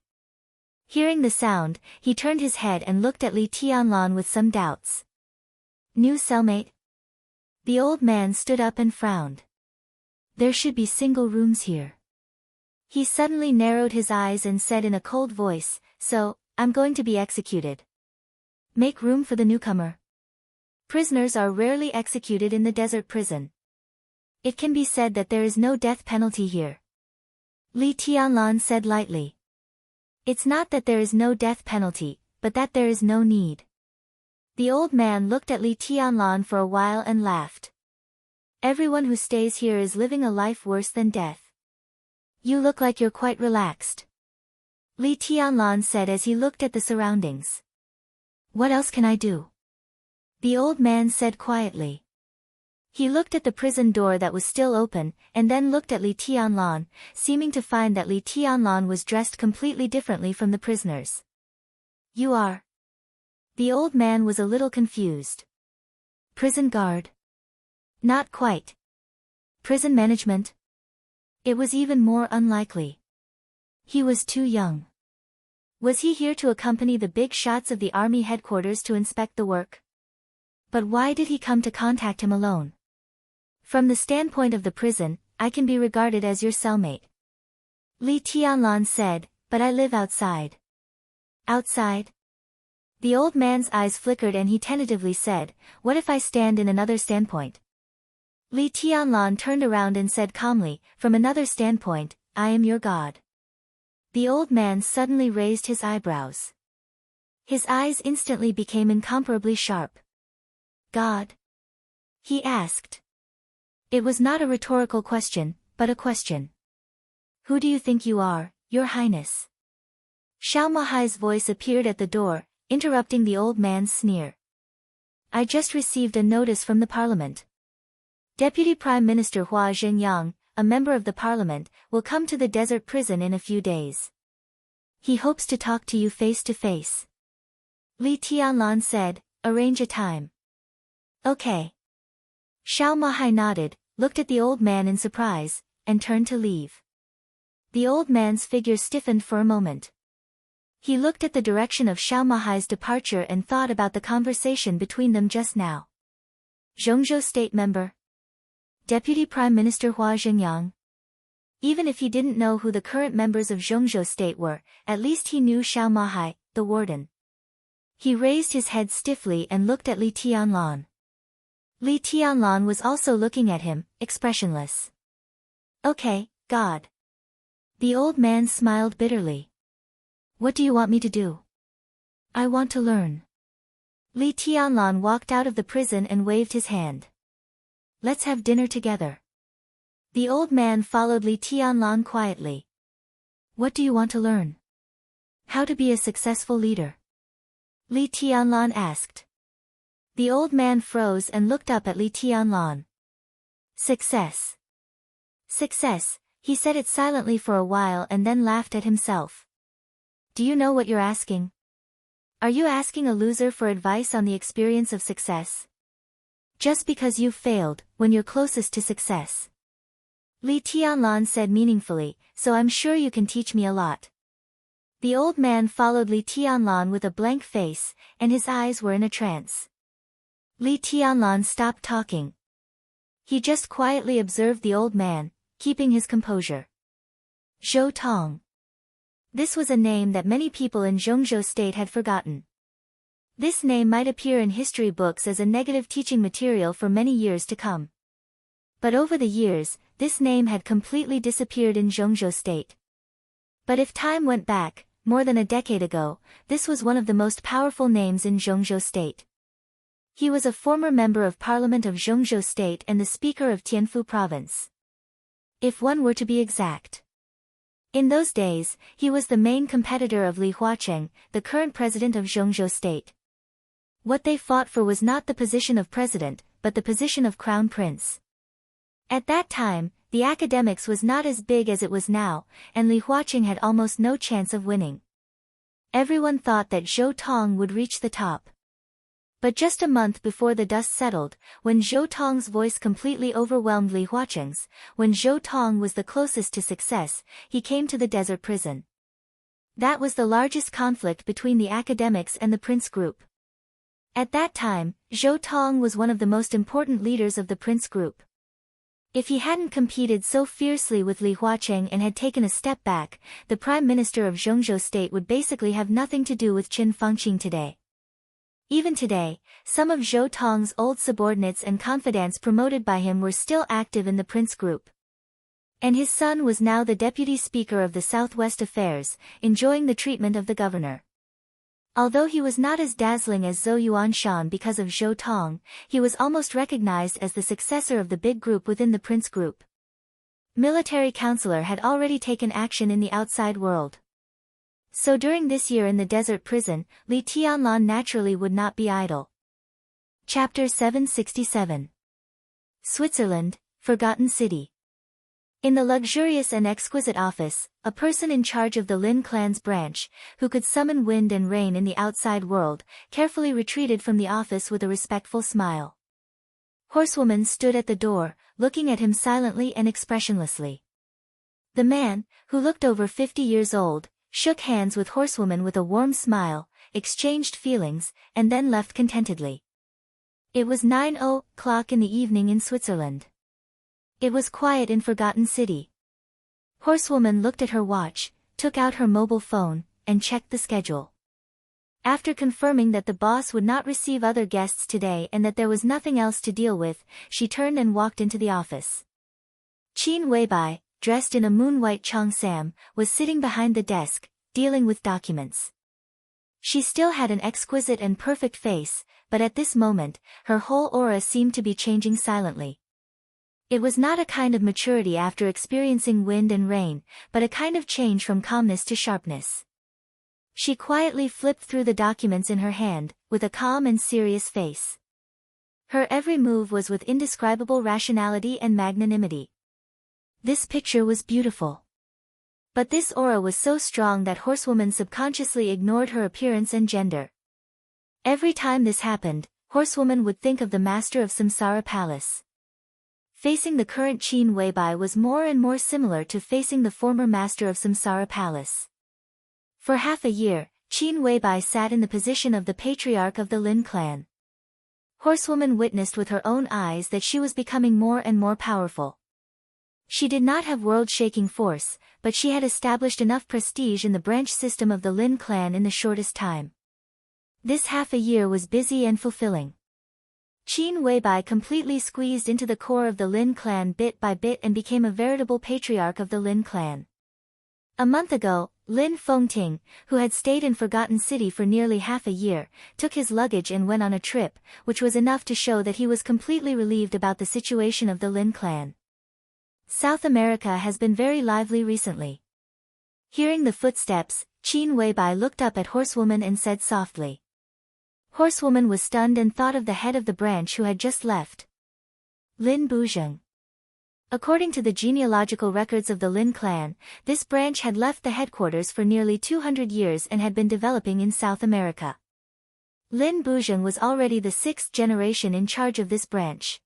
Hearing the sound, he turned his head and looked at Li Tianlan with some doubts. "New cellmate?" The old man stood up and frowned. "There should be single rooms here." He suddenly narrowed his eyes and said in a cold voice, "So, I'm going to be executed. Make room for the newcomer." Prisoners are rarely executed in the desert prison. It can be said that there is no death penalty here. Li Tianlan said lightly. It's not that there is no death penalty, but that there is no need. The old man looked at Li Tianlan for a while and laughed. "Everyone who stays here is living a life worse than death. You look like you're quite relaxed," Li Tianlan said as he looked at the surroundings. "What else can I do?" the old man said quietly. He looked at the prison door that was still open, and then looked at Li Tianlan, seeming to find that Li Tianlan was dressed completely differently from the prisoners. "You are?" The old man was a little confused. "Prison guard?" "Not quite." "Prison management?" It was even more unlikely. He was too young. Was he here to accompany the big shots of the army headquarters to inspect the work? But why did he come to contact him alone? "From the standpoint of the prison, I can be regarded as your cellmate," Li Tianlan said, "but I live outside." "Outside?" The old man's eyes flickered and he tentatively said, "What if I stand in another standpoint?" Li Tianlan turned around and said calmly, "From another standpoint, I am your god." The old man suddenly raised his eyebrows. His eyes instantly became incomparably sharp. "God?" he asked. It was not a rhetorical question, but a question. "Who do you think you are, Your Highness?" Xiao Mahai's voice appeared at the door, interrupting the old man's sneer. "I just received a notice from the parliament. Deputy Prime Minister Hua Zhenyang, a member of the parliament, will come to the desert prison in a few days. He hopes to talk to you face to face. Li Tianlan said, arrange a time. Okay. Xiao Mahai nodded, looked at the old man in surprise, and turned to leave. The old man's figure stiffened for a moment. He looked at the direction of Xiao Mahai's departure and thought about the conversation between them just now. Zhongzhou State Member. Deputy Prime Minister Hua Zhengyang. Even if he didn't know who the current members of Zhongzhou State were, at least he knew Xiao Mahai, the warden. He raised his head stiffly and looked at Li Tianlan. Li Tianlan was also looking at him, expressionless. Okay, God. The old man smiled bitterly. What do you want me to do? I want to learn. Li Tianlan walked out of the prison and waved his hand. Let's have dinner together. The old man followed Li Tianlan quietly. What do you want to learn? How to be a successful leader? Li Tianlan asked. The old man froze and looked up at Li Tianlan. Success. Success, he said it silently for a while and then laughed at himself. Do you know what you're asking? Are you asking a loser for advice on the experience of success? Just because you've failed, when you're closest to success. Li Tianlan said meaningfully, so I'm sure you can teach me a lot. The old man followed Li Tianlan with a blank face, and his eyes were in a trance. Li Tianlan stopped talking. He just quietly observed the old man, keeping his composure. Zhou Tong. This was a name that many people in Zhongzhou State had forgotten. This name might appear in history books as a negative teaching material for many years to come. But over the years, this name had completely disappeared in Zhongzhou State. But if time went back, more than a decade ago, this was one of the most powerful names in Zhongzhou State. He was a former member of Parliament of Zhongzhou State and the Speaker of Tianfu Province. If one were to be exact. In those days, he was the main competitor of Li Huacheng, the current president of Zhongzhou State. What they fought for was not the position of president, but the position of crown prince. At that time, the academics was not as big as it was now, and Li Huacheng had almost no chance of winning. Everyone thought that Zhou Tong would reach the top. But just a month before the dust settled, when Zhou Tong's voice completely overwhelmed Li Huacheng's, when Zhou Tong was the closest to success, he came to the desert prison. That was the largest conflict between the academics and the prince group. At that time, Zhou Tong was one of the most important leaders of the prince group. If he hadn't competed so fiercely with Li Huacheng and had taken a step back, the Prime Minister of Zhongzhou State would basically have nothing to do with Qin Fangqing today. Even today, some of Zhou Tong's old subordinates and confidants promoted by him were still active in the prince group. And his son was now the deputy speaker of the Southwest Affairs, enjoying the treatment of the governor. Although he was not as dazzling as Zhou Yuanshan because of Zhou Tong, he was almost recognized as the successor of the big group within the prince group. Military counselor had already taken action in the outside world. So during this year in the desert prison, Li Tianlan naturally would not be idle. Chapter 767. Switzerland, Forgotten City. In the luxurious and exquisite office, a person in charge of the Lin clan's branch, who could summon wind and rain in the outside world, carefully retreated from the office with a respectful smile. Horsewoman stood at the door, looking at him silently and expressionlessly. The man, who looked over 50 years old, shook hands with Horsewoman with a warm smile, exchanged feelings, and then left contentedly. It was 9:00 in the evening in Switzerland. It was quiet in Forgotten City. Horsewoman looked at her watch, took out her mobile phone, and checked the schedule. After confirming that the boss would not receive other guests today and that there was nothing else to deal with, she turned and walked into the office. Qin Weibai, dressed in a moon-white cheongsam, was sitting behind the desk, dealing with documents. She still had an exquisite and perfect face, but at this moment, her whole aura seemed to be changing silently. It was not a kind of maturity after experiencing wind and rain, but a kind of change from calmness to sharpness. She quietly flipped through the documents in her hand, with a calm and serious face. Her every move was with indescribable rationality and magnanimity. This picture was beautiful. But this aura was so strong that Horsewoman subconsciously ignored her appearance and gender. Every time this happened, Horsewoman would think of the master of Samsara Palace. Facing the current Qin Weibai was more and more similar to facing the former master of Samsara Palace. For half a year, Qin Weibai sat in the position of the patriarch of the Lin clan. Horsewoman witnessed with her own eyes that she was becoming more and more powerful. She did not have world-shaking force, but she had established enough prestige in the branch system of the Lin clan in the shortest time. This half a year was busy and fulfilling. Qin Weibai completely squeezed into the core of the Lin clan bit by bit and became a veritable patriarch of the Lin clan. A month ago, Lin Fengting, who had stayed in Forgotten City for nearly half a year, took his luggage and went on a trip, which was enough to show that he was completely relieved about the situation of the Lin clan. South America has been very lively recently. Hearing the footsteps, Qin Weibai looked up at Horsewoman and said softly. Horsewoman was stunned and thought of the head of the branch who had just left. Lin Buzheng. According to the genealogical records of the Lin clan, this branch had left the headquarters for nearly 200 years and had been developing in South America. Lin Buzheng was already the 6th generation in charge of this branch.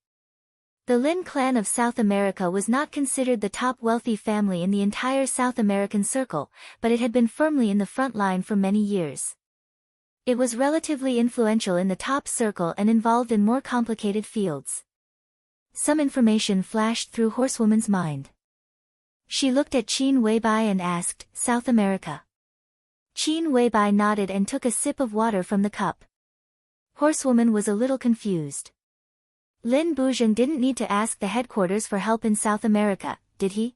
The Lin clan of South America was not considered the top wealthy family in the entire South American circle, but it had been firmly in the front line for many years. It was relatively influential in the top circle and involved in more complicated fields. Some information flashed through Horsewoman's mind. She looked at Qin Weibai and asked, South America. Qin Weibai nodded and took a sip of water from the cup. Horsewoman was a little confused. Lin Buzheng didn't need to ask the headquarters for help in South America, did he?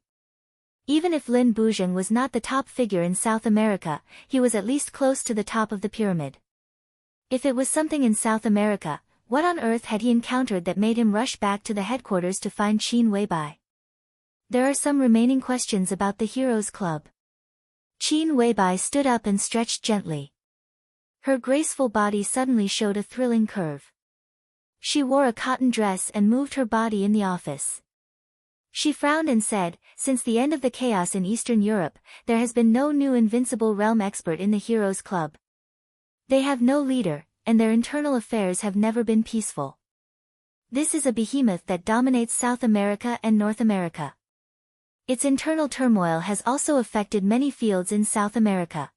Even if Lin Buzheng was not the top figure in South America, he was at least close to the top of the pyramid. If it was something in South America, what on earth had he encountered that made him rush back to the headquarters to find Qin Weibai? There are some remaining questions about the Heroes Club. Qin Weibai stood up and stretched gently. Her graceful body suddenly showed a thrilling curve. She wore a cotton dress and moved her body in the office. She frowned and said, since the end of the chaos in Eastern Europe, there has been no new invincible realm expert in the Heroes Club. They have no leader, and their internal affairs have never been peaceful. This is a behemoth that dominates South America and North America. Its internal turmoil has also affected many fields in South America.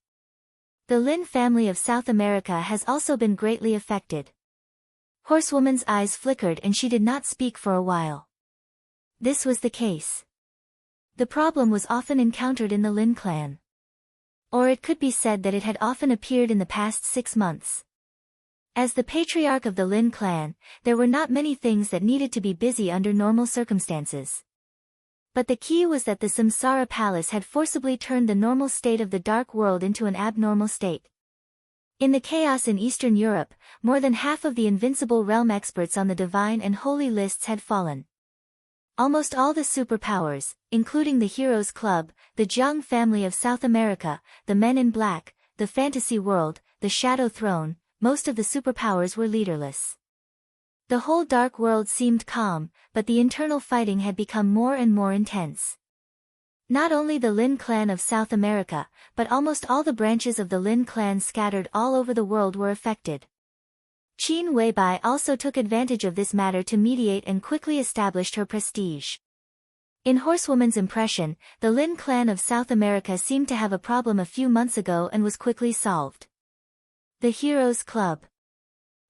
The Lin family of South America has also been greatly affected. Horsewoman's eyes flickered and she did not speak for a while. This was the case. The problem was often encountered in the Lin clan. Or it could be said that it had often appeared in the past 6 months. As the patriarch of the Lin clan, there were not many things that needed to be busy under normal circumstances. But the key was that the Samsara Palace had forcibly turned the normal state of the dark world into an abnormal state. In the chaos in Eastern Europe, more than half of the invincible realm experts on the divine and holy lists had fallen. Almost all the superpowers, including the Heroes Club, the Jiang family of South America, the Men in Black, the Fantasy World, the Shadow Throne, most of the superpowers were leaderless. The whole dark world seemed calm, but the internal fighting had become more and more intense. Not only the Lin clan of South America, but almost all the branches of the Lin clan scattered all over the world were affected. Qin Weibai also took advantage of this matter to mediate and quickly established her prestige. In Horsewoman's impression, the Lin clan of South America seemed to have a problem a few months ago and was quickly solved. The Heroes Club.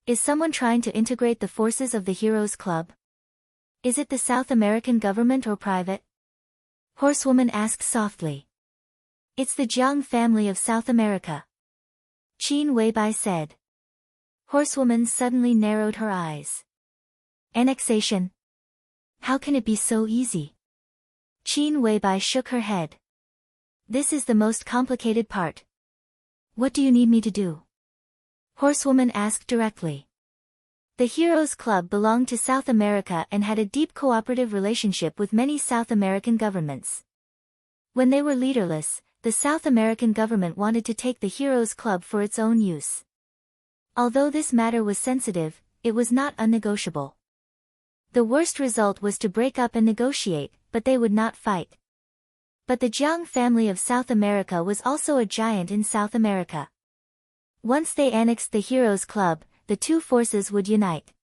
Is someone trying to integrate the forces of the Heroes Club? Is it the South American government or private? Horsewoman asked softly. It's the Jiang family of South America. Qin Weibai said. Horsewoman suddenly narrowed her eyes. Annexation? How can it be so easy? Qin Weibai shook her head. This is the most complicated part. What do you need me to do? Horsewoman asked directly. The Heroes Club belonged to South America and had a deep cooperative relationship with many South American governments. When they were leaderless, the South American government wanted to take the Heroes Club for its own use. Although this matter was sensitive, it was not unnegotiable. The worst result was to break up and negotiate, but they would not fight. But the Jiang family of South America was also a giant in South America. Once they annexed the Heroes Club, the two forces would unite.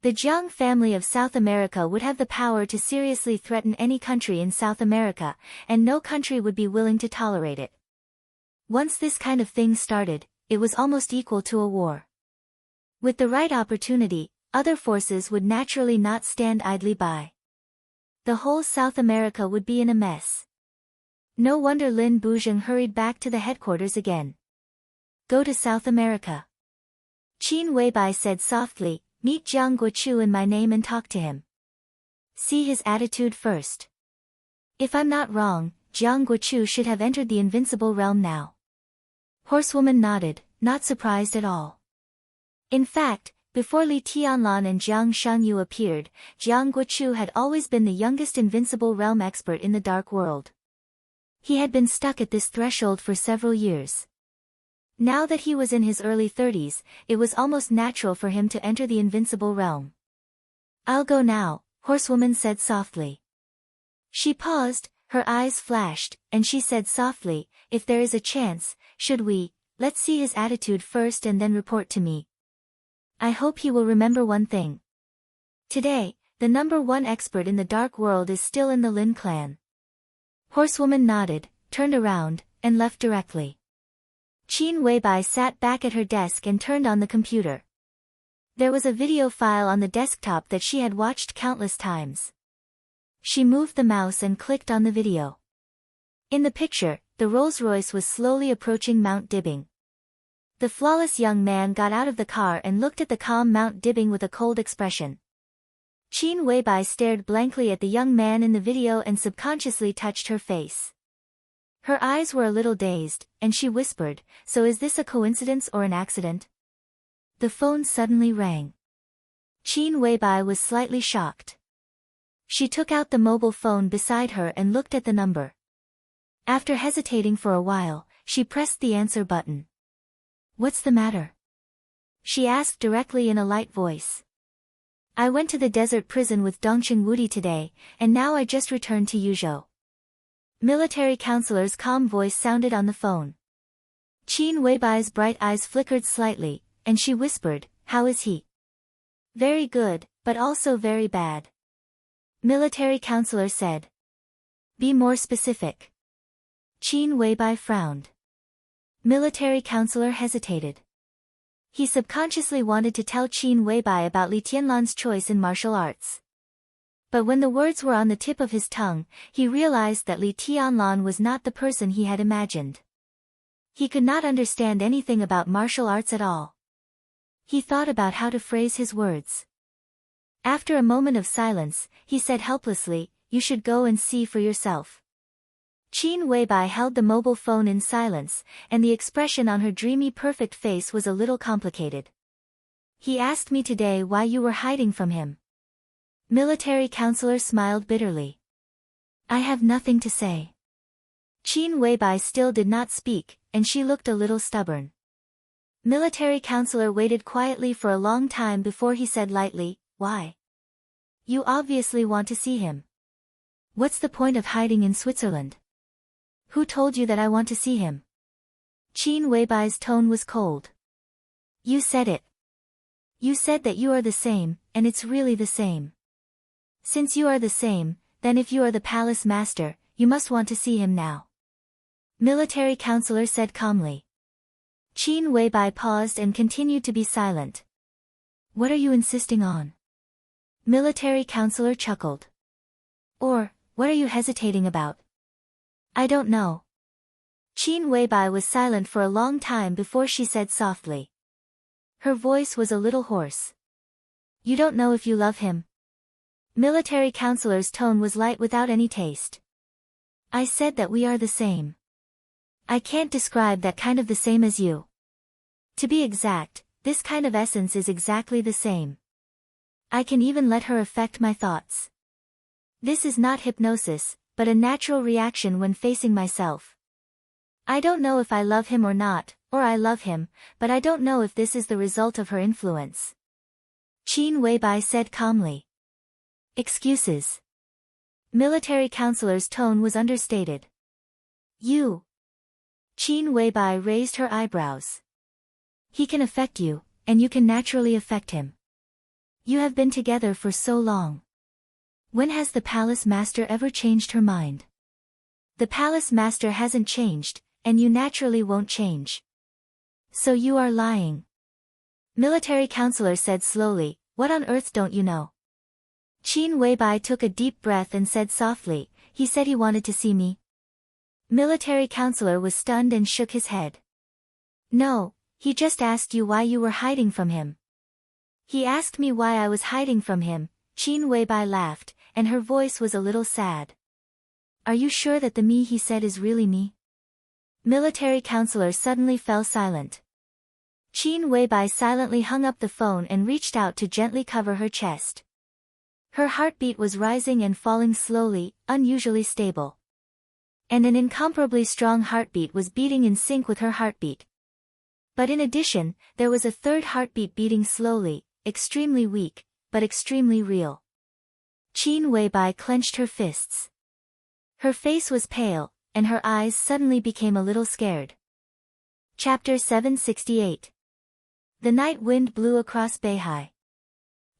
The Jiang family of South America would have the power to seriously threaten any country in South America, and no country would be willing to tolerate it. Once this kind of thing started, it was almost equal to a war. With the right opportunity, other forces would naturally not stand idly by. The whole South America would be in a mess. No wonder Lin Buzheng hurried back to the headquarters again. Go to South America. Qin Weibai said softly, meet Jiang Guochu in my name and talk to him. See his attitude first. If I'm not wrong, Jiang Guochu should have entered the invincible realm now. Horsewoman nodded, not surprised at all. In fact, before Li Tianlan and Jiang Shangyu appeared, Jiang Guochu had always been the youngest invincible realm expert in the dark world. He had been stuck at this threshold for several years. Now that he was in his early 30s, it was almost natural for him to enter the invincible realm. I'll go now, Horsewoman said softly. She paused, her eyes flashed, and she said softly, if there is a chance, let's see his attitude first and then report to me. I hope he will remember one thing. Today, the #1 expert in the dark world is still in the Lin clan. Horsewoman nodded, turned around, and left directly. Qin Weibai sat back at her desk and turned on the computer. There was a video file on the desktop that she had watched countless times. She moved the mouse and clicked on the video. In the picture, the Rolls-Royce was slowly approaching Mount Dibbing. The flawless young man got out of the car and looked at the calm Mount Dibbing with a cold expression. Qin Weibai stared blankly at the young man in the video and subconsciously touched her face. Her eyes were a little dazed, and she whispered, so is this a coincidence or an accident? The phone suddenly rang. Qin Weibai was slightly shocked. She took out the mobile phone beside her and looked at the number. After hesitating for a while, she pressed the answer button. What's the matter? She asked directly in a light voice. I went to the desert prison with Dongqing Wudi today, and now I just returned to Yuzhou. Military counselor's calm voice sounded on the phone. Qin Weibai's bright eyes flickered slightly, and she whispered, how is he? Very good, but also very bad. Military counselor said. Be more specific. Qin Weibai frowned. Military counselor hesitated. He subconsciously wanted to tell Qin Weibai about Li Tianlan's choice in martial arts. But when the words were on the tip of his tongue, he realized that Li Tianlan was not the person he had imagined. He could not understand anything about martial arts at all. He thought about how to phrase his words. After a moment of silence, he said helplessly, you should go and see for yourself. Qin Weibai held the mobile phone in silence, and the expression on her dreamy perfect face was a little complicated. He asked me today why you were hiding from him. Military counselor smiled bitterly. I have nothing to say. Qin Weibai still did not speak, and she looked a little stubborn. Military counselor waited quietly for a long time before he said lightly, why? You obviously want to see him. What's the point of hiding in Switzerland? Who told you that I want to see him? Qin Weibai's tone was cold. You said it. You said that you are the same, and it's really the same. Since you are the same, then if you are the palace master, you must want to see him now. Military counselor said calmly. Qin Weibai paused and continued to be silent. What are you insisting on? Military counselor chuckled. Or, what are you hesitating about? I don't know. Qin Weibai was silent for a long time before she said softly. Her voice was a little hoarse. You don't know if you love him? Military counselor's tone was light without any taste. I said that we are the same. I can't describe that kind of the same as you. To be exact, this kind of essence is exactly the same. I can even let her affect my thoughts. This is not hypnosis, but a natural reaction when facing myself. I don't know if I love him or not, or I love him, but I don't know if this is the result of her influence. Qin Weibai said calmly. Excuses. Military counselor's tone was understated. You. Qin Weibai raised her eyebrows. He can affect you, and you can naturally affect him. You have been together for so long. When has the palace master ever changed her mind? The palace master hasn't changed, and you naturally won't change. So you are lying. Military counselor said slowly, what on earth don't you know? Qin Weibai took a deep breath and said softly, he said he wanted to see me. Military counselor was stunned and shook his head. No, he just asked you why you were hiding from him. He asked me why I was hiding from him, Qin Weibai laughed, and her voice was a little sad. Are you sure that the me he said is really me? Military counselor suddenly fell silent. Qin Weibai silently hung up the phone and reached out to gently cover her chest. Her heartbeat was rising and falling slowly, unusually stable. And an incomparably strong heartbeat was beating in sync with her heartbeat. But in addition, there was a third heartbeat beating slowly, extremely weak, but extremely real. Qin Weibai clenched her fists. Her face was pale, and her eyes suddenly became a little scared. Chapter 768. The night wind blew across Beihai.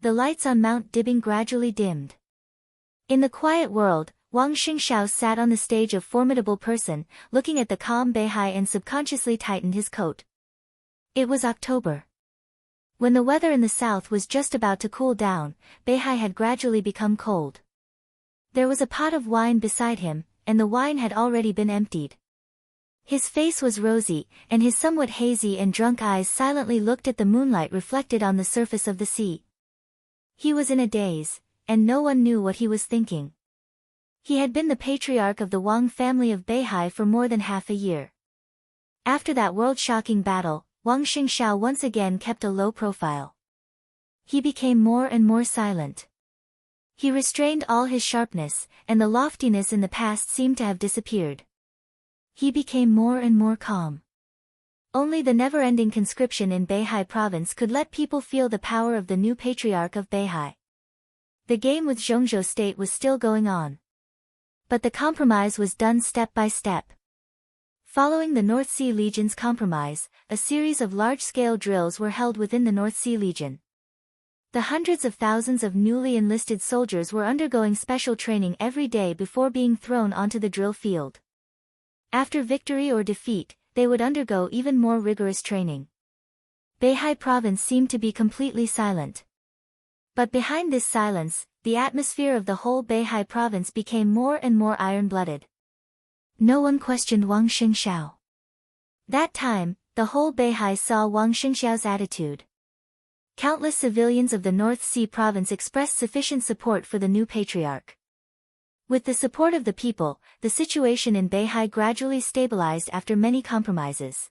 The lights on Mount Dibing gradually dimmed. In the quiet world, Wang Xingxiao sat on the stage of formidable person, looking at the calm Beihai and subconsciously tightened his coat. It was October. When the weather in the south was just about to cool down, Beihai had gradually become cold. There was a pot of wine beside him, and the wine had already been emptied. His face was rosy, and his somewhat hazy and drunk eyes silently looked at the moonlight reflected on the surface of the sea. He was in a daze, and no one knew what he was thinking. He had been the patriarch of the Wang family of Beihai for more than half a year. After that world-shocking battle, Wang Xingxiao once again kept a low profile. He became more and more silent. He restrained all his sharpness, and the loftiness in the past seemed to have disappeared. He became more and more calm. Only the never-ending conscription in Beihai province could let people feel the power of the new patriarch of Beihai. The game with Zhongzhou state was still going on. But the compromise was done step by step. Following the North Sea Legion's compromise, a series of large-scale drills were held within the North Sea Legion. The hundreds of thousands of newly enlisted soldiers were undergoing special training every day before being thrown onto the drill field. After victory or defeat, they would undergo even more rigorous training. Beihai province seemed to be completely silent. But behind this silence, the atmosphere of the whole Beihai province became more and more iron-blooded. No one questioned Wang Xingxiao. That time, the whole Beihai saw Wang Xingxiao's attitude. Countless civilians of the North Sea province expressed sufficient support for the new patriarch. With the support of the people, the situation in Beihai gradually stabilized after many compromises.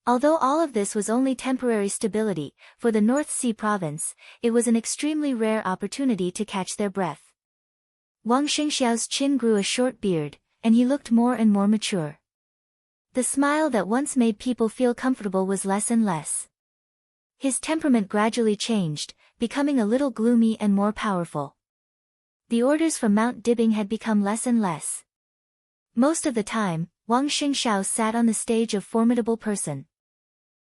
Although all of this was only temporary stability, for the North Sea province, it was an extremely rare opportunity to catch their breath. Wang Xingxiao's chin grew a short beard, and he looked more and more mature. The smile that once made people feel comfortable was less and less. His temperament gradually changed, becoming a little gloomy and more powerful. The orders from Mount Dibing had become less and less. Most of the time, Wang Xingxiao sat on the stage of formidable person.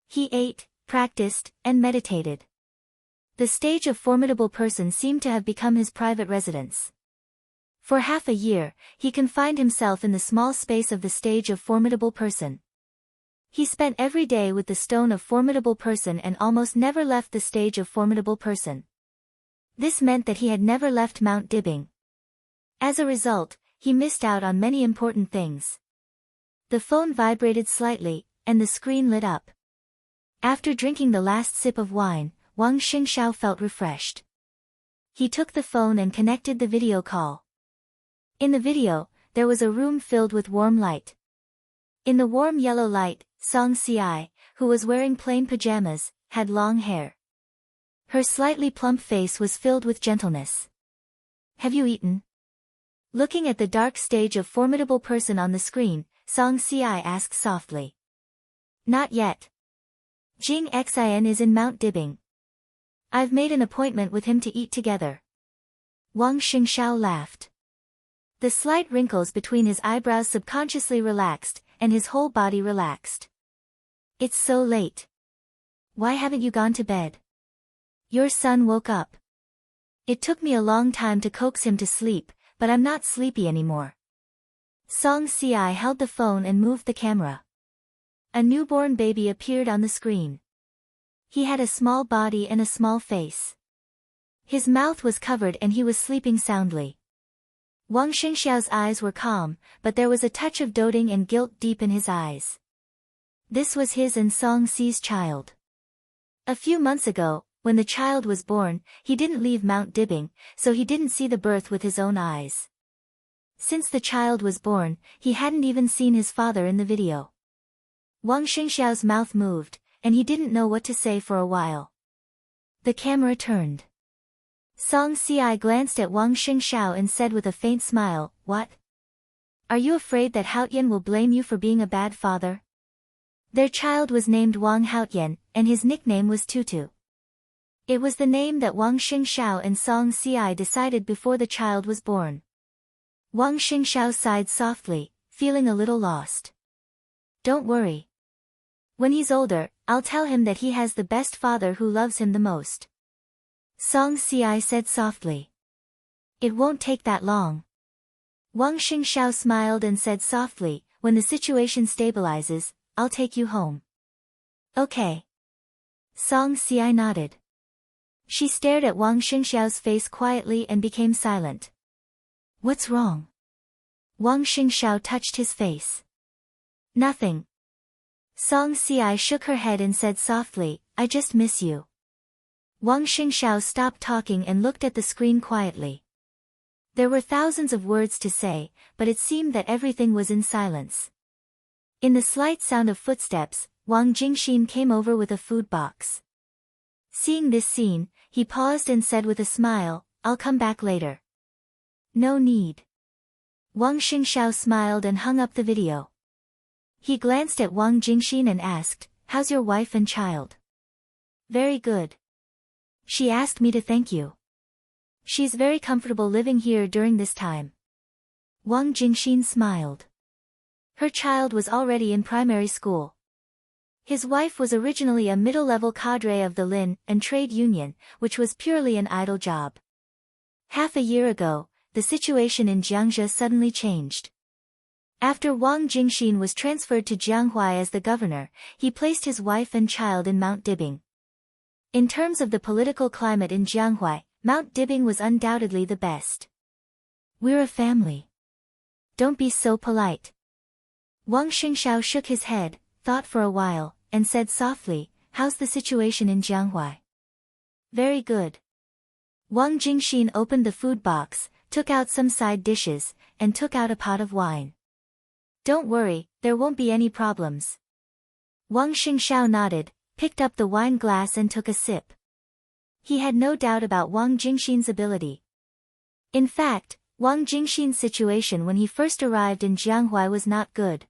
He ate, practiced, and meditated. The stage of formidable person seemed to have become his private residence. For half a year, he confined himself in the small space of the stage of formidable person. He spent every day with the stone of formidable person and almost never left the stage of formidable person. This meant that he had never left Mount Dibing. As a result, he missed out on many important things. The phone vibrated slightly, and the screen lit up. After drinking the last sip of wine, Wang Xingxiao felt refreshed. He took the phone and connected the video call. In the video, there was a room filled with warm light. In the warm yellow light, Song Ci, who was wearing plain pajamas, had long hair. Her slightly plump face was filled with gentleness. Have you eaten? Looking at the dark stage of formidable person on the screen, Song Ci asked softly. Not yet. Jing Xin is in Mount Dibing. I've made an appointment with him to eat together. Wang Xingxiao laughed. The slight wrinkles between his eyebrows subconsciously relaxed, and his whole body relaxed. It's so late. Why haven't you gone to bed? Your son woke up. It took me a long time to coax him to sleep, but I'm not sleepy anymore. Song Si held the phone and moved the camera. A newborn baby appeared on the screen. He had a small body and a small face. His mouth was covered and he was sleeping soundly. Wang Xingxiao's eyes were calm, but there was a touch of doting and guilt deep in his eyes. This was his and Song Si's child. A few months ago, when the child was born, he didn't leave Mount Dibbing, so he didn't see the birth with his own eyes. Since the child was born, he hadn't even seen his father in the video. Wang Xingxiao's mouth moved, and he didn't know what to say for a while. The camera turned. Song Si glanced at Wang Xingxiao and said with a faint smile, "What? Are you afraid that Haotian will blame you for being a bad father?" Their child was named Wang Haotian, and his nickname was Tutu. It was the name that Wang Xingxiao and Song Si decided before the child was born. Wang Xingxiao sighed softly, feeling a little lost. "Don't worry. When he's older, I'll tell him that he has the best father who loves him the most." Song Si said softly. "It won't take that long." Wang Xingxiao smiled and said softly, "When the situation stabilizes, I'll take you home." "Okay." Song Si nodded. She stared at Wang Xingxiao's face quietly and became silent. "What's wrong?" Wang Xingxiao touched his face. "Nothing." Song Si shook her head and said softly, "I just miss you." Wang Xingxiao stopped talking and looked at the screen quietly. There were thousands of words to say, but it seemed that everything was in silence. In the slight sound of footsteps, Wang Jingxin came over with a food box. Seeing this scene, he paused and said with a smile, "I'll come back later." "No need." Wang Xingxiao smiled and hung up the video. He glanced at Wang Jingxin and asked, "How's your wife and child?" "Very good. She asked me to thank you. She's very comfortable living here during this time." Wang Jingxin smiled. Her child was already in primary school. His wife was originally a middle-level cadre of the Lin and Trade Union, which was purely an idle job. Half a year ago, the situation in Jiangzhou suddenly changed. After Wang Jingxin was transferred to Jianghuai as the governor, he placed his wife and child in Mount Dibbing. In terms of the political climate in Jianghuai, Mount Dibbing was undoubtedly the best. "We're a family. Don't be so polite." Wang Xingxiao shook his head, thought for a while, and said softly, "How's the situation in Jianghuai?" "Very good." Wang Jingxin opened the food box, took out some side dishes, and took out a pot of wine. "Don't worry, there won't be any problems." Wang Xingxiao nodded, picked up the wine glass and took a sip. He had no doubt about Wang Jingxin's ability. In fact, Wang Jingxin's situation when he first arrived in Jianghuai was not good.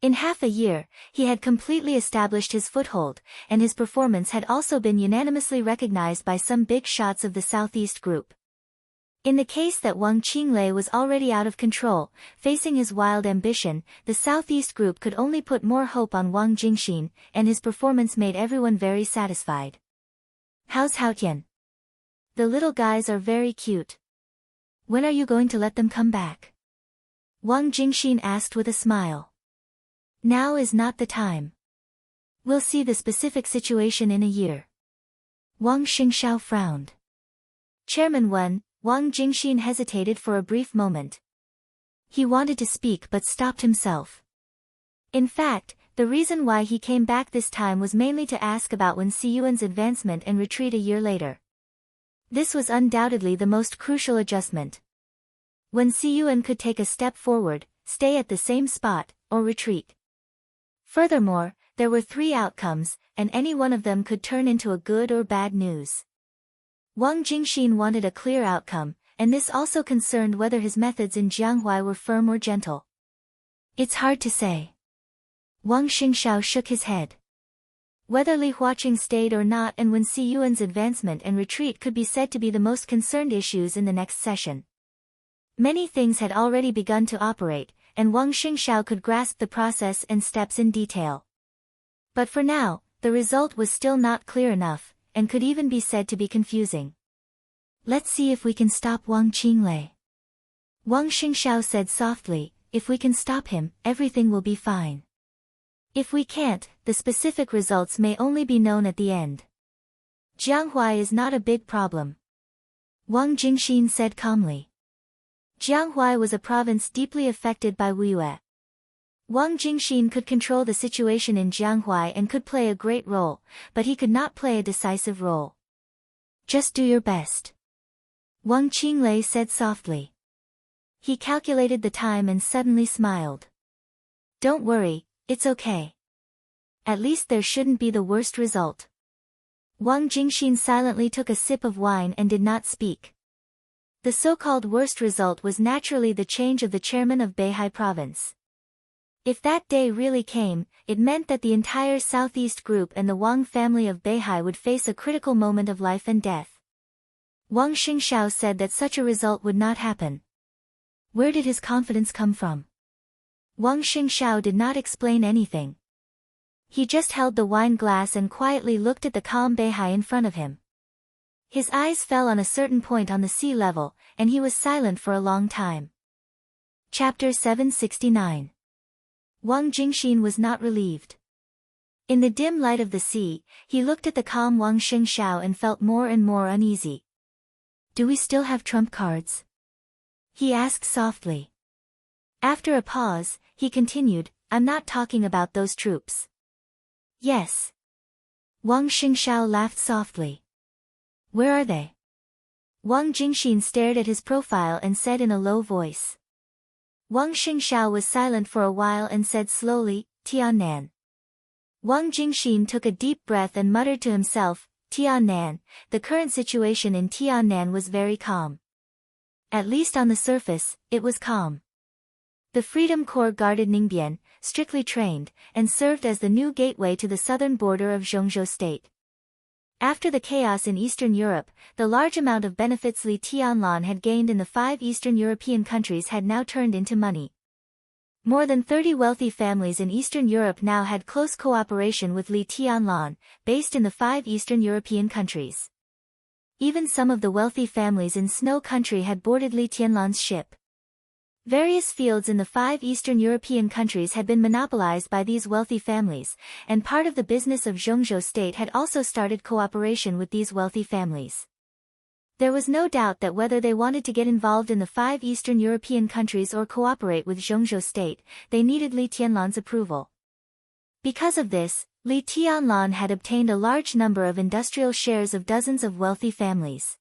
In half a year, he had completely established his foothold, and his performance had also been unanimously recognized by some big shots of the Southeast Group. In the case that Wang Qinglei was already out of control, facing his wild ambition, the Southeast Group could only put more hope on Wang Jingxin, and his performance made everyone very satisfied. "How's Haotian? The little guys are very cute. When are you going to let them come back?" Wang Jingxin asked with a smile. "Now is not the time. We'll see the specific situation in a year." Wang Xingxiao frowned. "Chairman Wen," Wang Jingxin hesitated for a brief moment. He wanted to speak but stopped himself. In fact, the reason why he came back this time was mainly to ask about Wen Siyuan's advancement and retreat a year later. This was undoubtedly the most crucial adjustment. Wen Siyuan could take a step forward, stay at the same spot, or retreat. Furthermore, there were 3 outcomes, and any one of them could turn into a good or bad news. Wang Jingxin wanted a clear outcome, and this also concerned whether his methods in Jianghuai were firm or gentle. "It's hard to say." Wang Xingxiao shook his head. Whether Li Huaqing stayed or not and Wen Siyuan's advancement and retreat could be said to be the most concerned issues in the next session. Many things had already begun to operate, and Wang Xingxiao could grasp the process and steps in detail. But for now, the result was still not clear enough, and could even be said to be confusing. Let's see if we can stop Wang Qinglei. Wang Xingxiao said softly, if we can stop him, everything will be fine. If we can't, the specific results may only be known at the end. Jianghuai is not a big problem. Wang Jingxin said calmly. Jianghuai was a province deeply affected by Wuyue. Wang Jingxin could control the situation in Jianghuai and could play a great role, but he could not play a decisive role. Just do your best. Wang Qinglei said softly. He calculated the time and suddenly smiled. Don't worry, it's okay. At least there shouldn't be the worst result. Wang Jingxin silently took a sip of wine and did not speak. The so-called worst result was naturally the change of the chairman of Beihai province. If that day really came, it meant that the entire Southeast Group and the Wang family of Beihai would face a critical moment of life and death. Wang Xingxiao said that such a result would not happen. Where did his confidence come from? Wang Xingxiao did not explain anything. He just held the wine glass and quietly looked at the calm Beihai in front of him. His eyes fell on a certain point on the sea level, and he was silent for a long time. Chapter 769. Wang Jingxin was not relieved. In the dim light of the sea, he looked at the calm Wang Xingxiao and felt more and more uneasy. Do we still have trump cards? He asked softly. After a pause, he continued, I'm not talking about those troops. Yes. Wang Xingxiao laughed softly. Where are they? Wang Jingxin stared at his profile and said in a low voice. Wang Xingxiao was silent for a while and said slowly, Tiannan. Wang Jingxin took a deep breath and muttered to himself, Tiannan. The current situation in Tiannan was very calm. At least on the surface, it was calm. The Freedom Corps guarded Ningbian, strictly trained, and served as the new gateway to the southern border of Zhongzhou state. After the chaos in Eastern Europe, the large amount of benefits Li Tianlan had gained in the 5 Eastern European countries had now turned into money. More than 30 wealthy families in Eastern Europe now had close cooperation with Li Tianlan, based in the 5 Eastern European countries. Even some of the wealthy families in Snow Country had boarded Li Tianlan's ship. Various fields in the 5 Eastern European countries had been monopolized by these wealthy families, and part of the business of Zhongzhou state had also started cooperation with these wealthy families. There was no doubt that whether they wanted to get involved in the 5 Eastern European countries or cooperate with Zhongzhou state, they needed Li Tianlan's approval. Because of this, Li Tianlan had obtained a large number of industrial shares of dozens of wealthy families.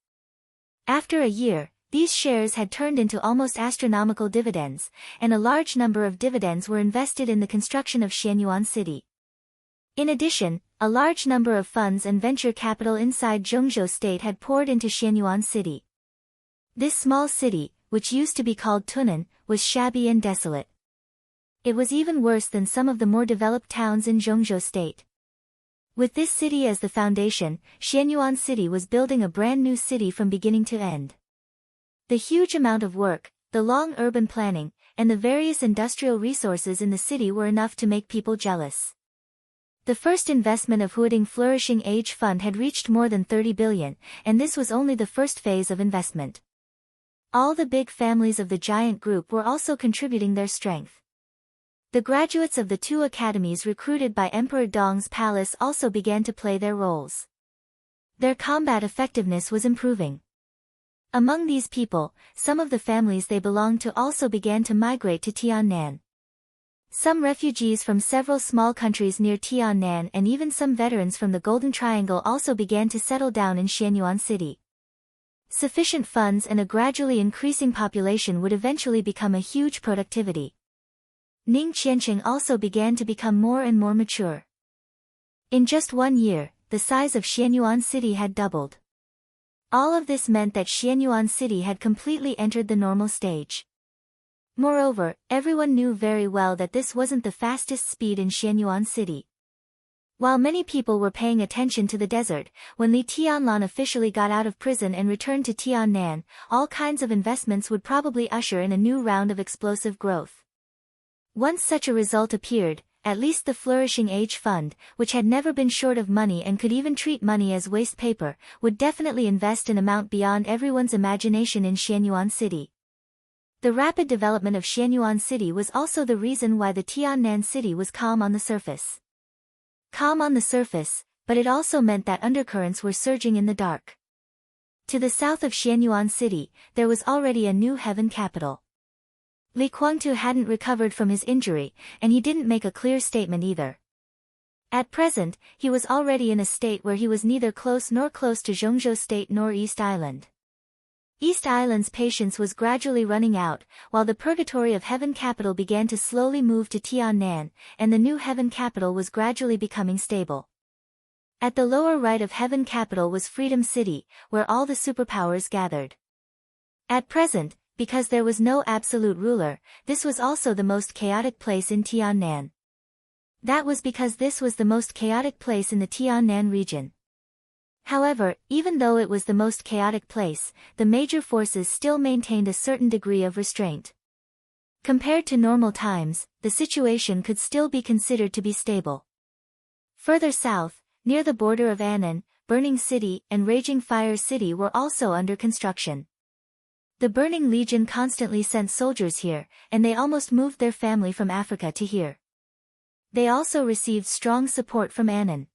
After a year, these shares had turned into almost astronomical dividends, and a large number of dividends were invested in the construction of Xianyuan City. In addition, a large number of funds and venture capital inside Zhongzhou state had poured into Xianyuan City. This small city, which used to be called Tunan, was shabby and desolate. It was even worse than some of the more developed towns in Zhongzhou state. With this city as the foundation, Xianyuan City was building a brand new city from beginning to end. The huge amount of work, the long urban planning, and the various industrial resources in the city were enough to make people jealous. The first investment of Huading Flourishing Age Fund had reached more than 30 billion, and this was only the first phase of investment. All the big families of the giant group were also contributing their strength. The graduates of the 2 academies recruited by Emperor Dong's palace also began to play their roles. Their combat effectiveness was improving. Among these people, some of the families they belonged to also began to migrate to Tiannan. Some refugees from several small countries near Tiannan and even some veterans from the Golden Triangle also began to settle down in Xianyuan City. Sufficient funds and a gradually increasing population would eventually become a huge productivity. Ning Qianqing also began to become more and more mature. In just 1 year, the size of Xianyuan City had doubled. All of this meant that Xianyuan City had completely entered the normal stage. Moreover, everyone knew very well that this wasn't the fastest speed in Xianyuan City. While many people were paying attention to the desert, when Li Tianlan officially got out of prison and returned to Tiannan, all kinds of investments would probably usher in a new round of explosive growth. Once such a result appeared, at least the Flourishing Age Fund, which had never been short of money and could even treat money as waste paper, would definitely invest an amount beyond everyone's imagination in Xianyuan City. The rapid development of Xianyuan City was also the reason why the Tiannan city was calm on the surface. Calm on the surface, but it also meant that undercurrents were surging in the dark. To the south of Xianyuan City, there was already a new heaven capital. Li Guangtu hadn't recovered from his injury, and he didn't make a clear statement either. At present, he was already in a state where he was neither close to Zhongzhou State nor East Island. East Island's patience was gradually running out, while the purgatory of Heaven Capital began to slowly move to Tiannan, and the new Heaven Capital was gradually becoming stable. At the lower right of Heaven Capital was Freedom City, where all the superpowers gathered. At present, because there was no absolute ruler, this was also the most chaotic place in Tiannan. That was because this was the most chaotic place in the Tiannan region. However, even though it was the most chaotic place, the major forces still maintained a certain degree of restraint. Compared to normal times, the situation could still be considered to be stable. Further south, near the border of Annan, Burning City and Raging Fire City were also under construction. The Burning Legion constantly sent soldiers here, and they almost moved their family from Africa to here. They also received strong support from Annan.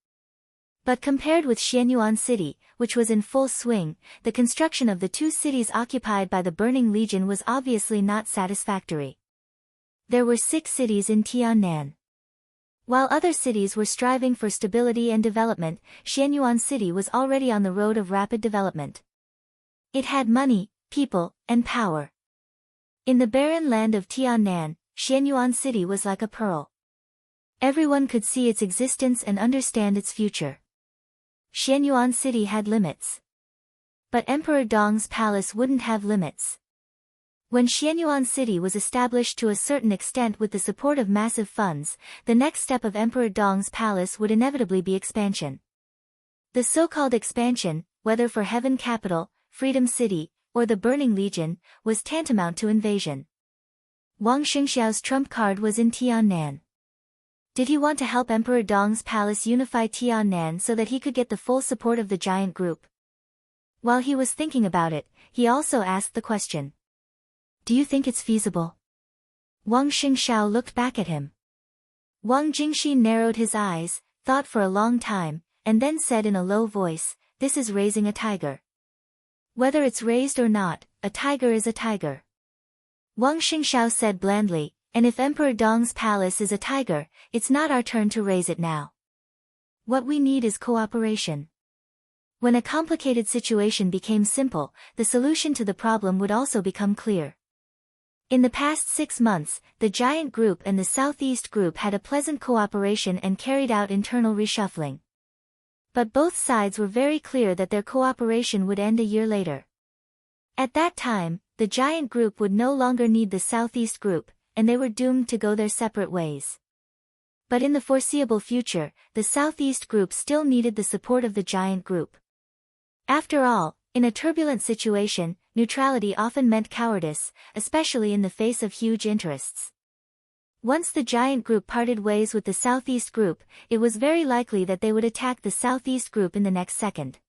But compared with Xianyuan City, which was in full swing, the construction of the two cities occupied by the Burning Legion was obviously not satisfactory. There were 6 cities in Tiannan. While other cities were striving for stability and development, Xianyuan City was already on the road of rapid development. It had money, people, and power. In the barren land of Tiannan, Xianyuan City was like a pearl. Everyone could see its existence and understand its future. Xianyuan City had limits. But Emperor Dong's palace wouldn't have limits. When Xianyuan City was established to a certain extent with the support of massive funds, the next step of Emperor Dong's palace would inevitably be expansion. The so-called expansion, whether for Heaven Capital, Freedom City, or the Burning Legion, was tantamount to invasion. Wang Xingxiao's trump card was in Tiannan. Did he want to help Emperor Dong's palace unify Tiannan so that he could get the full support of the giant group? While he was thinking about it, he also asked the question. Do you think it's feasible? Wang Xingxiao looked back at him. Wang Jingxi narrowed his eyes, thought for a long time, and then said in a low voice, "This is raising a tiger. Whether it's raised or not, a tiger is a tiger." Wang Xingxiao said blandly, "And if Emperor Dong's palace is a tiger, it's not our turn to raise it now. What we need is cooperation." When a complicated situation became simple, the solution to the problem would also become clear. In the past 6 months, the Giant Group and the Southeast Group had a pleasant cooperation and carried out internal reshuffling. But both sides were very clear that their cooperation would end a year later. At that time, the Giant Group would no longer need the Southeast Group, and they were doomed to go their separate ways. But in the foreseeable future, the Southeast Group still needed the support of the Giant Group. After all, in a turbulent situation, neutrality often meant cowardice, especially in the face of huge interests. Once the Giant Group parted ways with the Southeast Group, it was very likely that they would attack the Southeast Group in the next second.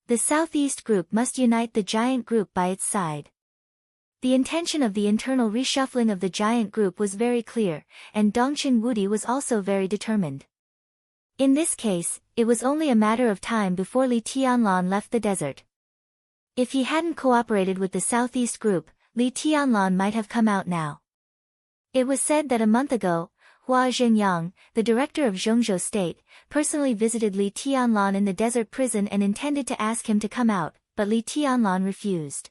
The Southeast Group must unite the Giant Group by its side. The intention of the internal reshuffling of the Giant Group was very clear, and Dongqing Wudi was also very determined. In this case, it was only a matter of time before Li Tianlan left the desert. If he hadn't cooperated with the Southeast Group, Li Tianlan might have come out now. It was said that a month ago, Hua Zhengyang, the director of Zhongzhou State, personally visited Li Tianlan in the desert prison and intended to ask him to come out, but Li Tianlan refused.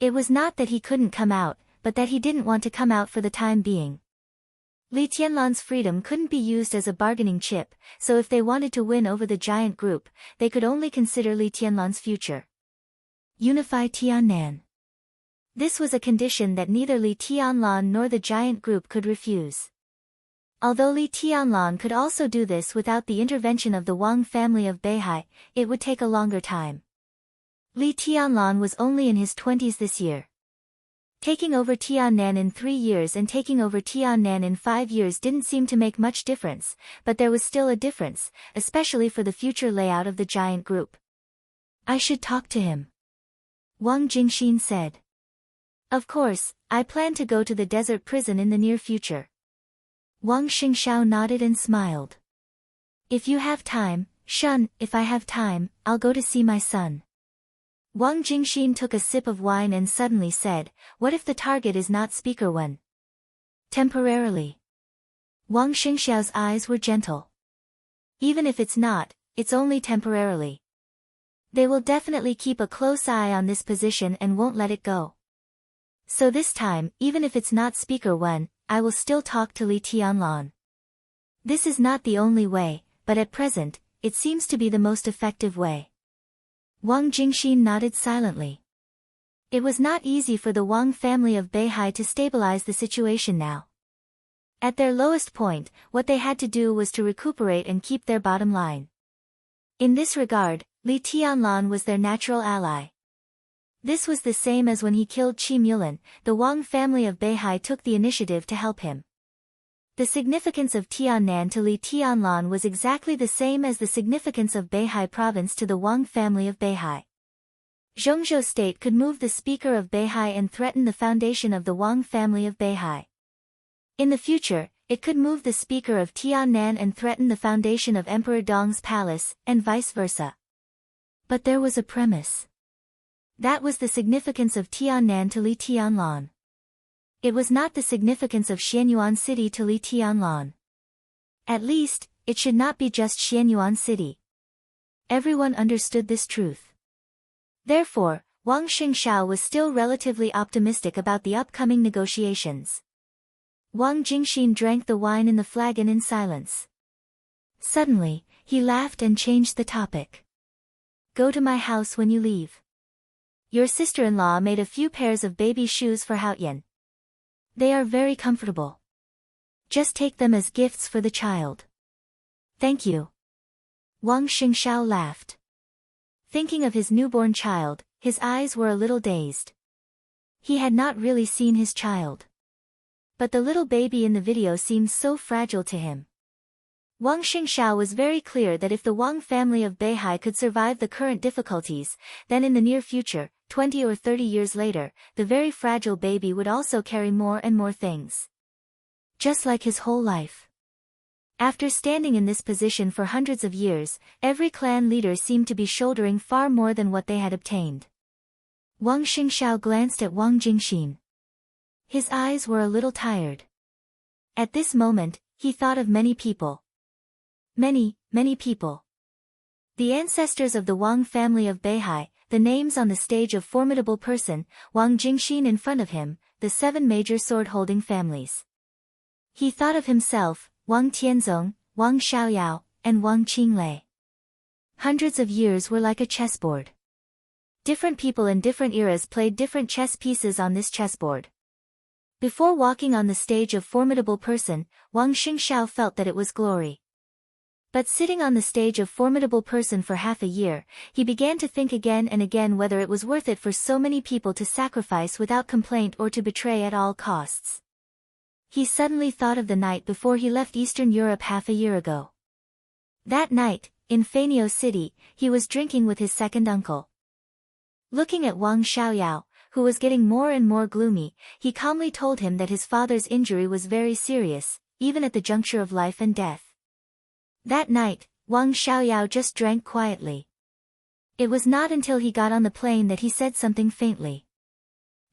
It was not that he couldn't come out, but that he didn't want to come out for the time being. Li Tianlan's freedom couldn't be used as a bargaining chip, so if they wanted to win over the Giant Group, they could only consider Li Tianlan's future. Unify Tiannan. This was a condition that neither Li Tianlan nor the Giant Group could refuse. Although Li Tianlan could also do this without the intervention of the Wang family of Beihai, it would take a longer time. Li Tianlan was only in his 20s this year. Taking over Tiannan in 3 years and taking over Tiannan in 5 years didn't seem to make much difference, but there was still a difference, especially for the future layout of the giant group. I should talk to him, Wang Jingxin said. Of course, I plan to go to the desert prison in the near future. Wang Xingxiao nodded and smiled. If you have time, Shun, if I have time, I'll go to see my son. Wang Jingxin took a sip of wine and suddenly said, what if the target is not Speaker Wen? Temporarily. Wang Xingxiao's eyes were gentle. Even if it's not, it's only temporarily. They will definitely keep a close eye on this position and won't let it go. So this time, even if it's not Speaker Wen, I will still talk to Li Tianlan. This is not the only way, but at present, it seems to be the most effective way. Wang Jingxin nodded silently. It was not easy for the Wang family of Beihai to stabilize the situation now. At their lowest point, what they had to do was to recuperate and keep their bottom line. In this regard, Li Tianlan was their natural ally. This was the same as when he killed Qi Mulan, the Wang family of Beihai took the initiative to help him. The significance of Tiannan to Li Tianlan was exactly the same as the significance of Beihai province to the Wang family of Beihai. Zhongzhou state could move the speaker of Beihai and threaten the foundation of the Wang family of Beihai. In the future, it could move the speaker of Tiannan and threaten the foundation of Emperor Dong's palace, and vice versa. But there was a premise. That was the significance of Tiannan to Li Tianlan. It was not the significance of Xianyuan City to Li Tianlan. At least, it should not be just Xianyuan City. Everyone understood this truth. Therefore, Wang Xingxiao was still relatively optimistic about the upcoming negotiations. Wang Jingxin drank the wine in the flagon in silence. Suddenly, he laughed and changed the topic. Go to my house when you leave. Your sister-in-law made a few pairs of baby shoes for Haoyan. They are very comfortable. Just take them as gifts for the child. Thank you. Wang Xingxiao laughed. Thinking of his newborn child, his eyes were a little dazed. He had not really seen his child. But the little baby in the video seemed so fragile to him. Wang Xingxiao was very clear that if the Wang family of Beihai could survive the current difficulties, then in the near future, 20 or 30 years later, the very fragile baby would also carry more and more things. Just like his whole life. After standing in this position for hundreds of years, every clan leader seemed to be shouldering far more than what they had obtained. Wang Xingxiao glanced at Wang Jingxin. His eyes were a little tired. At this moment, he thought of many people. Many people. The ancestors of the Wang family of Beihai, the names on the stage of formidable person, Wang Jingxin in front of him, the 7 major sword-holding families. He thought of himself, Wang Tianzong, Wang Xiaoyao, and Wang Qinglei. Hundreds of years were like a chessboard. Different people in different eras played different chess pieces on this chessboard. Before walking on the stage of formidable person, Wang Xingxiao felt that it was glory. But sitting on the stage of formidable person for half a year, he began to think again and again whether it was worth it for so many people to sacrifice without complaint or to betray at all costs. He suddenly thought of the night before he left Eastern Europe half a year ago. That night, in Fanio City, he was drinking with his second uncle. Looking at Wang Xiaoyao, who was getting more and more gloomy, he calmly told him that his father's injury was very serious, even at the juncture of life and death. That night, Wang Xiaoyao just drank quietly. It was not until he got on the plane that he said something faintly.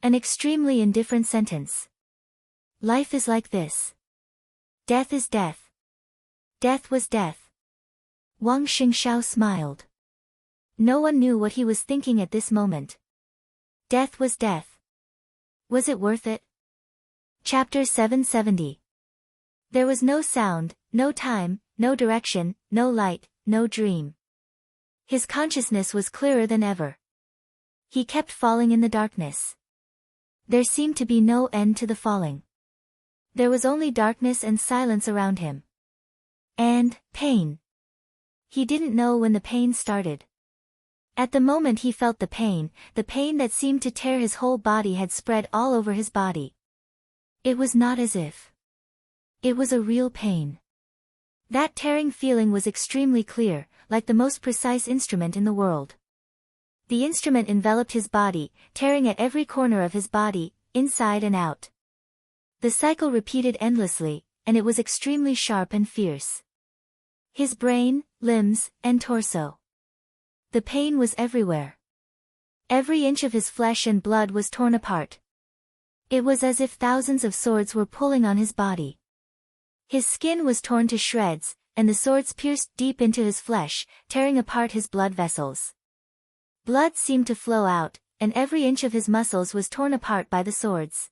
An extremely indifferent sentence. Life is like this. Death is death. Death was death. Wang Xingxiao smiled. No one knew what he was thinking at this moment. Death was death. Was it worth it? Chapter 770. There was no sound, no time, no direction, no light, no dream. His consciousness was clearer than ever. He kept falling in the darkness. There seemed to be no end to the falling. There was only darkness and silence around him. And pain. He didn't know when the pain started. At the moment he felt the pain that seemed to tear his whole body had spread all over his body. It was not as if. It was a real pain. That tearing feeling was extremely clear, like the most precise instrument in the world. The instrument enveloped his body, tearing at every corner of his body, inside and out. The cycle repeated endlessly, and it was extremely sharp and fierce. His brain, limbs, and torso. The pain was everywhere. Every inch of his flesh and blood was torn apart. It was as if thousands of swords were pulling on his body. His skin was torn to shreds, and the swords pierced deep into his flesh, tearing apart his blood vessels. Blood seemed to flow out, and every inch of his muscles was torn apart by the swords.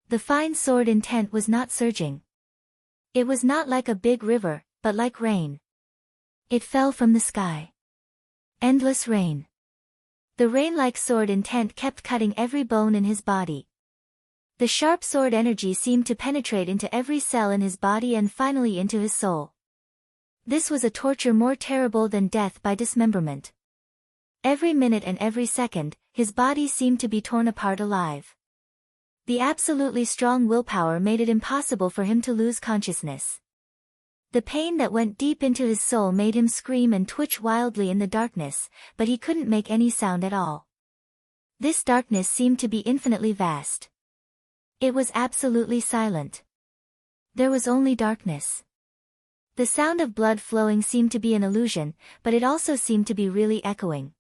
The fine sword intent was not surging. It was not like a big river, but like rain. It fell from the sky. Endless rain. The rain-like sword intent kept cutting every bone in his body. The sharp sword energy seemed to penetrate into every cell in his body and finally into his soul. This was a torture more terrible than death by dismemberment. Every minute and every second, his body seemed to be torn apart alive. The absolutely strong willpower made it impossible for him to lose consciousness. The pain that went deep into his soul made him scream and twitch wildly in the darkness, but he couldn't make any sound at all. This darkness seemed to be infinitely vast. It was absolutely silent. There was only darkness. The sound of blood flowing seemed to be an illusion, but it also seemed to be really echoing.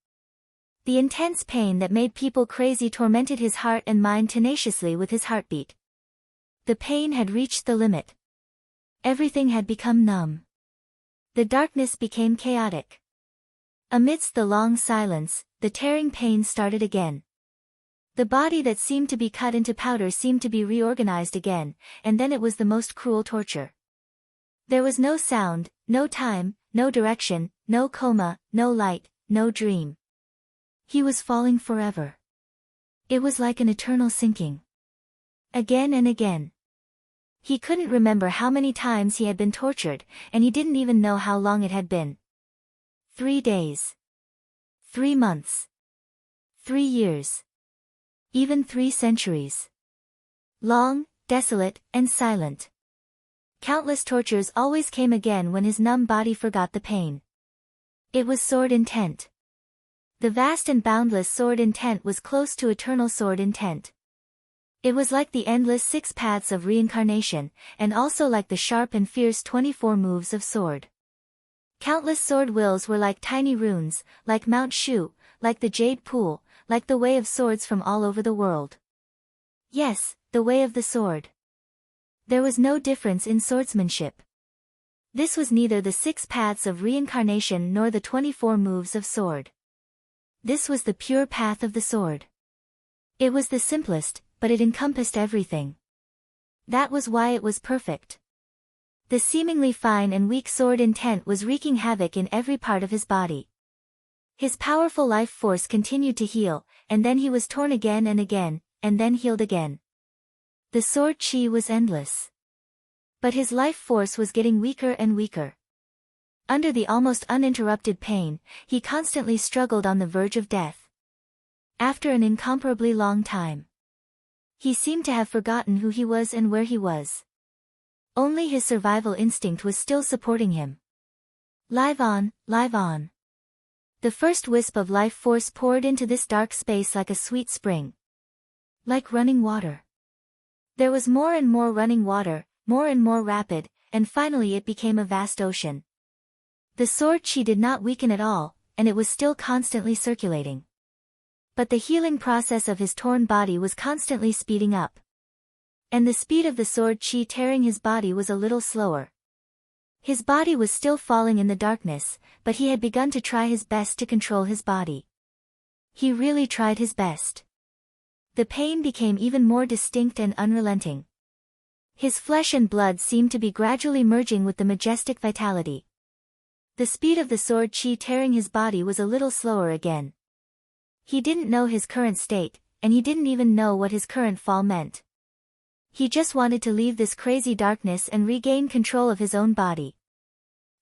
The intense pain that made people crazy tormented his heart and mind tenaciously with his heartbeat. The pain had reached the limit. Everything had become numb. The darkness became chaotic. Amidst the long silence, the tearing pain started again. The body that seemed to be cut into powder seemed to be reorganized again, and then it was the most cruel torture. There was no sound, no time, no direction, no coma, no light, no dream. He was falling forever. It was like an eternal sinking. Again and again. He couldn't remember how many times he had been tortured, and he didn't even know how long it had been. 3 days. 3 months. 3 years. Even 3 centuries. Long, desolate, and silent. Countless tortures always came again when his numb body forgot the pain. It was sword intent. The vast and boundless sword intent was close to eternal sword intent. It was like the endless 6 paths of reincarnation, and also like the sharp and fierce 24 moves of sword. Countless sword wills were like tiny runes, like Mount Shu, like the Jade Pool, like the way of swords from all over the world. Yes, the way of the sword. There was no difference in swordsmanship. This was neither the 6 paths of reincarnation nor the 24 moves of sword. This was the pure path of the sword. It was the simplest, but it encompassed everything. That was why it was perfect. The seemingly fine and weak sword intent was wreaking havoc in every part of his body. His powerful life force continued to heal, and then he was torn again and again, and then healed again. The sword chi was endless. But his life force was getting weaker and weaker. Under the almost uninterrupted pain, he constantly struggled on the verge of death. After an incomparably long time, he seemed to have forgotten who he was and where he was. Only his survival instinct was still supporting him. Live on, live on. The first wisp of life force poured into this dark space like a sweet spring. Like running water. There was more and more running water, more and more rapid, and finally it became a vast ocean. The sword chi did not weaken at all, and it was still constantly circulating. But the healing process of his torn body was constantly speeding up. And the speed of the sword chi tearing his body was a little slower. His body was still falling in the darkness, but he had begun to try his best to control his body. He really tried his best. The pain became even more distinct and unrelenting. His flesh and blood seemed to be gradually merging with the majestic vitality. The speed of the sword chi tearing his body was a little slower again. He didn't know his current state, and he didn't even know what his current fall meant. He just wanted to leave this crazy darkness and regain control of his own body.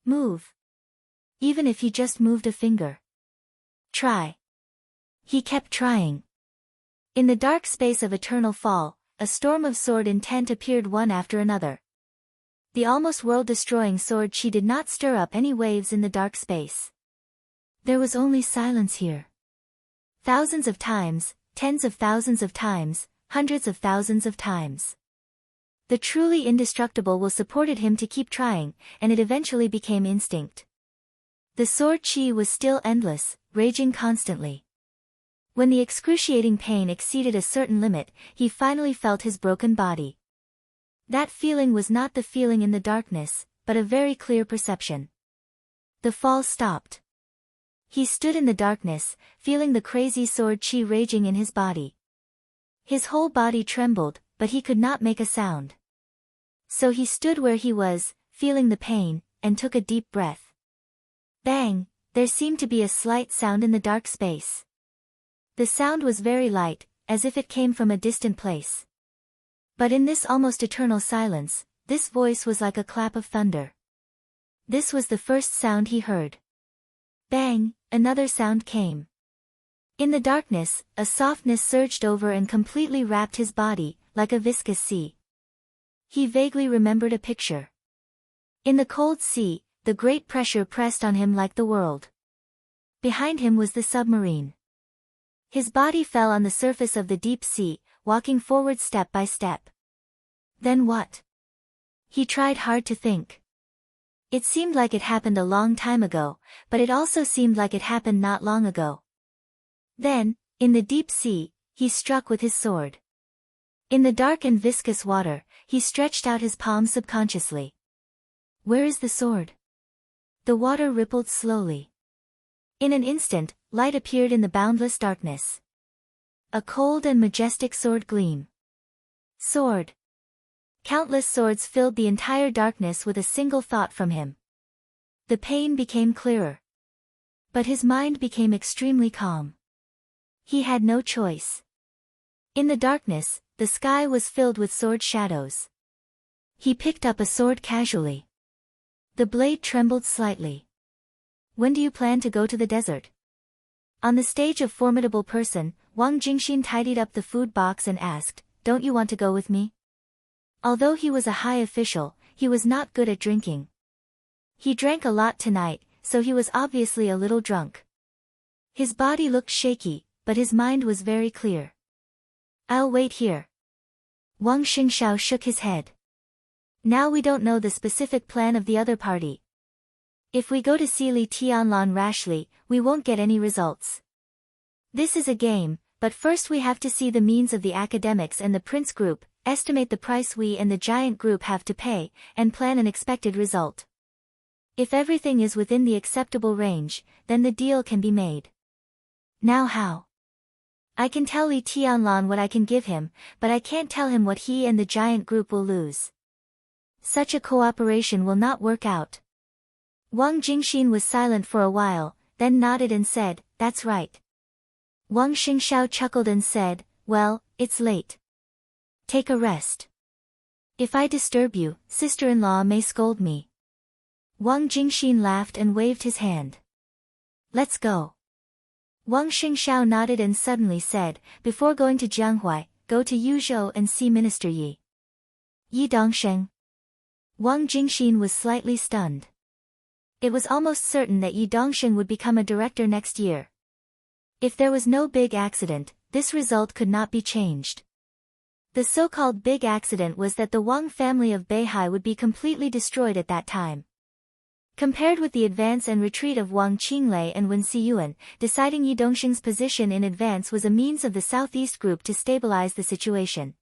Move. Even if he just moved a finger. Try. He kept trying. In the dark space of eternal fall, a storm of sword intent appeared one after another. The almost world-destroying sword chi did not stir up any waves in the dark space. There was only silence here. Thousands of times, tens of thousands of times, hundreds of thousands of times. The truly indestructible will supported him to keep trying, and it eventually became instinct. The sword chi was still endless, raging constantly. When the excruciating pain exceeded a certain limit, he finally felt his broken body. That feeling was not the feeling in the darkness, but a very clear perception. The fall stopped. He stood in the darkness, feeling the crazy sword chi raging in his body. His whole body trembled, but he could not make a sound. So he stood where he was, feeling the pain, and took a deep breath. Bang! There seemed to be a slight sound in the dark space. The sound was very light, as if it came from a distant place. But in this almost eternal silence, this voice was like a clap of thunder. This was the first sound he heard. Bang! Another sound came. In the darkness, a softness surged over and completely wrapped his body, like a viscous sea. He vaguely remembered a picture. In the cold sea, the great pressure pressed on him like the world. Behind him was the submarine. His body fell on the surface of the deep sea, walking forward step by step. Then what? He tried hard to think. It seemed like it happened a long time ago, but it also seemed like it happened not long ago. Then, in the deep sea, he struck with his sword. In the dark and viscous water, he stretched out his palm subconsciously. Where is the sword? The water rippled slowly. In an instant, light appeared in the boundless darkness. A cold and majestic sword gleam. Sword. Countless swords filled the entire darkness with a single thought from him. The pain became clearer. But his mind became extremely calm. He had no choice. In the darkness, the sky was filled with sword shadows. He picked up a sword casually. The blade trembled slightly. When do you plan to go to the desert? On the stage of Formidable Person, Wang Jingxin tidied up the food box and asked, "Don't you want to go with me?" Although he was a high official, he was not good at drinking. He drank a lot tonight, so he was obviously a little drunk. His body looked shaky, but his mind was very clear. "I'll wait here." Wang Xingxiao shook his head. "Now we don't know the specific plan of the other party. If we go to see Li Tianlan rashly, we won't get any results. This is a game, but first we have to see the means of the academics and the prince group, estimate the price we and the giant group have to pay, and plan an expected result. If everything is within the acceptable range, then the deal can be made. Now how? I can tell Li Tianlan what I can give him, but I can't tell him what he and the giant group will lose. Such a cooperation will not work out." Wang Jingxin was silent for a while, then nodded and said, "That's right." Wang Xingxiao chuckled and said, "Well, it's late. Take a rest. If I disturb you, sister-in-law may scold me." Wang Jingxin laughed and waved his hand. "Let's go." Wang Xingxiao nodded and suddenly said, "Before going to Jianghuai, go to Yuzhou and see Minister Yi." "Yi Dongsheng?" Wang Jingxin was slightly stunned. It was almost certain that Yi Dongsheng would become a director next year. If there was no big accident, this result could not be changed. The so-called big accident was that the Wang family of Beihai would be completely destroyed at that time. Compared with the advance and retreat of Wang Qinglei and Wen Xiyuan, deciding Yi Dongsheng's position in advance was a means of the Southeast Group to stabilize the situation.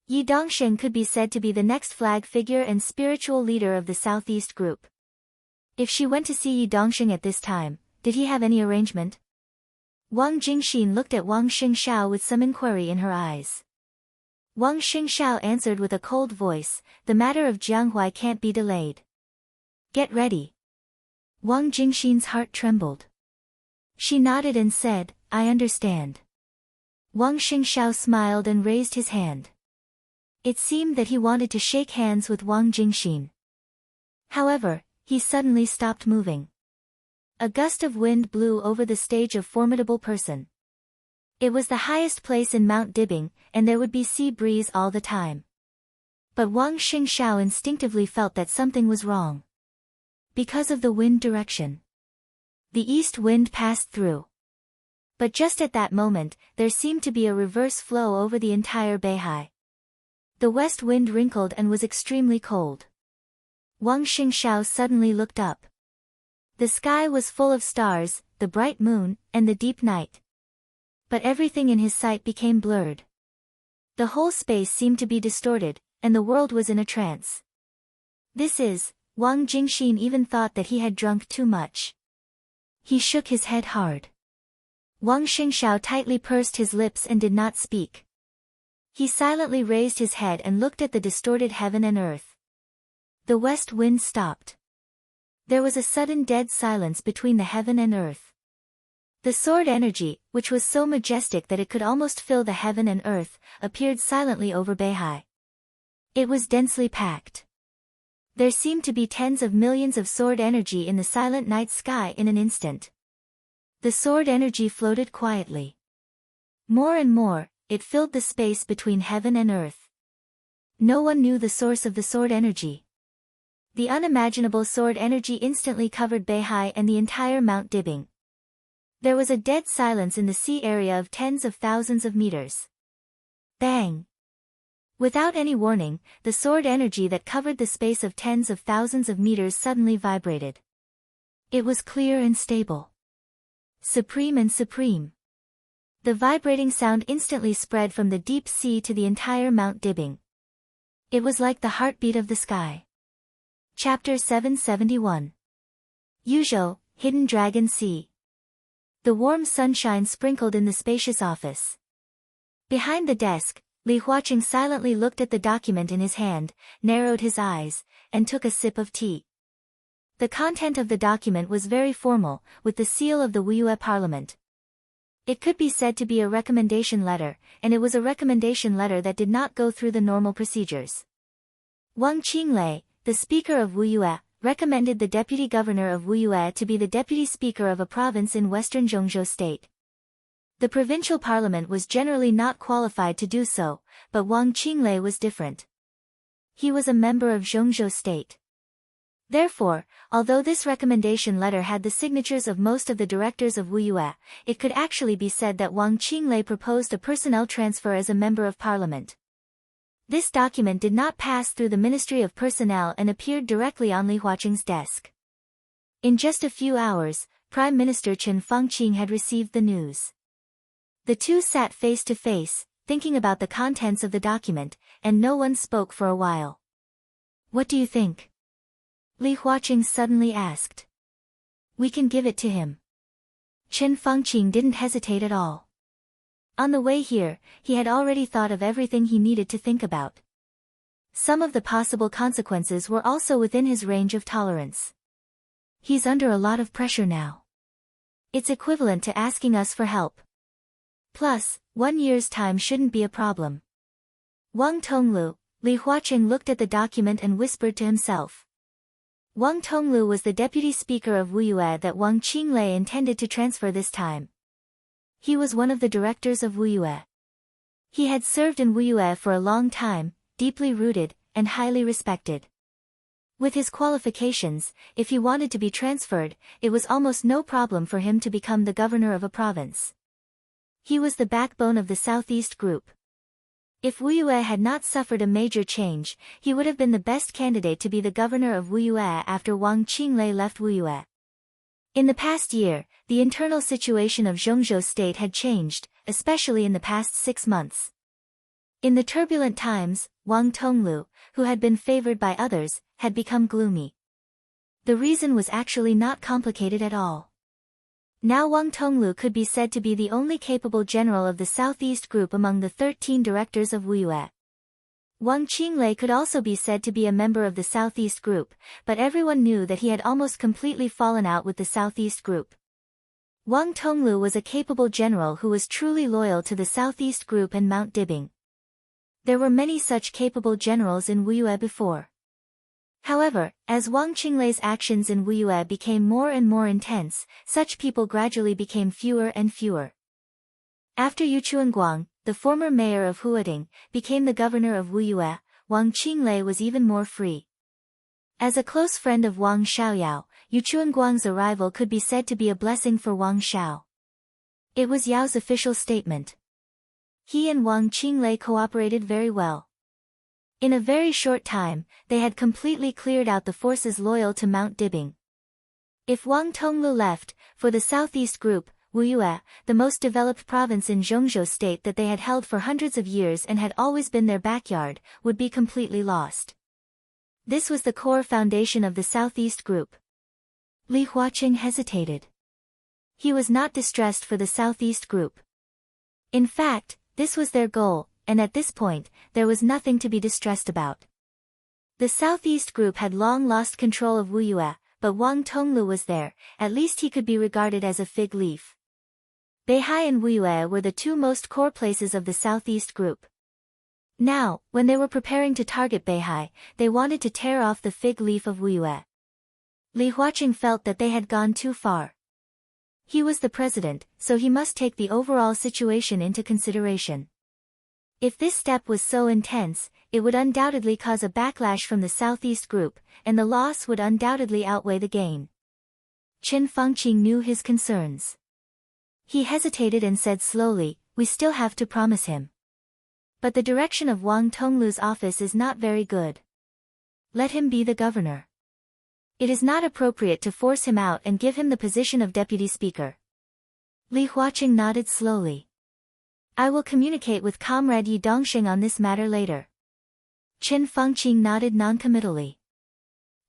Yi Dongsheng could be said to be the next flag figure and spiritual leader of the Southeast Group. If she went to see Yi Dongsheng at this time, did he have any arrangement? Wang Jingxin looked at Wang Xingxiao with some inquiry in her eyes. Wang Xingxiao answered with a cold voice, "The matter of Jianghuai can't be delayed. Get ready." Wang Jingxin's heart trembled. She nodded and said, "I understand." Wang Xingxiao smiled and raised his hand. It seemed that he wanted to shake hands with Wang Jingxin. However, he suddenly stopped moving. A gust of wind blew over the stage of formidable person. It was the highest place in Mount Dibing, and there would be sea breeze all the time. But Wang Xingxiao instinctively felt that something was wrong. Because of the wind direction. The east wind passed through. But just at that moment, there seemed to be a reverse flow over the entire Beihai. The west wind wrinkled and was extremely cold. Wang Xingxiao suddenly looked up. The sky was full of stars, the bright moon, and the deep night. But everything in his sight became blurred. The whole space seemed to be distorted, and the world was in a trance. Wang Jingxin even thought that he had drunk too much. He shook his head hard. Wang Xingxiao tightly pursed his lips and did not speak. He silently raised his head and looked at the distorted heaven and earth. The west wind stopped. There was a sudden dead silence between the heaven and earth. The sword energy, which was so majestic that it could almost fill the heaven and earth, appeared silently over Beihai. It was densely packed. There seemed to be tens of millions of sword energy in the silent night sky in an instant. The sword energy floated quietly. More and more, it filled the space between heaven and earth. No one knew the source of the sword energy. The unimaginable sword energy instantly covered Beihai and the entire Mount Dibing. There was a dead silence in the sea area of tens of thousands of meters. Bang! Without any warning, the sword energy that covered the space of tens of thousands of meters suddenly vibrated. It was clear and stable. Supreme and supreme. The vibrating sound instantly spread from the deep sea to the entire Mount Dibing. It was like the heartbeat of the sky. Chapter 771. Yuzhou, Hidden Dragon Sea. The warm sunshine sprinkled in the spacious office. Behind the desk, Li Huaqing silently looked at the document in his hand, narrowed his eyes, and took a sip of tea. The content of the document was very formal, with the seal of the Wuyue Parliament. It could be said to be a recommendation letter, and it was a recommendation letter that did not go through the normal procedures. Wang Qinglei, the speaker of Wuyue, recommended the deputy governor of Wuyue to be the deputy speaker of a province in western Zhongzhou state. The provincial parliament was generally not qualified to do so, but Wang Qinglei was different. He was a member of Zhongzhou state. Therefore, although this recommendation letter had the signatures of most of the directors of Wuyue, it could actually be said that Wang Qinglei proposed a personnel transfer as a member of parliament. This document did not pass through the Ministry of Personnel and appeared directly on Li Huaqing's desk. In just a few hours, Prime Minister Chen Fangqing had received the news. The two sat face to face, thinking about the contents of the document, and no one spoke for a while. "What do you think?" Li Huaqing suddenly asked. "We can give it to him." Chen Fangqing didn't hesitate at all. On the way here, he had already thought of everything he needed to think about. Some of the possible consequences were also within his range of tolerance. He's under a lot of pressure now. It's equivalent to asking us for help. Plus, 1 year's time shouldn't be a problem. Wang Tonglu, Li Huaqing looked at the document and whispered to himself. Wang Tonglu was the deputy speaker of Wuyue that Wang Qinglei intended to transfer this time. He was one of the directors of Wuyue. He had served in Wuyue for a long time, deeply rooted, and highly respected. With his qualifications, if he wanted to be transferred, it was almost no problem for him to become the governor of a province. He was the backbone of the Southeast Group. If Wuyue had not suffered a major change, he would have been the best candidate to be the governor of Wuyue after Wang Qinglei left Wuyue. In the past year, the internal situation of Zhongzhou state had changed, especially in the past 6 months. In the turbulent times, Wang Tonglu, who had been favored by others, had become gloomy. The reason was actually not complicated at all. Now Wang Tonglu could be said to be the only capable general of the Southeast Group among the 13 directors of Wuyue. Wang Qinglei could also be said to be a member of the Southeast Group, but everyone knew that he had almost completely fallen out with the Southeast Group. Wang Tonglu was a capable general who was truly loyal to the Southeast Group and Mount Dibing. There were many such capable generals in Wuyue before. However, as Wang Qinglei's actions in Wuyue became more and more intense, such people gradually became fewer and fewer. After Yu Chuanguang, the former mayor of Huading, became the governor of Wuyue, Wang Qinglei was even more free. As a close friend of Wang Xiaoyao, Yu Chuanguang's arrival could be said to be a blessing for Wang Xiao. It was Yao's official statement. He and Wang Qinglei cooperated very well. In a very short time, they had completely cleared out the forces loyal to Mount Dibing. If Wang Tonglu left, for the southeast group, Wuyue, the most developed province in Zhongzhou state that they had held for hundreds of years and had always been their backyard, would be completely lost. This was the core foundation of the southeast group. Li Huaqing hesitated. He was not distressed for the southeast group. In fact, this was their goal, and at this point, there was nothing to be distressed about. The southeast group had long lost control of Wuyue, but Wang Tonglu was there, at least he could be regarded as a fig leaf. Beihai and Wuyue were the two most core places of the southeast group. Now, when they were preparing to target Beihai, they wanted to tear off the fig leaf of Wuyue. Li Huaqing felt that they had gone too far. He was the president, so he must take the overall situation into consideration. If this step was so intense, it would undoubtedly cause a backlash from the southeast group, and the loss would undoubtedly outweigh the gain. Chen Fangqing knew his concerns. He hesitated and said slowly, "We still have to promise him. But the direction of Wang Tonglu's office is not very good. Let him be the governor. It is not appropriate to force him out and give him the position of deputy speaker." Li Huaqing nodded slowly. "I will communicate with Comrade Yi Dongxing on this matter later." Chen Fangqing nodded noncommittally.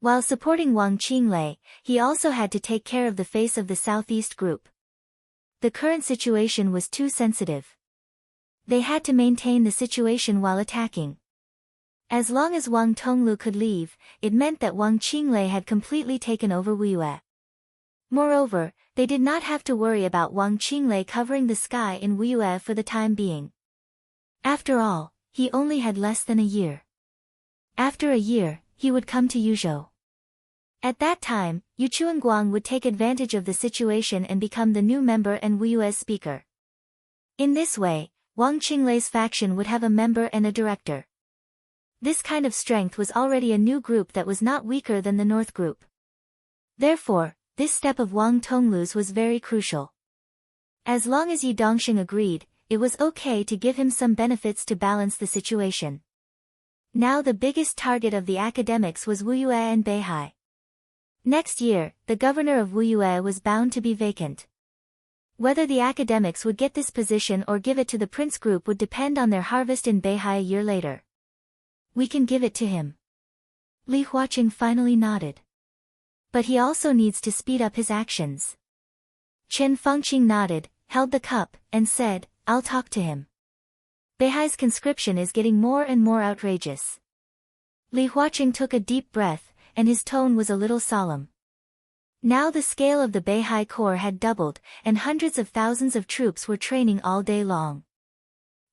While supporting Wang Qinglei, he also had to take care of the face of the southeast group. The current situation was too sensitive. They had to maintain the situation while attacking. As long as Wang Tonglu could leave, it meant that Wang Qinglei had completely taken over Wuyue. Moreover, they did not have to worry about Wang Qinglei covering the sky in Wuyue for the time being. After all, he only had less than a year. After a year, he would come to Yuzhou. At that time, Yu Chuanguang would take advantage of the situation and become the new member and Wuyue's speaker. In this way, Wang Qinglei's faction would have a member and a director. This kind of strength was already a new group that was not weaker than the North group. Therefore, this step of Wang Tonglu's was very crucial. As long as Yi Dongxing agreed, it was okay to give him some benefits to balance the situation. Now the biggest target of the academics was Wuyue and Beihai. Next year, the governor of Wuyue was bound to be vacant. Whether the academics would get this position or give it to the prince group would depend on their harvest in Beihai a year later. "We can give it to him." Li Huaqing finally nodded. "But he also needs to speed up his actions." Chen Fangqing nodded, held the cup, and said, "I'll talk to him. Beihai's conscription is getting more and more outrageous." Li Huaqing took a deep breath, and his tone was a little solemn. Now the scale of the Beihai Corps had doubled, and hundreds of thousands of troops were training all day long.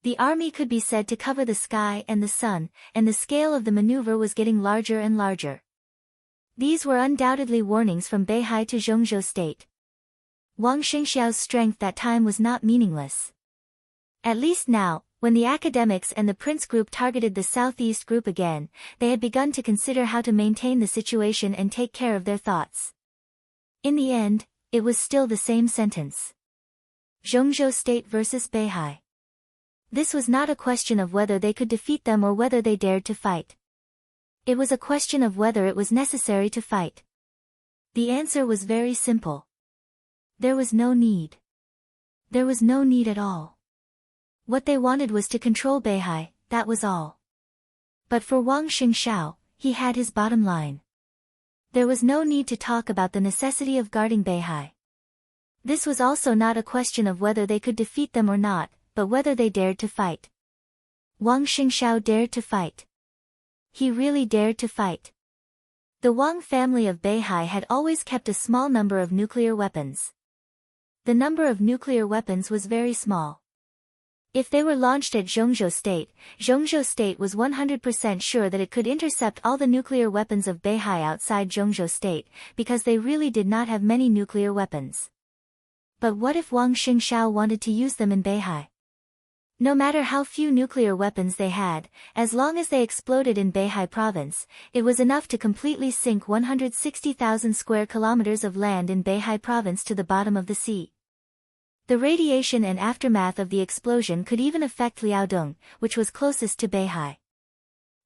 The army could be said to cover the sky and the sun, and the scale of the maneuver was getting larger and larger. These were undoubtedly warnings from Beihai to Zhongzhou state. Wang Xingxiao's strength that time was not meaningless. At least now, when the academics and the prince group targeted the southeast group again, they had begun to consider how to maintain the situation and take care of their thoughts. In the end, it was still the same sentence. Zhongzhou state versus Beihai. This was not a question of whether they could defeat them or whether they dared to fight. It was a question of whether it was necessary to fight. The answer was very simple. There was no need. There was no need at all. What they wanted was to control Beihai, that was all. But for Wang Xingxiao, he had his bottom line. There was no need to talk about the necessity of guarding Beihai. This was also not a question of whether they could defeat them or not, but whether they dared to fight. Wang Xingxiao dared to fight. He really dared to fight. The Wang family of Beihai had always kept a small number of nuclear weapons. The number of nuclear weapons was very small. If they were launched at Zhongzhou State was 100% sure that it could intercept all the nuclear weapons of Beihai outside Zhongzhou State, because they really did not have many nuclear weapons. But what if Wang Xingshao wanted to use them in Beihai? No matter how few nuclear weapons they had, as long as they exploded in Beihai province, it was enough to completely sink 160,000 square kilometers of land in Beihai province to the bottom of the sea. The radiation and aftermath of the explosion could even affect Liaodong, which was closest to Beihai.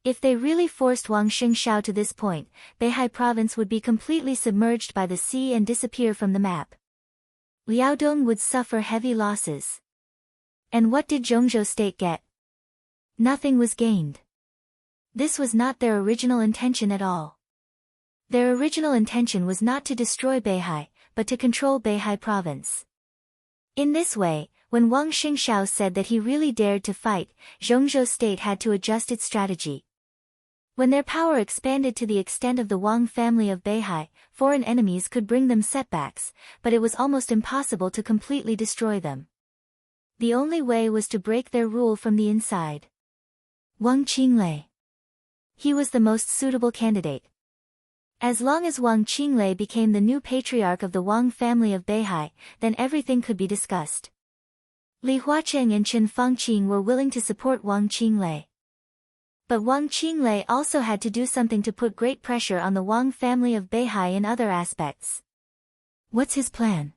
If they really forced Wang Xingshao to this point, Beihai province would be completely submerged by the sea and disappear from the map. Liaodong would suffer heavy losses. And what did Zhongzhou State get? Nothing was gained. This was not their original intention at all. Their original intention was not to destroy Beihai, but to control Beihai province. In this way, when Wang Xingshao said that he really dared to fight, Zhongzhou State had to adjust its strategy. When their power expanded to the extent of the Wang family of Beihai, foreign enemies could bring them setbacks, but it was almost impossible to completely destroy them. The only way was to break their rule from the inside. Wang Qinglei. He was the most suitable candidate. As long as Wang Qinglei became the new patriarch of the Wang family of Beihai, then everything could be discussed. Li Huacheng and Chen Fangqing were willing to support Wang Qinglei. But Wang Qinglei also had to do something to put great pressure on the Wang family of Beihai in other aspects. What's his plan?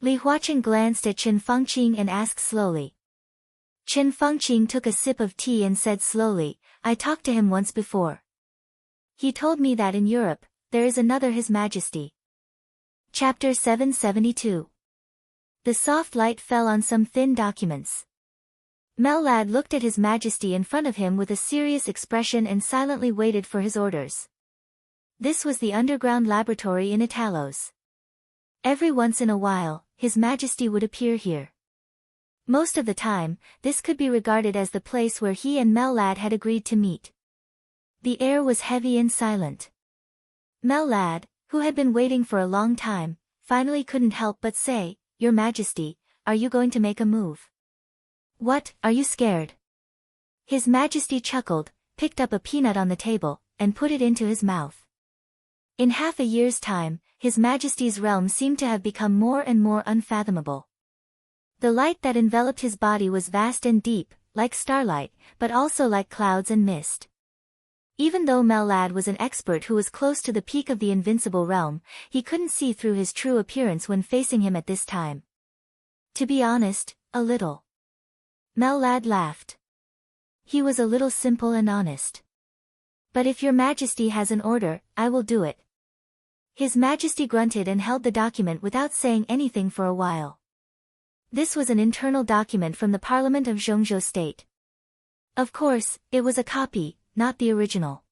Li Huacheng glanced at Chen Fangqing and asked slowly. Chen Fangqing took a sip of tea and said slowly, I talked to him once before. He told me that in Europe, there is another His Majesty. Chapter 772. The soft light fell on some thin documents. Mellad looked at His Majesty in front of him with a serious expression and silently waited for his orders. This was the underground laboratory in Italos. Every once in a while, His Majesty would appear here. Most of the time, this could be regarded as the place where he and Mellad had agreed to meet. The air was heavy and silent. Mellad, who had been waiting for a long time, finally couldn't help but say, Your Majesty, are you going to make a move? What, are you scared? His Majesty chuckled, picked up a peanut on the table, and put it into his mouth. In half a year's time, His Majesty's realm seemed to have become more and more unfathomable. The light that enveloped his body was vast and deep, like starlight, but also like clouds and mist. Even though Mellad was an expert who was close to the peak of the invincible realm, he couldn't see through his true appearance when facing him at this time. To be honest, a little. Mellad laughed. He was a little simple and honest. But if Your Majesty has an order, I will do it. His Majesty grunted and held the document without saying anything for a while. This was an internal document from the Parliament of Zhongzhou State. Of course, it was a copy, not the original.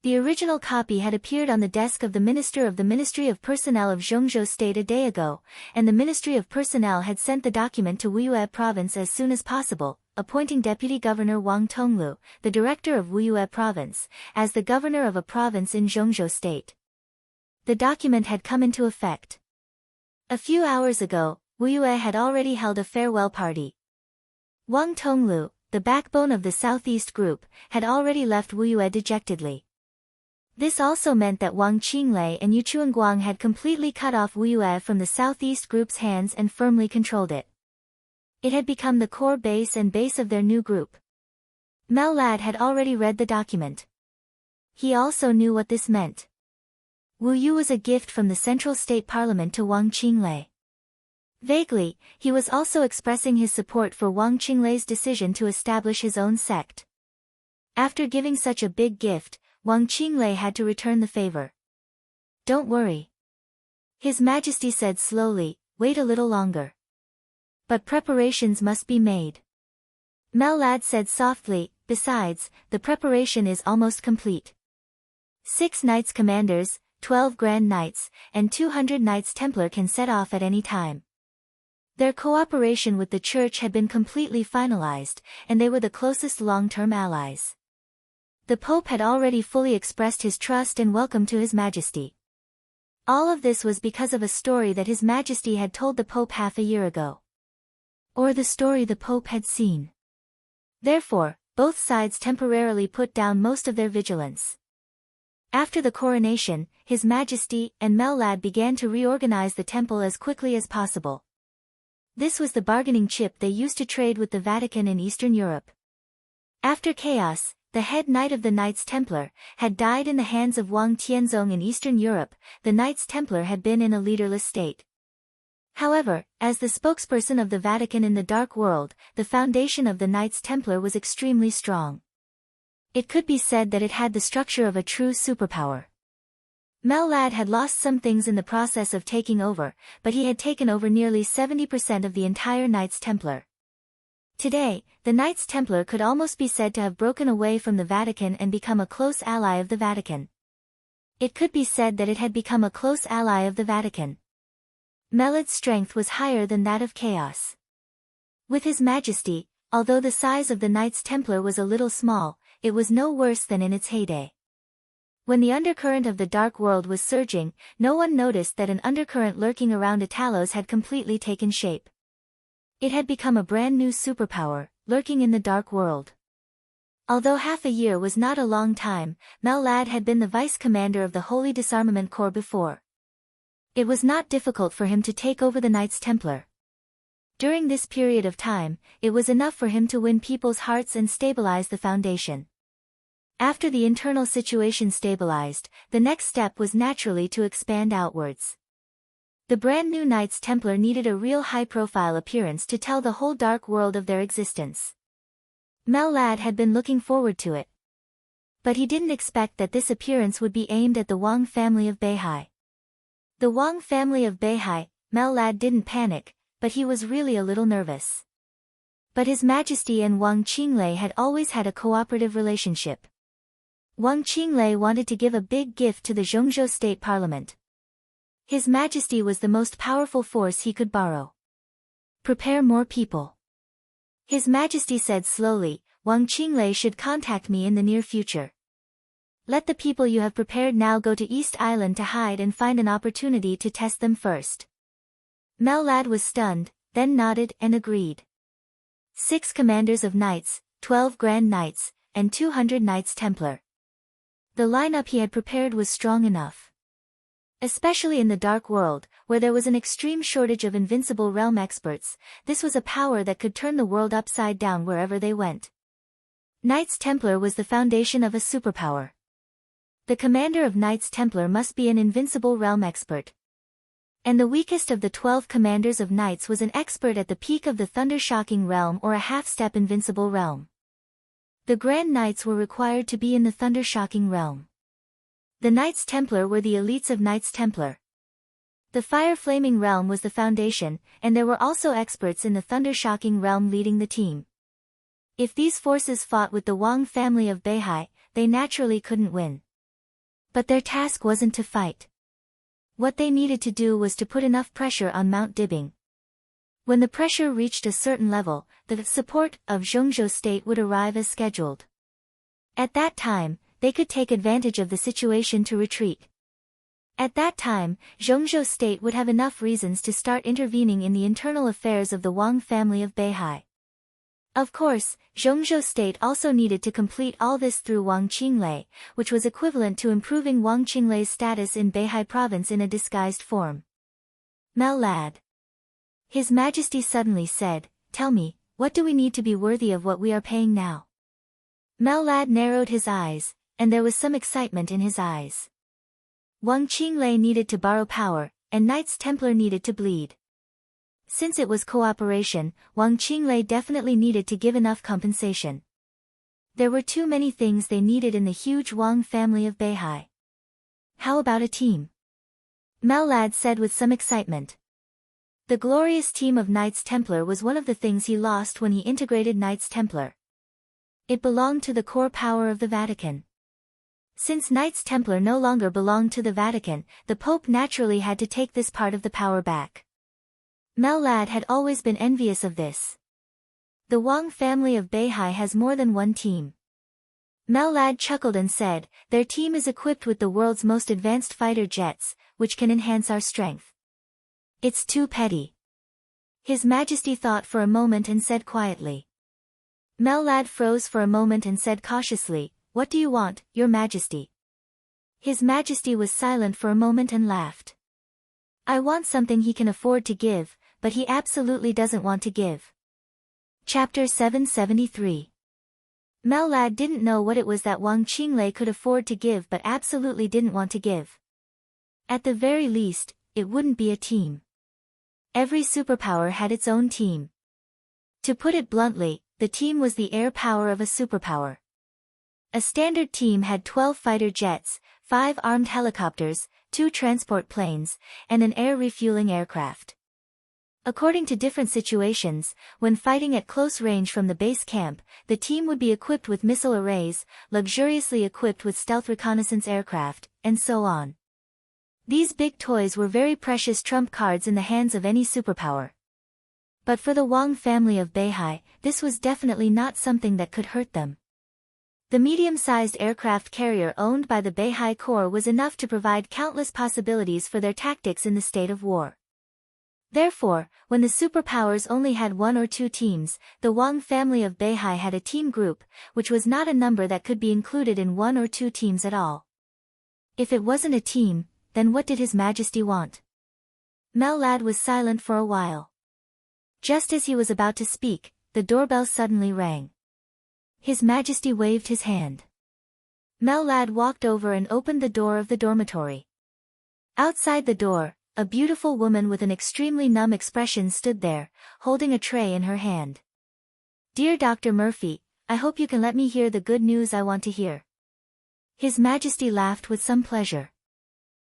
The original copy had appeared on the desk of the Minister of the Ministry of Personnel of Zhongzhou State a day ago, and the Ministry of Personnel had sent the document to Wuyue Province as soon as possible, appointing Deputy Governor Wang Tonglu, the director of Wuyue Province, as the governor of a province in Zhongzhou State. The document had come into effect. A few hours ago, Wuyue had already held a farewell party. Wang Tonglu, the backbone of the Southeast Group, had already left Wuyue dejectedly. This also meant that Wang Qinglei and Yu Chuanguang had completely cut off Wuyue from the Southeast Group's hands and firmly controlled it. It had become the core base and base of their new group. Mellad had already read the document. He also knew what this meant. Wuyue was a gift from the Central State Parliament to Wang Qinglei. Vaguely, he was also expressing his support for Wang Qinglei's decision to establish his own sect. After giving such a big gift, Wang Qinglei had to return the favor. Don't worry. His Majesty said slowly, wait a little longer. But preparations must be made. Mellad said softly, besides, the preparation is almost complete. 6 Knights Commanders, 12 Grand Knights, and 200 Knights Templar can set off at any time. Their cooperation with the Church had been completely finalized, and they were the closest long-term allies. The Pope had already fully expressed his trust and welcome to His Majesty. All of this was because of a story that His Majesty had told the Pope half a year ago. or the story the Pope had seen. Therefore, both sides temporarily put down most of their vigilance. After the coronation, His Majesty and Mellad began to reorganize the temple as quickly as possible. This was the bargaining chip they used to trade with the Vatican in Eastern Europe. After chaos, the head knight of the Knights Templar had died in the hands of Wang Tianzong in Eastern Europe. The Knights Templar had been in a leaderless state. However, as the spokesperson of the Vatican in the Dark World, the foundation of the Knights Templar was extremely strong. It could be said that it had the structure of a true superpower. Mellad had lost some things in the process of taking over, but he had taken over nearly 70% of the entire Knights Templar. Today, the Knights Templar could almost be said to have broken away from the Vatican and become a close ally of the Vatican. It could be said that it had become a close ally of the Vatican. Mellad's strength was higher than that of Chaos. With His Majesty, although the size of the Knights Templar was a little small, it was no worse than in its heyday. When the undercurrent of the Dark World was surging, no one noticed that an undercurrent lurking around Italos had completely taken shape. It had become a brand new superpower, lurking in the Dark World. Although half a year was not a long time, Mellad had been the vice-commander of the Holy Disarmament Corps before. It was not difficult for him to take over the Knights Templar. During this period of time, it was enough for him to win people's hearts and stabilize the foundation. After the internal situation stabilized, the next step was naturally to expand outwards. The brand new Knights Templar needed a real high-profile appearance to tell the whole Dark World of their existence. Mellad had been looking forward to it. But he didn't expect that this appearance would be aimed at the Wang family of Beihai. The Wang family of Beihai, Mellad didn't panic, but he was really a little nervous. But His Majesty and Wang Qinglei had always had a cooperative relationship. Wang Qinglei wanted to give a big gift to the Zhongzhou State Parliament. His Majesty was the most powerful force he could borrow. Prepare more people. His Majesty said slowly, Wang Qinglei should contact me in the near future. Let the people you have prepared now go to East Island to hide and find an opportunity to test them first. Mellad was stunned, then nodded and agreed. 6 commanders of knights, 12 grand knights, and 200 Knights Templar. The lineup he had prepared was strong enough. Especially in the Dark World, where there was an extreme shortage of invincible realm experts, this was a power that could turn the world upside down wherever they went. Knights Templar was the foundation of a superpower. The commander of Knights Templar must be an invincible realm expert. And the weakest of the 12 commanders of knights was an expert at the peak of the thunder-shocking realm or a half-step invincible realm. The Grand Knights were required to be in the thunder-shocking realm. The Knights Templar were the elites of Knights Templar. The fire-flaming realm was the foundation, and there were also experts in the thunder-shocking realm leading the team. If these forces fought with the Wang family of Beihai, they naturally couldn't win. But their task wasn't to fight. What they needed to do was to put enough pressure on Mount Dibing. When the pressure reached a certain level, the support of Zhongzhou State would arrive as scheduled. At that time, they could take advantage of the situation to retreat. At that time, Zhongzhou State would have enough reasons to start intervening in the internal affairs of the Wang family of Beihai. Of course, Zhongzhou State also needed to complete all this through Wang Qinglei, which was equivalent to improving Wang Qinglei's status in Beihai province in a disguised form. Mellad. His Majesty suddenly said, "Tell me, what do we need to be worthy of what we are paying now?" Mellad narrowed his eyes, and there was some excitement in his eyes. Wang Qinglei needed to borrow power, and Knights Templar needed to bleed. Since it was cooperation, Wang Qinglei definitely needed to give enough compensation. There were too many things they needed in the huge Wang family of Beihai. How about a team? Mellad said with some excitement. The glorious team of Knights Templar was one of the things he lost when he integrated Knights Templar. It belonged to the core power of the Vatican. Since Knights Templar no longer belonged to the Vatican, the Pope naturally had to take this part of the power back. Mellad had always been envious of this. The Wang family of Beihai has more than one team. Mellad chuckled and said, "Their team is equipped with the world's most advanced fighter jets, which can enhance our strength. It's too petty. His Majesty thought for a moment and said quietly. Mellad froze for a moment and said cautiously, "What do you want, Your Majesty?" His Majesty was silent for a moment and laughed. "I want something he can afford to give, but he absolutely doesn't want to give." Chapter 773. Mellad didn't know what it was that Wang Qinglei could afford to give but absolutely didn't want to give. At the very least, it wouldn't be a team. Every superpower had its own team. To put it bluntly, the team was the air power of a superpower. A standard team had 12 fighter jets, 5 armed helicopters, 2 transport planes, and an air refueling aircraft. According to different situations, when fighting at close range from the base camp, the team would be equipped with missile arrays, luxuriously equipped with stealth reconnaissance aircraft, and so on. These big toys were very precious trump cards in the hands of any superpower. But for the Wang family of Beihai, this was definitely not something that could hurt them. The medium-sized aircraft carrier owned by the Beihai Corps was enough to provide countless possibilities for their tactics in the state of war. Therefore, when the superpowers only had 1 or 2 teams, the Wang family of Beihai had a team group, which was not a number that could be included in 1 or 2 teams at all. If it wasn't a team, then what did His Majesty want? Mellad was silent for a while. Just as he was about to speak, the doorbell suddenly rang. His Majesty waved his hand. Mellad walked over and opened the door of the dormitory. Outside the door, a beautiful woman with an extremely numb expression stood there, holding a tray in her hand. "Dear Dr. Murphy, I hope you can let me hear the good news I want to hear." His Majesty laughed with some pleasure.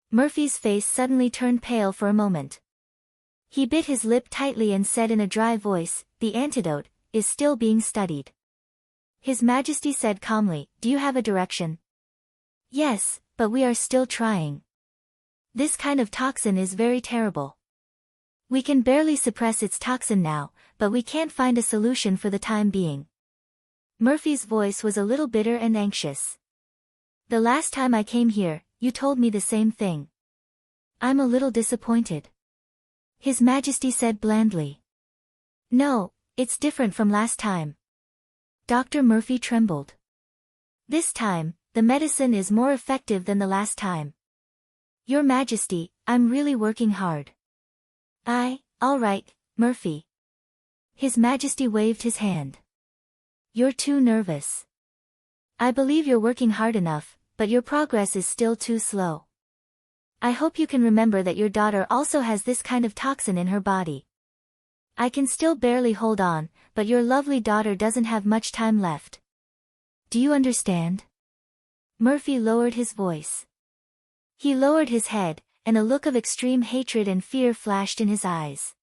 Murphy's face suddenly turned pale for a moment. He bit his lip tightly and said in a dry voice, "The antidote is still being studied." His Majesty said calmly, "Do you have a direction?" "Yes, but we are still trying. This kind of toxin is very terrible. We can barely suppress its toxin now, but we can't find a solution for the time being." Murphy's voice was a little bitter and anxious. "The last time I came here, you told me the same thing. I'm a little disappointed." His Majesty said blandly. "No, it's different from last time." Dr. Murphy trembled. "This time, the medicine is more effective than the last time. Your Majesty, I'm really working hard." All right, Murphy." His Majesty waved his hand. "You're too nervous. I believe you're working hard enough, but your progress is still too slow. I hope you can remember that your daughter also has this kind of toxin in her body. I can still barely hold on, but your lovely daughter doesn't have much time left. Do you understand?" Murphy lowered his voice. He lowered his head, and a look of extreme hatred and fear flashed in his eyes.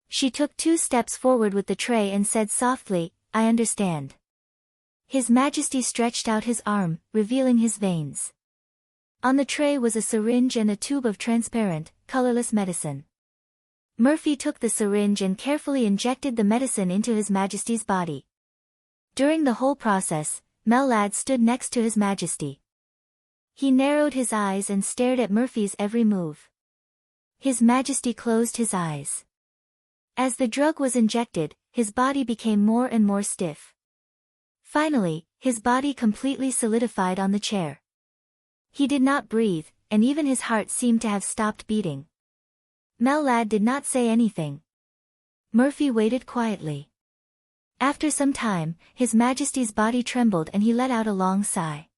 She took 2 steps forward with the tray and said softly, "I understand." His Majesty stretched out his arm, revealing his veins. On the tray was a syringe and a tube of transparent, colorless medicine. Murphy took the syringe and carefully injected the medicine into His Majesty's body. During the whole process, Mellad stood next to His Majesty. He narrowed his eyes and stared at Murphy's every move. His Majesty closed his eyes. As the drug was injected, his body became more and more stiff. Finally, his body completely solidified on the chair. He did not breathe, and even his heart seemed to have stopped beating. Mellad did not say anything. Murphy waited quietly. After some time, His Majesty's body trembled and he let out a long sigh.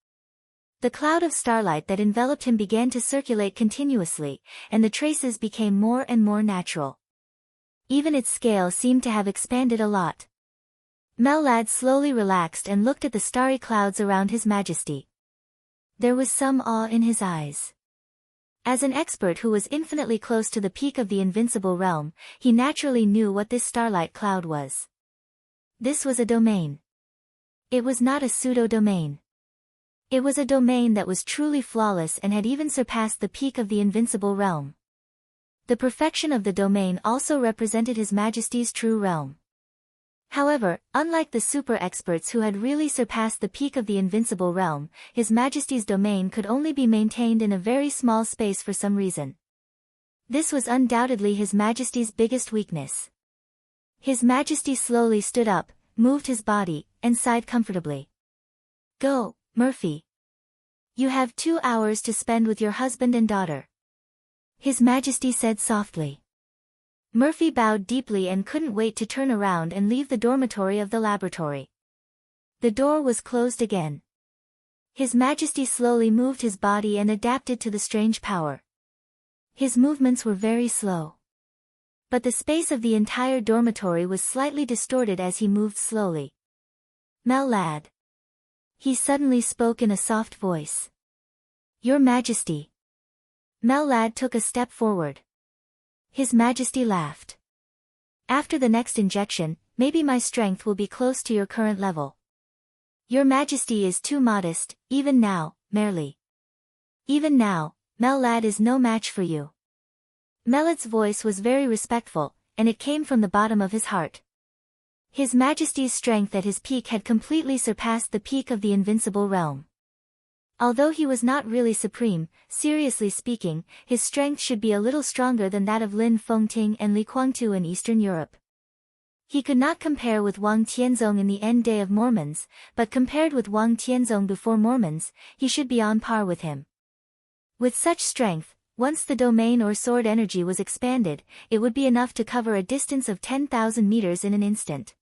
The cloud of starlight that enveloped him began to circulate continuously, and the traces became more and more natural. Even its scale seemed to have expanded a lot. Mellad slowly relaxed and looked at the starry clouds around His Majesty. There was some awe in his eyes. As an expert who was infinitely close to the peak of the invincible realm, he naturally knew what this starlight cloud was. This was a domain. It was not a pseudo-domain. It was a domain that was truly flawless and had even surpassed the peak of the invincible realm. The perfection of the domain also represented His Majesty's true realm. However, unlike the super experts who had really surpassed the peak of the invincible realm, His Majesty's domain could only be maintained in a very small space for some reason. This was undoubtedly His Majesty's biggest weakness. His Majesty slowly stood up, moved his body, and sighed comfortably. Go, Murphy. You have 2 hours to spend with your husband and daughter. His Majesty said softly. Murphy bowed deeply and couldn't wait to turn around and leave the dormitory of the laboratory. The door was closed again. His Majesty slowly moved his body and adapted to the strange power. His movements were very slow. But the space of the entire dormitory was slightly distorted as he moved slowly. Mel lad. He suddenly spoke in a soft voice. Your Majesty. Mel lad took a step forward. His Majesty laughed. After the next injection, maybe my strength will be close to your current level. Your Majesty is too modest, even now, merely. Even now, Mel lad is no match for you. Melad's voice was very respectful, and it came from the bottom of his heart. His Majesty's strength at his peak had completely surpassed the peak of the invincible realm. Although he was not really supreme, seriously speaking, his strength should be a little stronger than that of Lin Fengting and Li Guangtu in Eastern Europe. He could not compare with Wang Tianzong in the end day of Mormons, but compared with Wang Tianzong before Mormons, he should be on par with him. With such strength, once the domain or sword energy was expanded, it would be enough to cover a distance of 10,000 meters in an instant.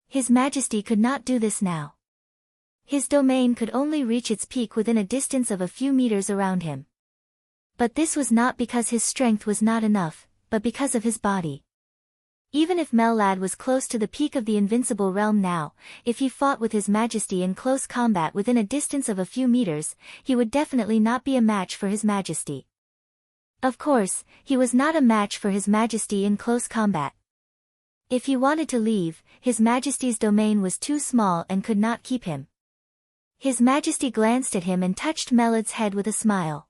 His Majesty could not do this now. His domain could only reach its peak within a distance of a few meters around him. But this was not because his strength was not enough, but because of his body. Even if Mel lad was close to the peak of the invincible realm now, if he fought with his Majesty in close combat within a distance of a few meters, he would definitely not be a match for his Majesty. Of course, he was not a match for his Majesty in close combat. If he wanted to leave, his Majesty's domain was too small and could not keep him. His Majesty glanced at him and touched Melad's head with a smile.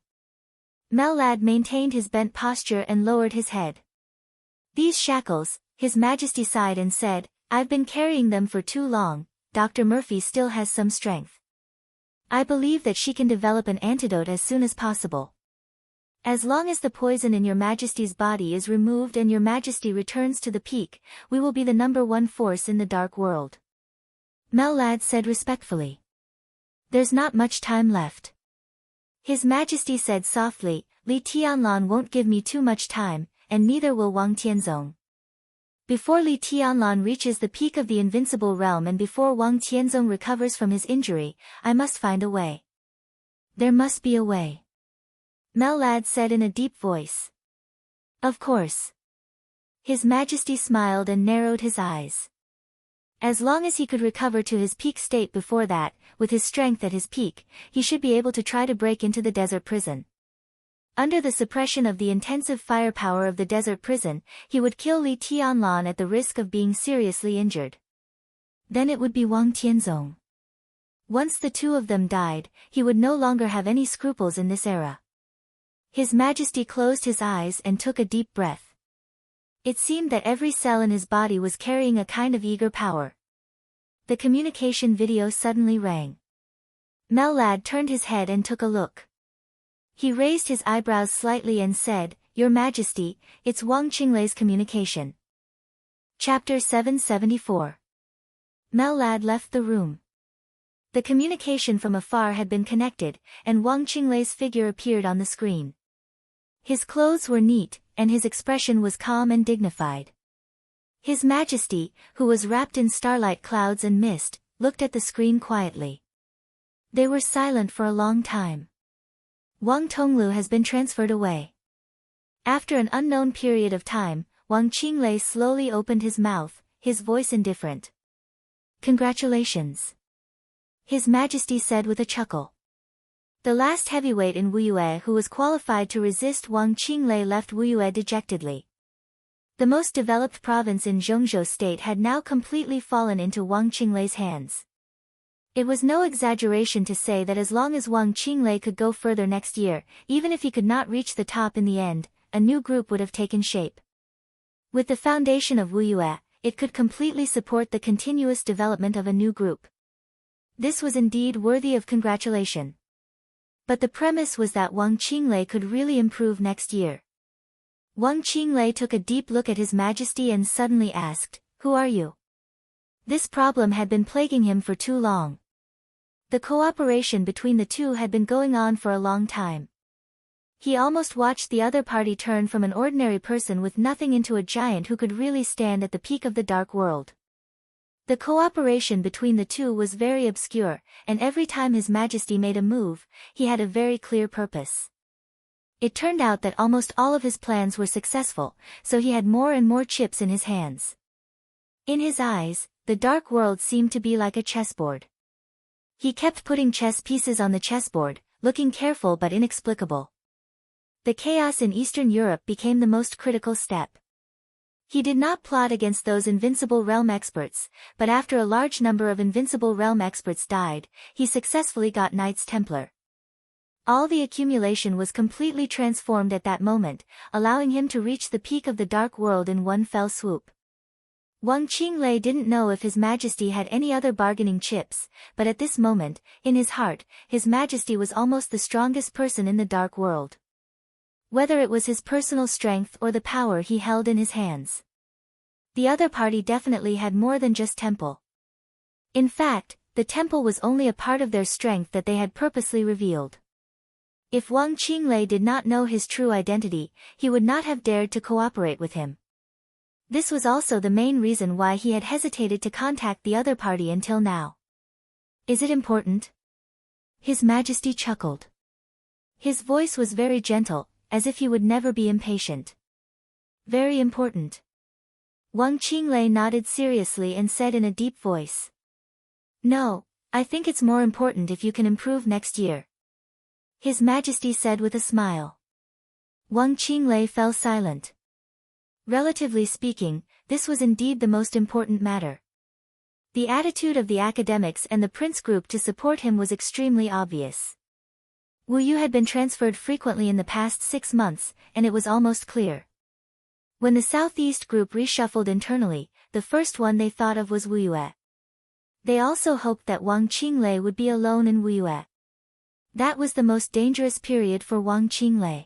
Mel lad maintained his bent posture and lowered his head. These shackles, His Majesty sighed and said, I've been carrying them for too long. Dr. Murphy still has some strength. I believe that she can develop an antidote as soon as possible. As long as the poison in Your Majesty's body is removed and Your Majesty returns to the peak, we will be the #1 force in the dark world. Mel lad said respectfully. There's not much time left. His Majesty said softly, Li Tianlan won't give me too much time, and neither will Wang Tianzong. Before Li Tianlan reaches the peak of the invincible realm and before Wang Tianzong recovers from his injury, I must find a way. There must be a way. Mel lad said in a deep voice. Of course. His Majesty smiled and narrowed his eyes. As long as he could recover to his peak state before that, with his strength at his peak, he should be able to try to break into the desert prison. Under the suppression of the intensive firepower of the desert prison, he would kill Li Tianlan at the risk of being seriously injured. Then it would be Wang Tianzong. Once the two of them died, he would no longer have any scruples in this era. His Majesty closed his eyes and took a deep breath. It seemed that every cell in his body was carrying a kind of eager power. The communication video suddenly rang. Mel lad turned his head and took a look. He raised his eyebrows slightly and said, Your Majesty, it's Wang Qinglei's communication. Chapter 774. Mel lad left the room. The communication from afar had been connected, and Wang Qinglei's figure appeared on the screen. His clothes were neat, and his expression was calm and dignified. His Majesty, who was wrapped in starlight clouds and mist, looked at the screen quietly. They were silent for a long time. Wang Tonglu has been transferred away. After an unknown period of time, Wang Qinglei slowly opened his mouth, his voice indifferent. Congratulations. His Majesty said with a chuckle. The last heavyweight in Wuyue who was qualified to resist Wang Qinglei left Wuyue dejectedly. The most developed province in Zhongzhou state had now completely fallen into Wang Qinglei's hands. It was no exaggeration to say that as long as Wang Qinglei could go further next year, even if he could not reach the top in the end, a new group would have taken shape. With the foundation of Wuyue, it could completely support the continuous development of a new group. This was indeed worthy of congratulation. But the premise was that Wang Qinglei could really improve next year. Wang Qinglei took a deep look at His Majesty and suddenly asked, Who are you? This problem had been plaguing him for too long. The cooperation between the two had been going on for a long time. He almost watched the other party turn from an ordinary person with nothing into a giant who could really stand at the peak of the dark world. The cooperation between the two was very obscure, and every time His Majesty made a move, he had a very clear purpose. It turned out that almost all of his plans were successful, so he had more and more chips in his hands. In his eyes, the dark world seemed to be like a chessboard. He kept putting chess pieces on the chessboard, looking careful but inexplicable. The chaos in Eastern Europe became the most critical step. He did not plot against those invincible realm experts, but after a large number of invincible realm experts died, he successfully got Knights Templar. All the accumulation was completely transformed at that moment, allowing him to reach the peak of the dark world in one fell swoop. Wang Qinglei didn't know if His Majesty had any other bargaining chips, but at this moment, in his heart, His Majesty was almost the strongest person in the dark world. Whether it was his personal strength or the power he held in his hands. The other party definitely had more than just temple. In fact, the temple was only a part of their strength that they had purposely revealed. If Wang Qinglei did not know his true identity, he would not have dared to cooperate with him. This was also the main reason why he had hesitated to contact the other party until now. Is it important? His Majesty chuckled. His voice was very gentle, as if he would never be impatient. Very important. Wang Qinglei nodded seriously and said in a deep voice. No, I think it's more important if you can improve next year. His Majesty said with a smile. Wang Qinglei fell silent. Relatively speaking, this was indeed the most important matter. The attitude of the academics and the prince group to support him was extremely obvious. Wu Yu had been transferred frequently in the past 6 months, and it was almost clear. When the Southeast group reshuffled internally, the first one they thought of was Wu Yue. They also hoped that Wang Qinglei would be alone in Wu Yue. That was the most dangerous period for Wang Qinglei.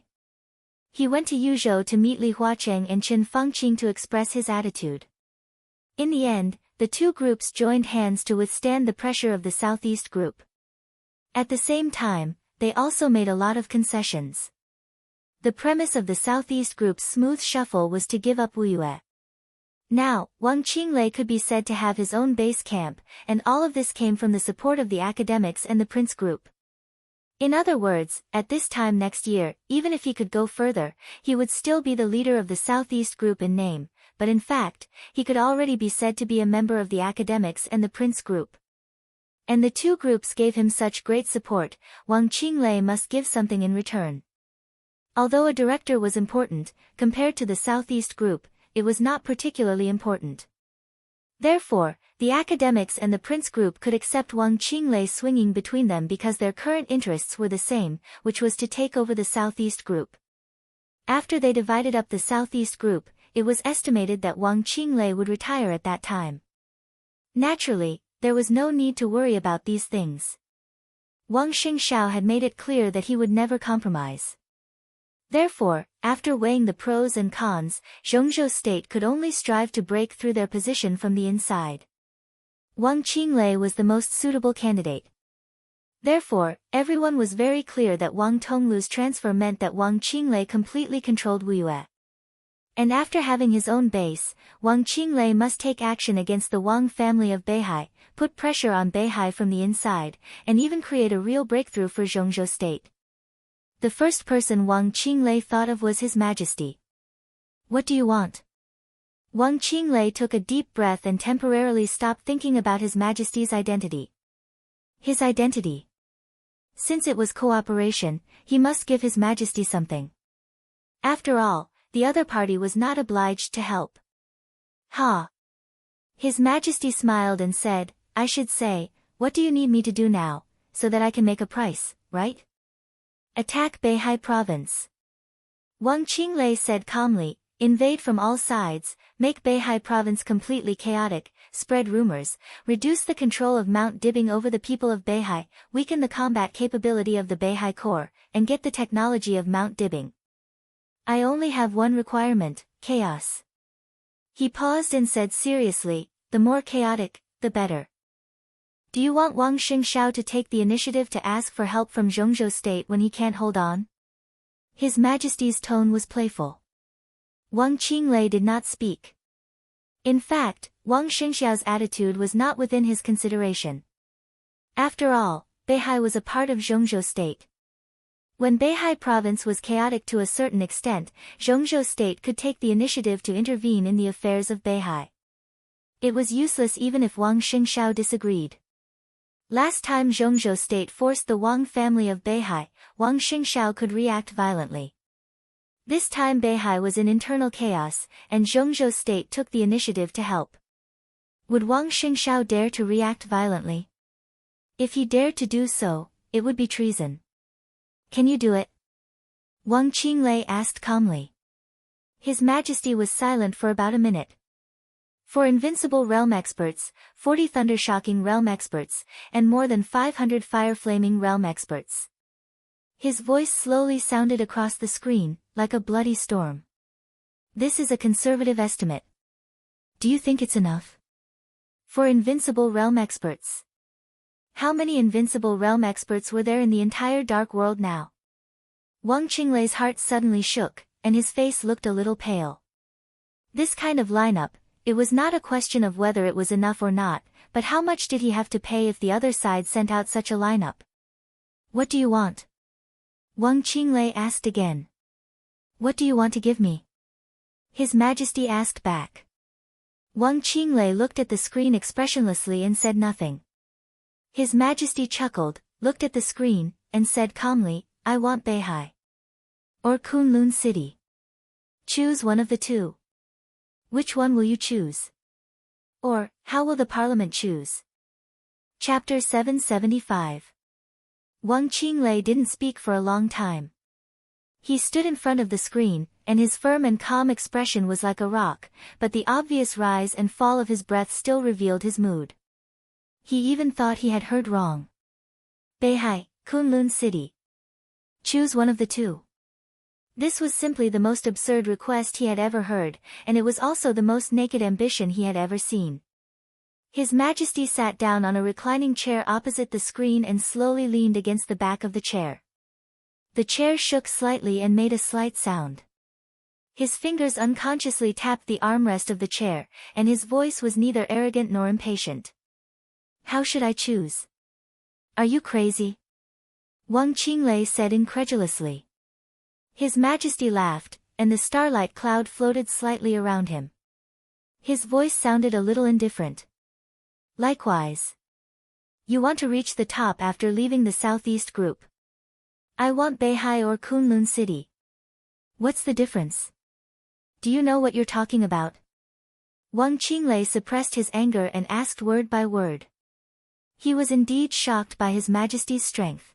He went to Yuzhou to meet Li Huacheng and Qin Fengqing to express his attitude. In the end, the two groups joined hands to withstand the pressure of the Southeast group. At the same time, they also made a lot of concessions. The premise of the Southeast group's smooth shuffle was to give up Wu Yue. Now, Wang Qinglei could be said to have his own base camp, and all of this came from the support of the academics and the prince group. In other words, at this time next year, even if he could go further, he would still be the leader of the Southeast group in name, but in fact, he could already be said to be a member of the academics and the prince group. And the two groups gave him such great support, Wang Qinglei must give something in return. Although a director was important, compared to the Southeast group, it was not particularly important. Therefore, the academics and the prince group could accept Wang Qinglei swinging between them because their current interests were the same, which was to take over the Southeast group. After they divided up the Southeast group, it was estimated that Wang Qinglei would retire at that time. Naturally, there was no need to worry about these things. Wang Xingshao had made it clear that he would never compromise. Therefore, after weighing the pros and cons, Zhongzhou State could only strive to break through their position from the inside. Wang Qinglei was the most suitable candidate. Therefore, everyone was very clear that Wang Tonglu's transfer meant that Wang Qinglei completely controlled Wu Yue. And after having his own base, Wang Qinglei must take action against the Wang family of Beihai, put pressure on Beihai from the inside, and even create a real breakthrough for Zhongzhou State. The first person Wang Qinglei thought of was His Majesty. What do you want? Wang Qinglei took a deep breath and temporarily stopped thinking about His Majesty's identity. His identity. Since it was cooperation, he must give His Majesty something. After all, the other party was not obliged to help. Ha! His Majesty smiled and said, I should say, what do you need me to do now, so that I can make a price, right? Attack Beihai province. Wang Qinglei said calmly, invade from all sides, make Beihai province completely chaotic, spread rumors, reduce the control of Mount Dibing over the people of Beihai, weaken the combat capability of the Beihai Corps, and get the technology of Mount Dibing. I only have one requirement, chaos. He paused and said seriously, the more chaotic, the better. Do you want Wang Xingxiao to take the initiative to ask for help from Zhongzhou state when he can't hold on? His Majesty's tone was playful. Wang Qinglei did not speak. In fact, Wang Xingxiao's attitude was not within his consideration. After all, Beihai was a part of Zhongzhou state. When Beihai province was chaotic to a certain extent, Zhongzhou state could take the initiative to intervene in the affairs of Beihai. It was useless even if Wang Xingxiao disagreed. Last time Zhongzhou state forced the Wang family of Beihai, Wang Xingxiao could react violently. This time Beihai was in internal chaos, and Zhongzhou state took the initiative to help. Would Wang Xingxiao dare to react violently? If he dared to do so, it would be treason. Can you do it? Wang Qinglei asked calmly. His Majesty was silent for about a minute. For invincible realm experts, 40 thundershocking realm experts, and more than 500 fire-flaming realm experts. His voice slowly sounded across the screen, like a bloody storm. This is a conservative estimate. Do you think it's enough? For invincible realm experts. How many invincible realm experts were there in the entire dark world now? Wang Qinglei's heart suddenly shook, and his face looked a little pale. This kind of lineup, it was not a question of whether it was enough or not, but how much did he have to pay if the other side sent out such a lineup? What do you want? Wang Qinglei asked again. What do you want to give me? His Majesty asked back. Wang Qinglei looked at the screen expressionlessly and said nothing. His Majesty chuckled, looked at the screen, and said calmly, I want Beihai. Or Kunlun City. Choose one of the two. Which one will you choose? Or, how will the Parliament choose? Chapter 775. Wang Qinglei didn't speak for a long time. He stood in front of the screen, and his firm and calm expression was like a rock, but the obvious rise and fall of his breath still revealed his mood. He even thought he had heard wrong. Beihai, Kunlun City. Choose one of the two. This was simply the most absurd request he had ever heard, and it was also the most naked ambition he had ever seen. His Majesty sat down on a reclining chair opposite the screen and slowly leaned against the back of the chair. The chair shook slightly and made a slight sound. His fingers unconsciously tapped the armrest of the chair, and his voice was neither arrogant nor impatient. How should I choose? Are you crazy? Wang Qinglei said incredulously. His Majesty laughed, and the starlight cloud floated slightly around him. His voice sounded a little indifferent. Likewise. You want to reach the top after leaving the southeast group. I want Beihai or Kunlun City. What's the difference? Do you know what you're talking about? Wang Qinglei suppressed his anger and asked word by word. He was indeed shocked by His Majesty's strength.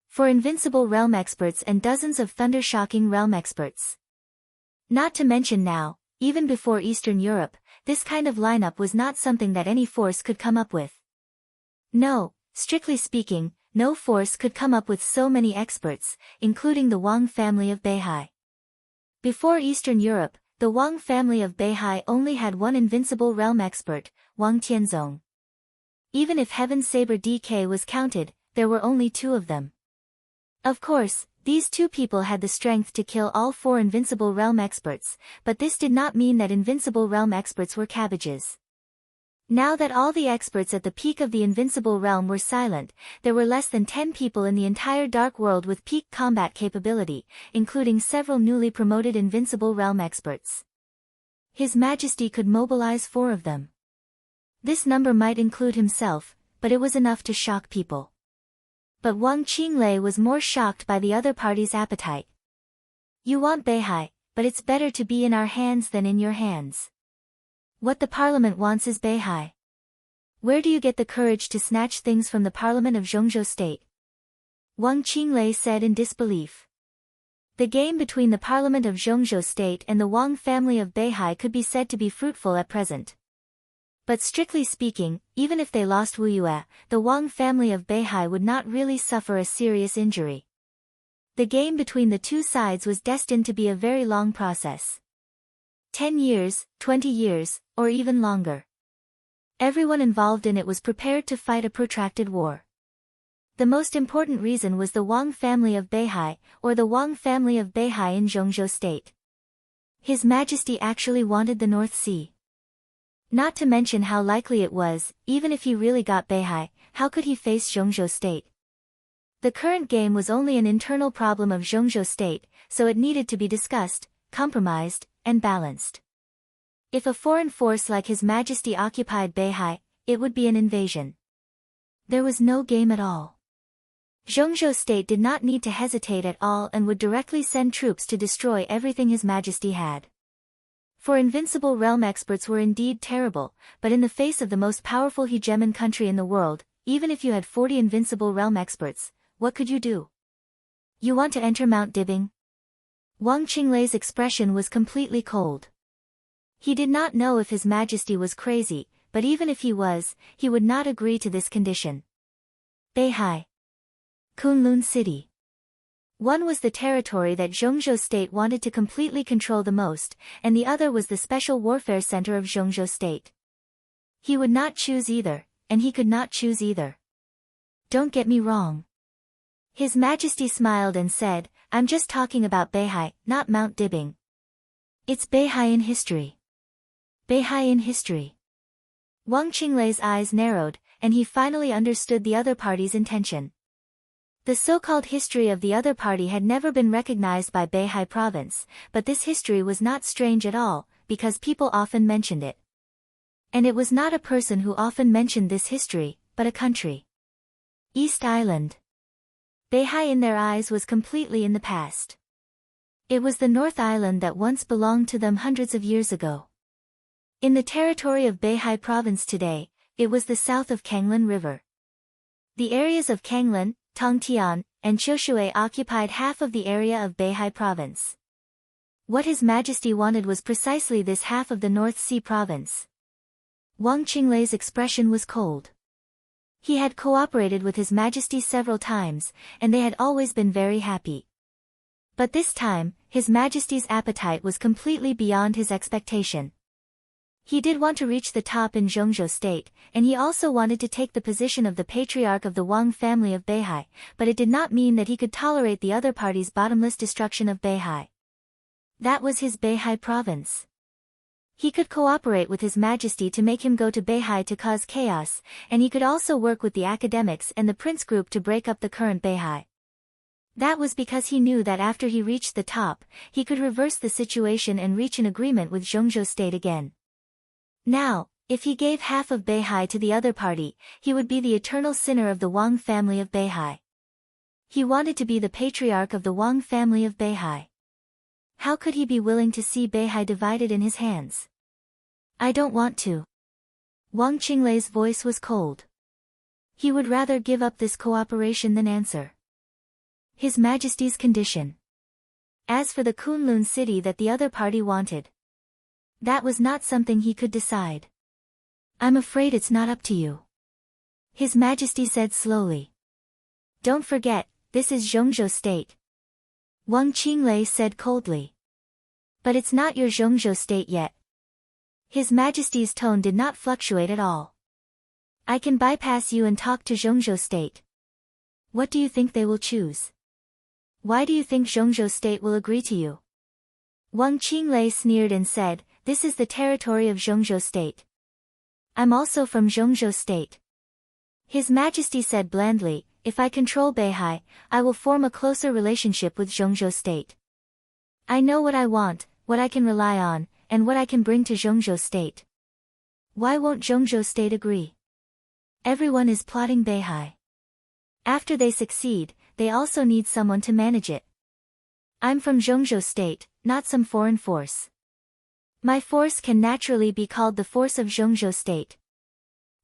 For invincible realm experts and dozens of thundershocking realm experts. Not to mention now, even before Eastern Europe, this kind of lineup was not something that any force could come up with. No, strictly speaking, no force could come up with so many experts, including the Wang family of Beihai. Before Eastern Europe, the Wang family of Beihai only had one invincible realm expert, Wang Tianzong. Even if Heaven Saber DK was counted, there were only two of them. Of course, these two people had the strength to kill all four invincible realm experts, but this did not mean that invincible realm experts were cabbages. Now that all the experts at the peak of the invincible realm were silent, there were less than 10 people in the entire dark world with peak combat capability, including several newly promoted invincible realm experts. His Majesty could mobilize 4 of them. This number might include himself, but it was enough to shock people. But Wang Qinglei was more shocked by the other party's appetite. You want Beihai, but it's better to be in our hands than in your hands. What the Parliament wants is Beihai. Where do you get the courage to snatch things from the Parliament of Zhongzhou State? Wang Qinglei said in disbelief. The game between the Parliament of Zhongzhou State and the Wang family of Beihai could be said to be fruitful at present. But strictly speaking, even if they lost Wuyue, the Wang family of Beihai would not really suffer a serious injury. The game between the two sides was destined to be a very long process. 10 years, 20 years, or even longer. Everyone involved in it was prepared to fight a protracted war. The most important reason was the Wang family of Beihai, or the Wang family of Beihai in Zhongzhou State. His Majesty actually wanted the North Sea. Not to mention how likely it was, even if he really got Beihai, how could he face Zhongzhou State? The current game was only an internal problem of Zhongzhou State, so it needed to be discussed, compromised, and balanced. If a foreign force like His Majesty occupied Beihai, it would be an invasion. There was no game at all. Zhongzhou State did not need to hesitate at all and would directly send troops to destroy everything His Majesty had. For invincible realm experts were indeed terrible, but in the face of the most powerful hegemon country in the world, even if you had 40 invincible realm experts, what could you do? You want to enter Mount Dibing? Wang Qinglei's expression was completely cold. He did not know if His Majesty was crazy, but even if he was, he would not agree to this condition. Beihai. Kunlun City. One was the territory that Zhongzhou State wanted to completely control the most, and the other was the special warfare center of Zhongzhou State. He would not choose either, and he could not choose either. Don't get me wrong. His Majesty smiled and said, I'm just talking about Beihai, not Mount Dibing. It's Beihai in history. Beihai in history. Wang Qinglei's eyes narrowed, and he finally understood the other party's intention. The so-called history of the other party had never been recognized by Beihai province, but this history was not strange at all, because people often mentioned it. And it was not a person who often mentioned this history, but a country. East Island. Beihai in their eyes was completely in the past. It was the North Island that once belonged to them hundreds of years ago. In the territory of Beihai province today, it was the south of Kanglan River. The areas of Kanglan, Tongtian, and Qiushui occupied half of the area of Beihai province. What His Majesty wanted was precisely this half of the North Sea province. Wang Qinglei's expression was cold. He had cooperated with His Majesty several times, and they had always been very happy. But this time, His Majesty's appetite was completely beyond his expectation. He did want to reach the top in Zhongzhou State, and he also wanted to take the position of the patriarch of the Wang family of Beihai, but it did not mean that he could tolerate the other party's bottomless destruction of Beihai. That was his Beihai province. He could cooperate with His Majesty to make him go to Beihai to cause chaos, and he could also work with the academics and the prince group to break up the current Beihai. That was because he knew that after he reached the top, he could reverse the situation and reach an agreement with Zhongzhou State again. Now, if he gave half of Beihai to the other party, he would be the eternal sinner of the Wang family of Beihai. He wanted to be the patriarch of the Wang family of Beihai. How could he be willing to see Beihai divided in his hands? I don't want to. Wang Qinglei's voice was cold. He would rather give up this cooperation than answer. His Majesty's condition. As for the Kunlun city that the other party wanted, that was not something he could decide. I'm afraid it's not up to you. His Majesty said slowly. Don't forget, this is Zhongzhou State. Wang Qinglei said coldly. But it's not your Zhongzhou State yet. His Majesty's tone did not fluctuate at all. I can bypass you and talk to Zhongzhou State. What do you think they will choose? Why do you think Zhongzhou State will agree to you? Wang Qinglei sneered and said, this is the territory of Zhongzhou State. I'm also from Zhongzhou State. His Majesty said blandly, if I control Beihai, I will form a closer relationship with Zhongzhou State. I know what I want, what I can rely on, and what I can bring to Zhongzhou State. Why won't Zhongzhou State agree? Everyone is plotting Beihai. After they succeed, they also need someone to manage it. I'm from Zhongzhou State, not some foreign force. My force can naturally be called the force of Zhongzhou State.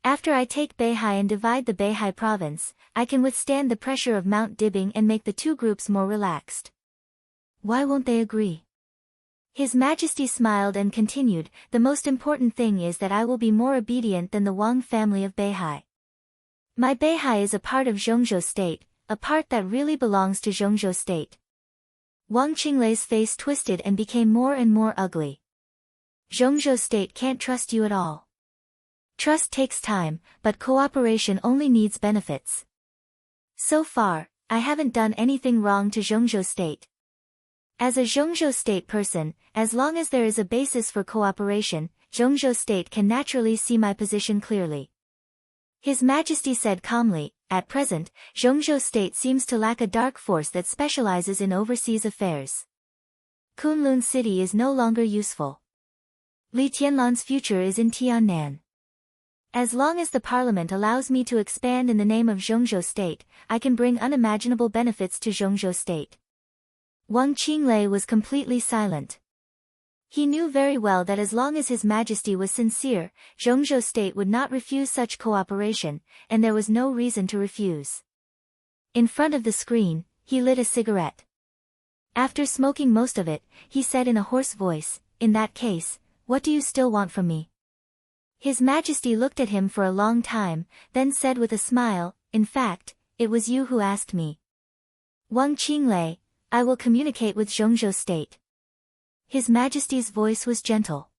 After I take Beihai and divide the Beihai province, I can withstand the pressure of Mount Dibing and make the two groups more relaxed. Why won't they agree? His Majesty smiled and continued, the most important thing is that I will be more obedient than the Wang family of Beihai. My Beihai is a part of Zhongzhou State, a part that really belongs to Zhongzhou State. Wang Qinglei's face twisted and became more and more ugly. Zhongzhou state can't trust you at all. Trust takes time, but cooperation only needs benefits. So far, I haven't done anything wrong to Zhongzhou state. As a Zhongzhou state person, as long as there is a basis for cooperation, Zhongzhou state can naturally see my position clearly. His Majesty said calmly, at present, Zhongzhou state seems to lack a dark force that specializes in overseas affairs. Kunlun city is no longer useful. Li Tianlan's future is in Tiannan. As long as the parliament allows me to expand in the name of Zhongzhou state, I can bring unimaginable benefits to Zhongzhou state. Wang Qinglei was completely silent. He knew very well that as long as His Majesty was sincere, Zhongzhou state would not refuse such cooperation, and there was no reason to refuse. In front of the screen, he lit a cigarette. After smoking most of it, he said in a hoarse voice, "In that case, what do you still want from me?" His Majesty looked at him for a long time, then said with a smile, "In fact, it was you who asked me." Wang Qinglei, I will communicate with Zhongzhou state. His Majesty's voice was gentle.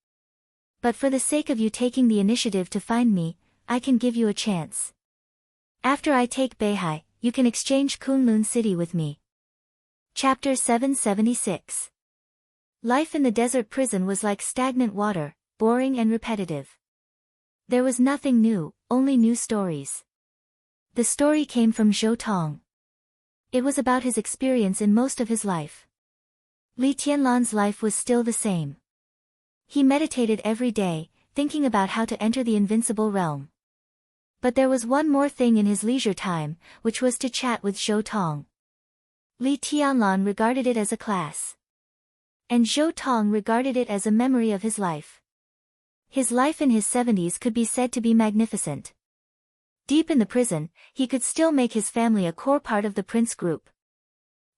But for the sake of you taking the initiative to find me, I can give you a chance. After I take Beihai, you can exchange Kunlun city with me. Chapter 776. Life in the desert prison was like stagnant water, boring and repetitive. There was nothing new, only new stories. The story came from Zhou Tong. It was about his experience in most of his life. Li Tianlan's life was still the same. He meditated every day, thinking about how to enter the invincible realm. But there was one more thing in his leisure time, which was to chat with Zhou Tong. Li Tianlan regarded it as a class. And Zhou Tong regarded it as a memory of his life. His life in his 70s could be said to be magnificent. Deep in the prison, he could still make his family a core part of the prince group.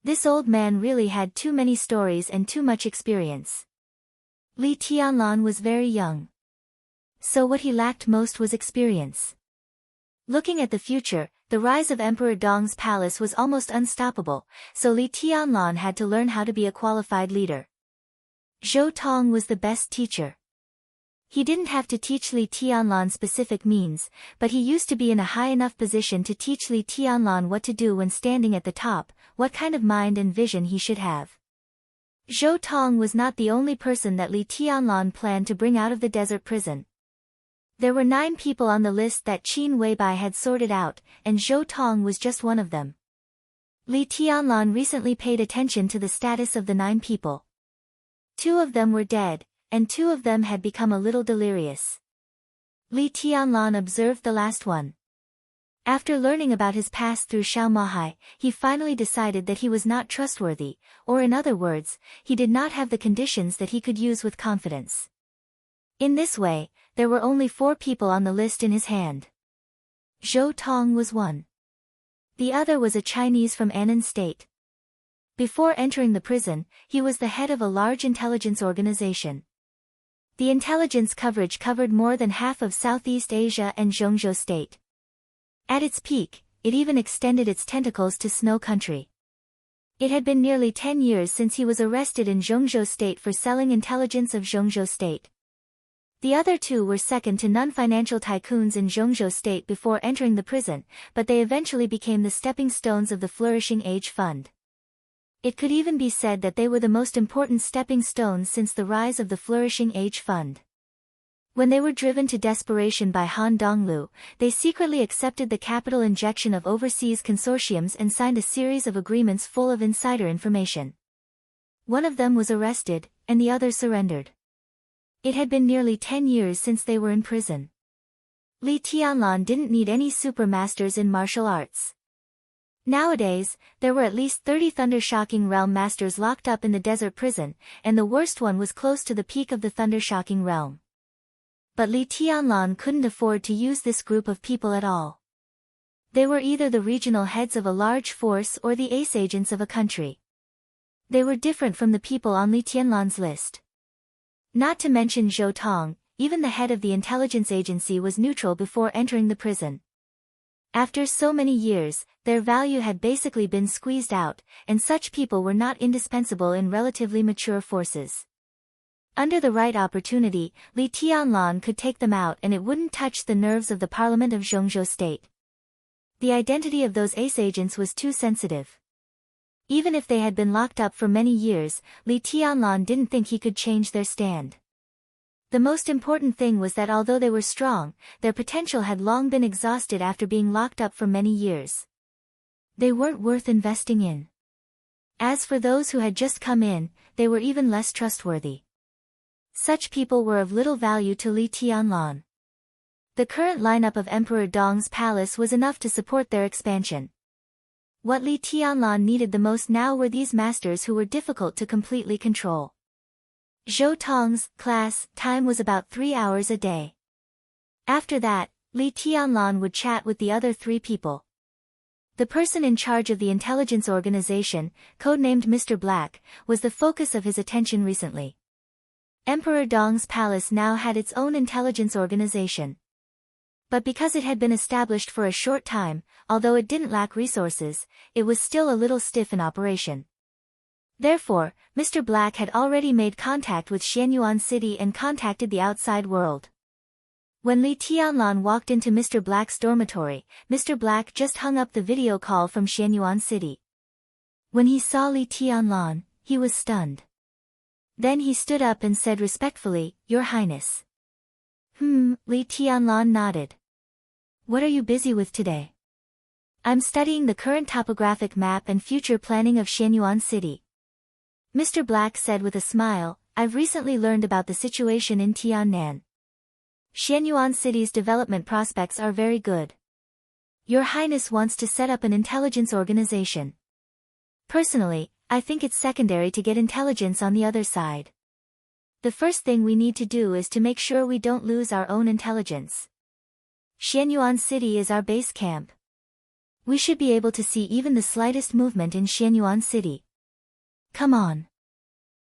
This old man really had too many stories and too much experience. Li Tianlan was very young. So what he lacked most was experience. Looking at the future, the rise of Emperor Dong's palace was almost unstoppable, so Li Tianlan had to learn how to be a qualified leader. Zhou Tong was the best teacher. He didn't have to teach Li Tianlan specific means, but he used to be in a high enough position to teach Li Tianlan what to do when standing at the top, what kind of mind and vision he should have. Zhou Tong was not the only person that Li Tianlan planned to bring out of the desert prison. There were 9 people on the list that Qin Weibai had sorted out, and Zhou Tong was just one of them. Li Tianlan recently paid attention to the status of the 9 people. 2 of them were dead, and 2 of them had become a little delirious. Li Tianlan observed the last one. After learning about his past through Xiao Mahai, he finally decided that he was not trustworthy, or in other words, he did not have the conditions that he could use with confidence. In this way, there were only 4 people on the list in his hand. Zhou Tong was one. The other was a Chinese from Annan State. Before entering the prison, he was the head of a large intelligence organization. The intelligence coverage covered more than half of Southeast Asia and Zhongzhou state. At its peak, it even extended its tentacles to Snow Country. It had been nearly 10 years since he was arrested in Zhongzhou state for selling intelligence of Zhongzhou state. The other 2 were second to none financial tycoons in Zhongzhou state before entering the prison, but they eventually became the stepping stones of the Flourishing Age Fund. It could even be said that they were the most important stepping stones since the rise of the Flourishing Age Fund. When they were driven to desperation by Han Donglu, they secretly accepted the capital injection of overseas consortiums and signed a series of agreements full of insider information. One of them was arrested, and the other surrendered. It had been nearly 10 years since they were in prison. Li Tianlan didn't need any supermasters in martial arts. Nowadays, there were at least 30 Thunder-Shocking Realm masters locked up in the desert prison, and the worst one was close to the peak of the Thunder-Shocking Realm. But Li Tianlan couldn't afford to use this group of people at all. They were either the regional heads of a large force or the ace agents of a country. They were different from the people on Li Tianlan's list. Not to mention Zhou Tong, even the head of the intelligence agency was neutral before entering the prison. After so many years, their value had basically been squeezed out, and such people were not indispensable in relatively mature forces. Under the right opportunity, Li Tianlan could take them out and it wouldn't touch the nerves of the parliament of Zhongzhou state. The identity of those ace agents was too sensitive. Even if they had been locked up for many years, Li Tianlan didn't think he could change their stand. The most important thing was that although they were strong, their potential had long been exhausted after being locked up for many years. They weren't worth investing in. As for those who had just come in, they were even less trustworthy. Such people were of little value to Li Tianlan. The current lineup of Emperor Dong's palace was enough to support their expansion. What Li Tianlan needed the most now were these masters who were difficult to completely control. Zhou Tong's class time was about 3 hours a day. After that, Li Tianlan would chat with the other 3 people. The person in charge of the intelligence organization, codenamed Mr. Black, was the focus of his attention recently. Emperor Dong's palace now had its own intelligence organization. But because it had been established for a short time, although it didn't lack resources, it was still a little stiff in operation. Therefore, Mr. Black had already made contact with Xianyuan City and contacted the outside world. When Li Tianlan walked into Mr. Black's dormitory, Mr. Black just hung up the video call from Xianyuan City. When he saw Li Tianlan, he was stunned. Then he stood up and said respectfully, "Your Highness." Li Tianlan nodded. "What are you busy with today?" "I'm studying the current topographic map and future planning of Xianyuan City." Mr. Black said with a smile, "I've recently learned about the situation in Tiannan. Xianyuan City's development prospects are very good. Your Highness wants to set up an intelligence organization. Personally, I think it's secondary to get intelligence on the other side. The first thing we need to do is to make sure we don't lose our own intelligence. Xianyuan City is our base camp. We should be able to see even the slightest movement in Xianyuan City. Come on,"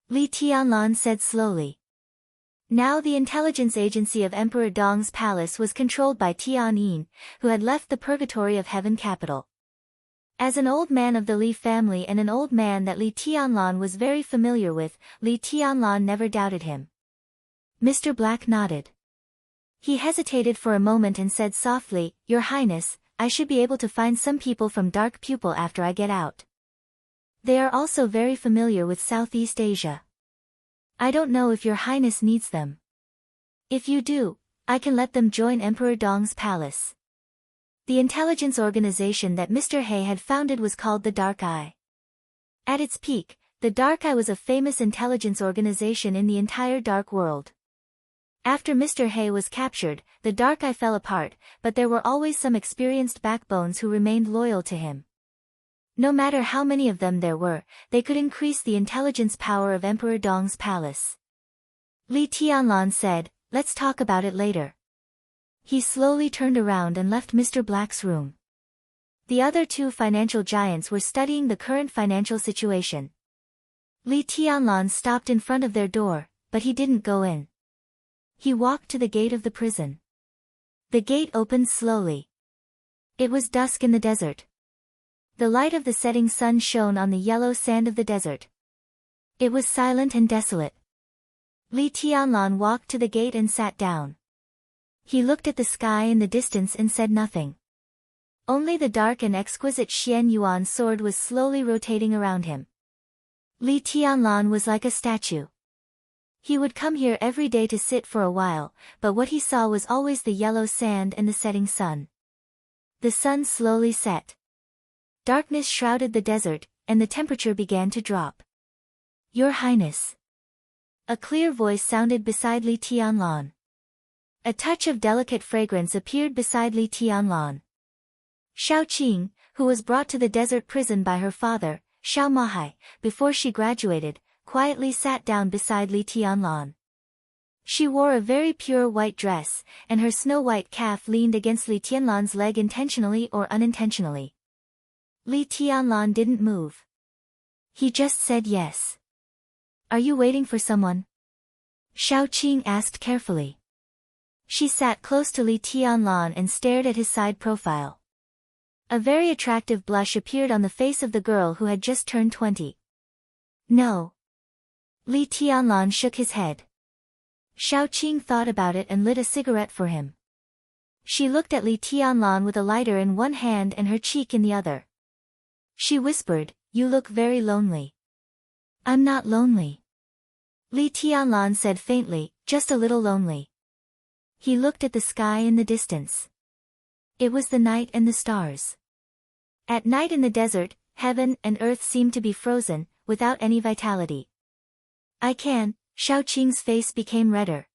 Li Tianlan said slowly. Now the intelligence agency of Emperor Dong's palace was controlled by Tian Yin, who had left the purgatory of heaven capital. As an old man of the Li family and an old man that Li Tianlan was very familiar with, Li Tianlan never doubted him. Mr. Black nodded. He hesitated for a moment and said softly, "Your Highness, I should be able to find some people from Dark Pupil after I get out. They are also very familiar with Southeast Asia. I don't know if Your Highness needs them. If you do, I can let them join Emperor Dong's palace." The intelligence organization that Mr. He had founded was called the Dark Eye. At its peak, the Dark Eye was a famous intelligence organization in the entire Dark World. After Mr. He was captured, the Dark Eye fell apart, but there were always some experienced backbones who remained loyal to him. No matter how many of them there were, they could increase the intelligence power of Emperor Dong's palace. Li Tianlan said, "Let's talk about it later." He slowly turned around and left Mr. Black's room. The other 2 financial giants were studying the current financial situation. Li Tianlan stopped in front of their door, but he didn't go in. He walked to the gate of the prison. The gate opened slowly. It was dusk in the desert. The light of the setting sun shone on the yellow sand of the desert. It was silent and desolate. Li Tianlan walked to the gate and sat down. He looked at the sky in the distance and said nothing. Only the dark and exquisite Xianyuan sword was slowly rotating around him. Li Tianlan was like a statue. He would come here every day to sit for a while, but what he saw was always the yellow sand and the setting sun. The sun slowly set. Darkness shrouded the desert, and the temperature began to drop. "Your Highness." A clear voice sounded beside Li Tianlan. A touch of delicate fragrance appeared beside Li Tianlan. Xiao Qing, who was brought to the desert prison by her father, Xiao Mahai, before she graduated, quietly sat down beside Li Tianlan. She wore a very pure white dress, and her snow-white calf leaned against Li Tianlan's leg intentionally or unintentionally. Li Tianlan didn't move. He just said yes. "Are you waiting for someone?" Xiao Qing asked carefully. She sat close to Li Tianlan and stared at his side profile. A very attractive blush appeared on the face of the girl who had just turned 20. "No." Li Tianlan shook his head. Xiaoqing thought about it and lit a cigarette for him. She looked at Li Tianlan with a lighter in one hand and her cheek in the other. She whispered, "You look very lonely." "I'm not lonely." Li Tianlan said faintly, "Just a little lonely." He looked at the sky in the distance. It was the night and the stars. At night in the desert, heaven and earth seemed to be frozen, without any vitality. "I can." Xiaoqing's face became redder.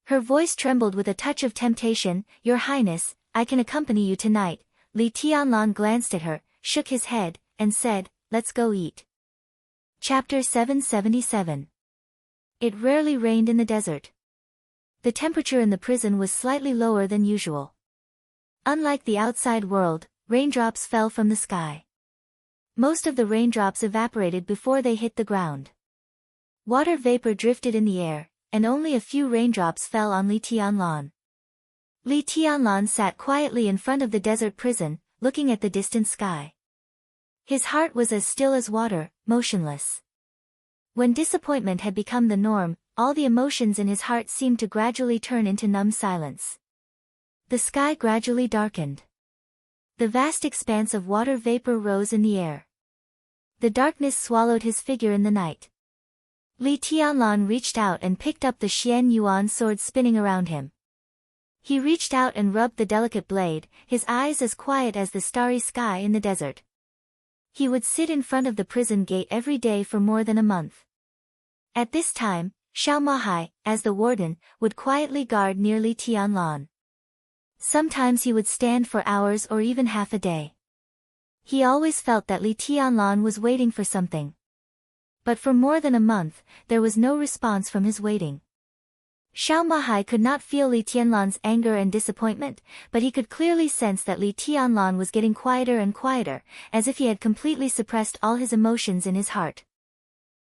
Her voice trembled with a touch of temptation. "Your Highness, I can accompany you tonight." Li Tianlan glanced at her, shook his head, and said, "Let's go eat." Chapter 777. It rarely rained in the desert. The temperature in the prison was slightly lower than usual. Unlike the outside world, raindrops fell from the sky. Most of the raindrops evaporated before they hit the ground. Water vapor drifted in the air, and only a few raindrops fell on Li Tianlan. Li Tianlan sat quietly in front of the desert prison, looking at the distant sky. His heart was as still as water, motionless. When disappointment had become the norm, all the emotions in his heart seemed to gradually turn into numb silence. The sky gradually darkened. The vast expanse of water vapor rose in the air. The darkness swallowed his figure in the night. Li Tianlan reached out and picked up the Xian Yuan sword spinning around him. He reached out and rubbed the delicate blade, his eyes as quiet as the starry sky in the desert. He would sit in front of the prison gate every day for more than a month. At this time, Xiao Mahai, as the warden, would quietly guard near Li Tianlan. Sometimes he would stand for hours or even half a day. He always felt that Li Tianlan was waiting for something. But for more than a month, there was no response from his waiting. Xiao Mahai could not feel Li Tianlan's anger and disappointment, but he could clearly sense that Li Tianlan was getting quieter and quieter, as if he had completely suppressed all his emotions in his heart.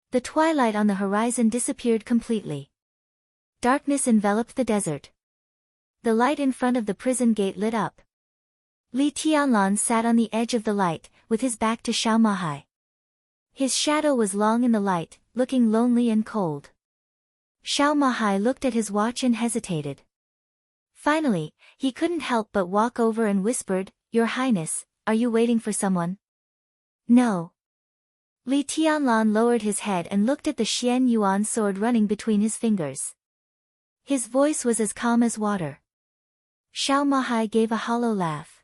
The twilight on the horizon disappeared completely. Darkness enveloped the desert. The light in front of the prison gate lit up. Li Tianlan sat on the edge of the light, with his back to Xiao Mahai. His shadow was long in the light, looking lonely and cold. Xiao Mahai looked at his watch and hesitated. Finally, he couldn't help but walk over and whispered, "Your Highness, are you waiting for someone?" "No." Li Tianlan lowered his head and looked at the Xian Yuan sword running between his fingers. His voice was as calm as water. Xiao Mahai gave a hollow laugh.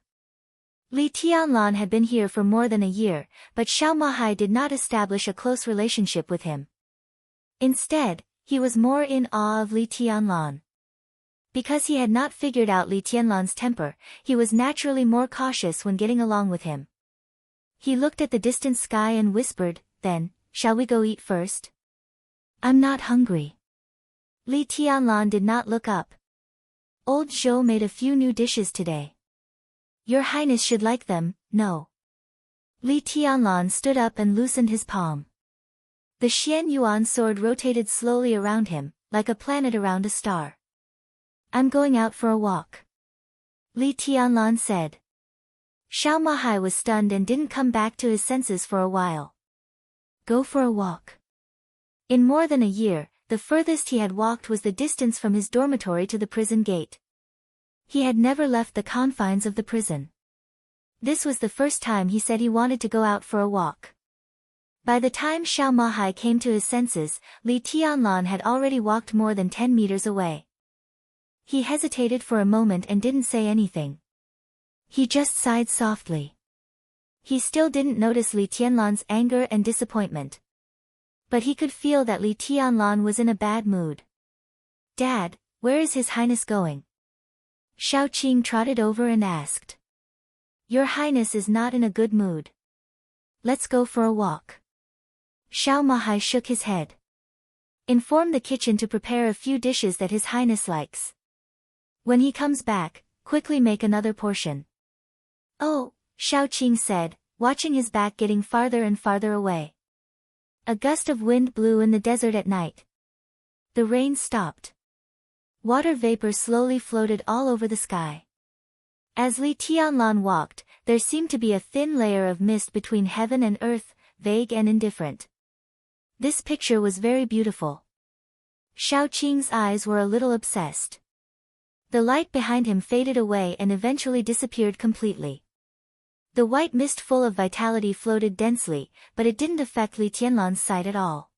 Li Tianlan had been here for more than a year, but Xiao Mahai did not establish a close relationship with him. Instead, he was more in awe of Li Tianlan. Because he had not figured out Li Tianlan's temper, he was naturally more cautious when getting along with him. He looked at the distant sky and whispered, "Then, shall we go eat first?" "I'm not hungry." Li Tianlan did not look up. "Old Zhou made a few new dishes today. Your Highness should like them, no?" Li Tianlan stood up and loosened his palm. The Xian Yuan sword rotated slowly around him, like a planet around a star. "I'm going out for a walk," Li Tianlan said. Xiao Mahai was stunned and didn't come back to his senses for a while. Go for a walk. In more than a year, the furthest he had walked was the distance from his dormitory to the prison gate. He had never left the confines of the prison. This was the first time he said he wanted to go out for a walk. By the time Xiao Mahai came to his senses, Li Tianlan had already walked more than 10 meters away. He hesitated for a moment and didn't say anything. He just sighed softly. He still didn't notice Li Tianlan's anger and disappointment. But he could feel that Li Tianlan was in a bad mood. "Dad, where is His Highness going?" Xiaoqing trotted over and asked. "Your Highness is not in a good mood. Let's go for a walk." Xiao Mahai shook his head. "Inform the kitchen to prepare a few dishes that His Highness likes. When he comes back, quickly make another portion." "Oh," Xiaoqing said, watching his back getting farther and farther away. A gust of wind blew in the desert at night. The rain stopped. Water vapor slowly floated all over the sky. As Li Tianlan walked, there seemed to be a thin layer of mist between heaven and earth, vague and indifferent. This picture was very beautiful. Xiao Qing's eyes were a little obsessed. The light behind him faded away and eventually disappeared completely. The white mist full of vitality floated densely, but it didn't affect Li Tianlan's sight at all.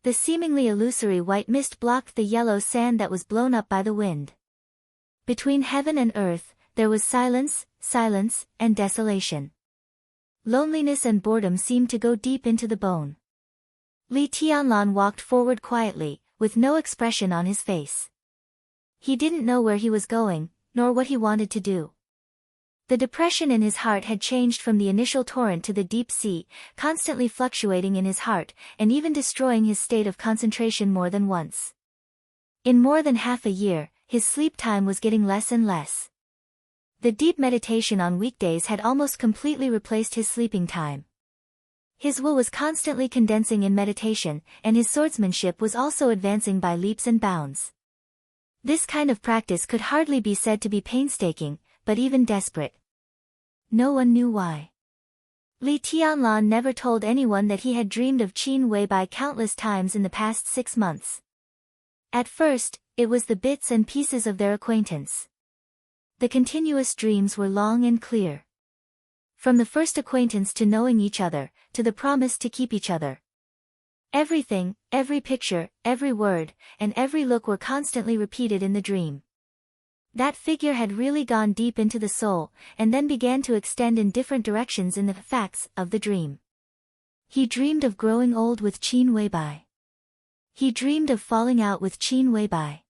The seemingly illusory white mist blocked the yellow sand that was blown up by the wind. Between heaven and earth, there was silence, and desolation. Loneliness and boredom seemed to go deep into the bone. Li Tianlan walked forward quietly, with no expression on his face. He didn't know where he was going, nor what he wanted to do. The depression in his heart had changed from the initial torrent to the deep sea, constantly fluctuating in his heart, and even destroying his state of concentration more than once. In more than half a year, his sleep time was getting less and less. The deep meditation on weekdays had almost completely replaced his sleeping time. His will was constantly condensing in meditation, and his swordsmanship was also advancing by leaps and bounds. This kind of practice could hardly be said to be painstaking, but even desperate. No one knew why. Li Tianlan never told anyone that he had dreamed of Qin Weibai countless times in the past 6 months. At first, it was the bits and pieces of their acquaintance. The continuous dreams were long and clear. From the first acquaintance to knowing each other, to the promise to keep each other. Everything, every picture, every word, and every look were constantly repeated in the dream. That figure had really gone deep into the soul, and then began to extend in different directions in the facts of the dream. He dreamed of growing old with Qin Weibai. He dreamed of falling out with Qin Weibai.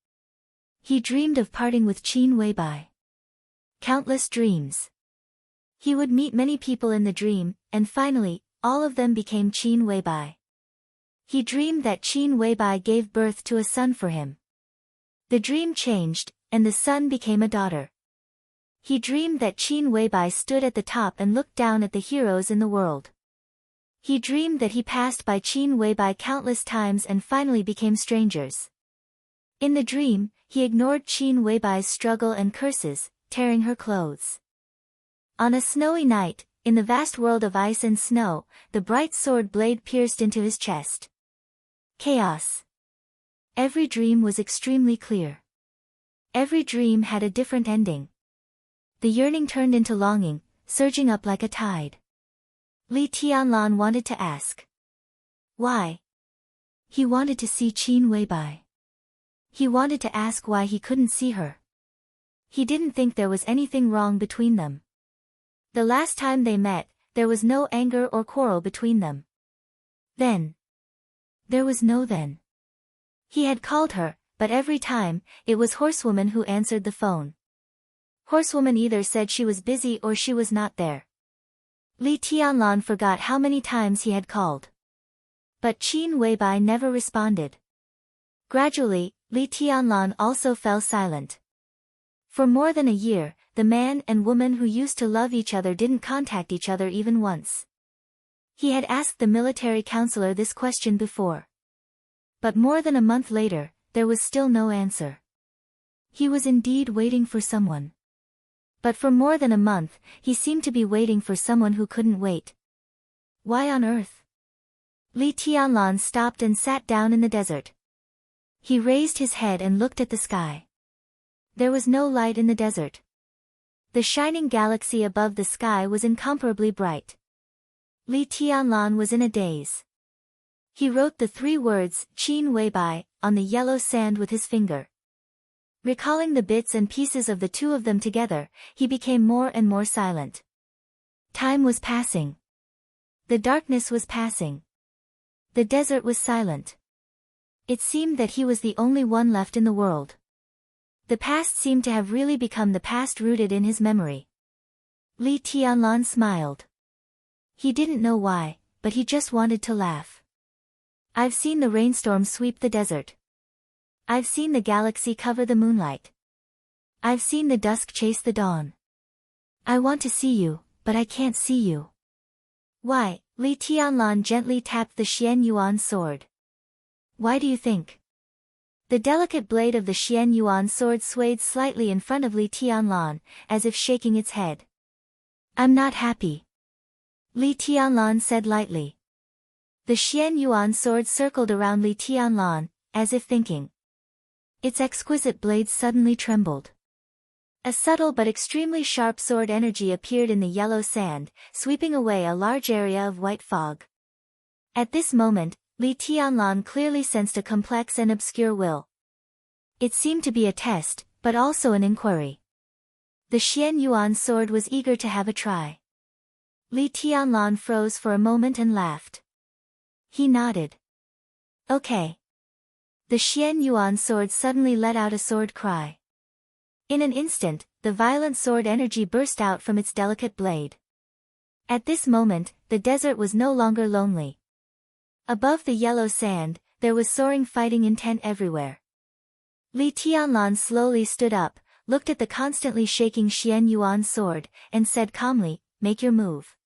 He dreamed of parting with Qin Weibai. Countless dreams. He would meet many people in the dream, and finally, all of them became Qin Weibai. He dreamed that Qin Weibai gave birth to a son for him. The dream changed, and the son became a daughter. He dreamed that Qin Weibai stood at the top and looked down at the heroes in the world. He dreamed that he passed by Qin Weibai countless times and finally became strangers. In the dream, he ignored Qin Weibai's struggle and curses, tearing her clothes. On a snowy night, in the vast world of ice and snow, the bright sword blade pierced into his chest. Chaos. Every dream was extremely clear. Every dream had a different ending. The yearning turned into longing, surging up like a tide. Li Tianlan wanted to ask. Why? He wanted to see Qin Weibai. He wanted to ask why he couldn't see her. He didn't think there was anything wrong between them. The last time they met, there was no anger or quarrel between them. Then. There was no then. He had called her, but every time, it was Horsewoman who answered the phone. Horsewoman either said she was busy or she was not there. Li Tianlan forgot how many times he had called. But Qin Weibai never responded. Gradually, Li Tianlan also fell silent. For more than a year, the man and woman who used to love each other didn't contact each other even once. He had asked the military counselor this question before. But more than a month later, there was still no answer. He was indeed waiting for someone. But for more than a month, he seemed to be waiting for someone who couldn't wait. Why on earth? Li Tianlan stopped and sat down in the desert. He raised his head and looked at the sky. There was no light in the desert. The shining galaxy above the sky was incomparably bright. Li Tianlan was in a daze. He wrote the 3 words, Qin Weibai, on the yellow sand with his finger. Recalling the bits and pieces of the two of them together, he became more and more silent. Time was passing. The darkness was passing. The desert was silent. It seemed that he was the only one left in the world. The past seemed to have really become the past rooted in his memory. Li Tianlan smiled. He didn't know why, but he just wanted to laugh. I've seen the rainstorm sweep the desert. I've seen the galaxy cover the moonlight. I've seen the dusk chase the dawn. I want to see you, but I can't see you. Why? Li Tianlan gently tapped the Xian Yuan sword. Why do you think? The delicate blade of the Xian Yuan sword swayed slightly in front of Li Tianlan, as if shaking its head. I'm not happy. Li Tianlan said lightly. The Xian Yuan sword circled around Li Tianlan, as if thinking. Its exquisite blades suddenly trembled. A subtle but extremely sharp sword energy appeared in the yellow sand, sweeping away a large area of white fog. At this moment, Li Tianlan clearly sensed a complex and obscure will. It seemed to be a test, but also an inquiry. The Xian Yuan sword was eager to have a try. Li Tianlan froze for a moment and laughed. He nodded. Okay. The Xian Yuan sword suddenly let out a sword cry. In an instant, the violent sword energy burst out from its delicate blade. At this moment, the desert was no longer lonely. Above the yellow sand, there was soaring fighting intent everywhere. Li Tianlan slowly stood up, looked at the constantly shaking Xian Yuan sword, and said calmly, "Make your move."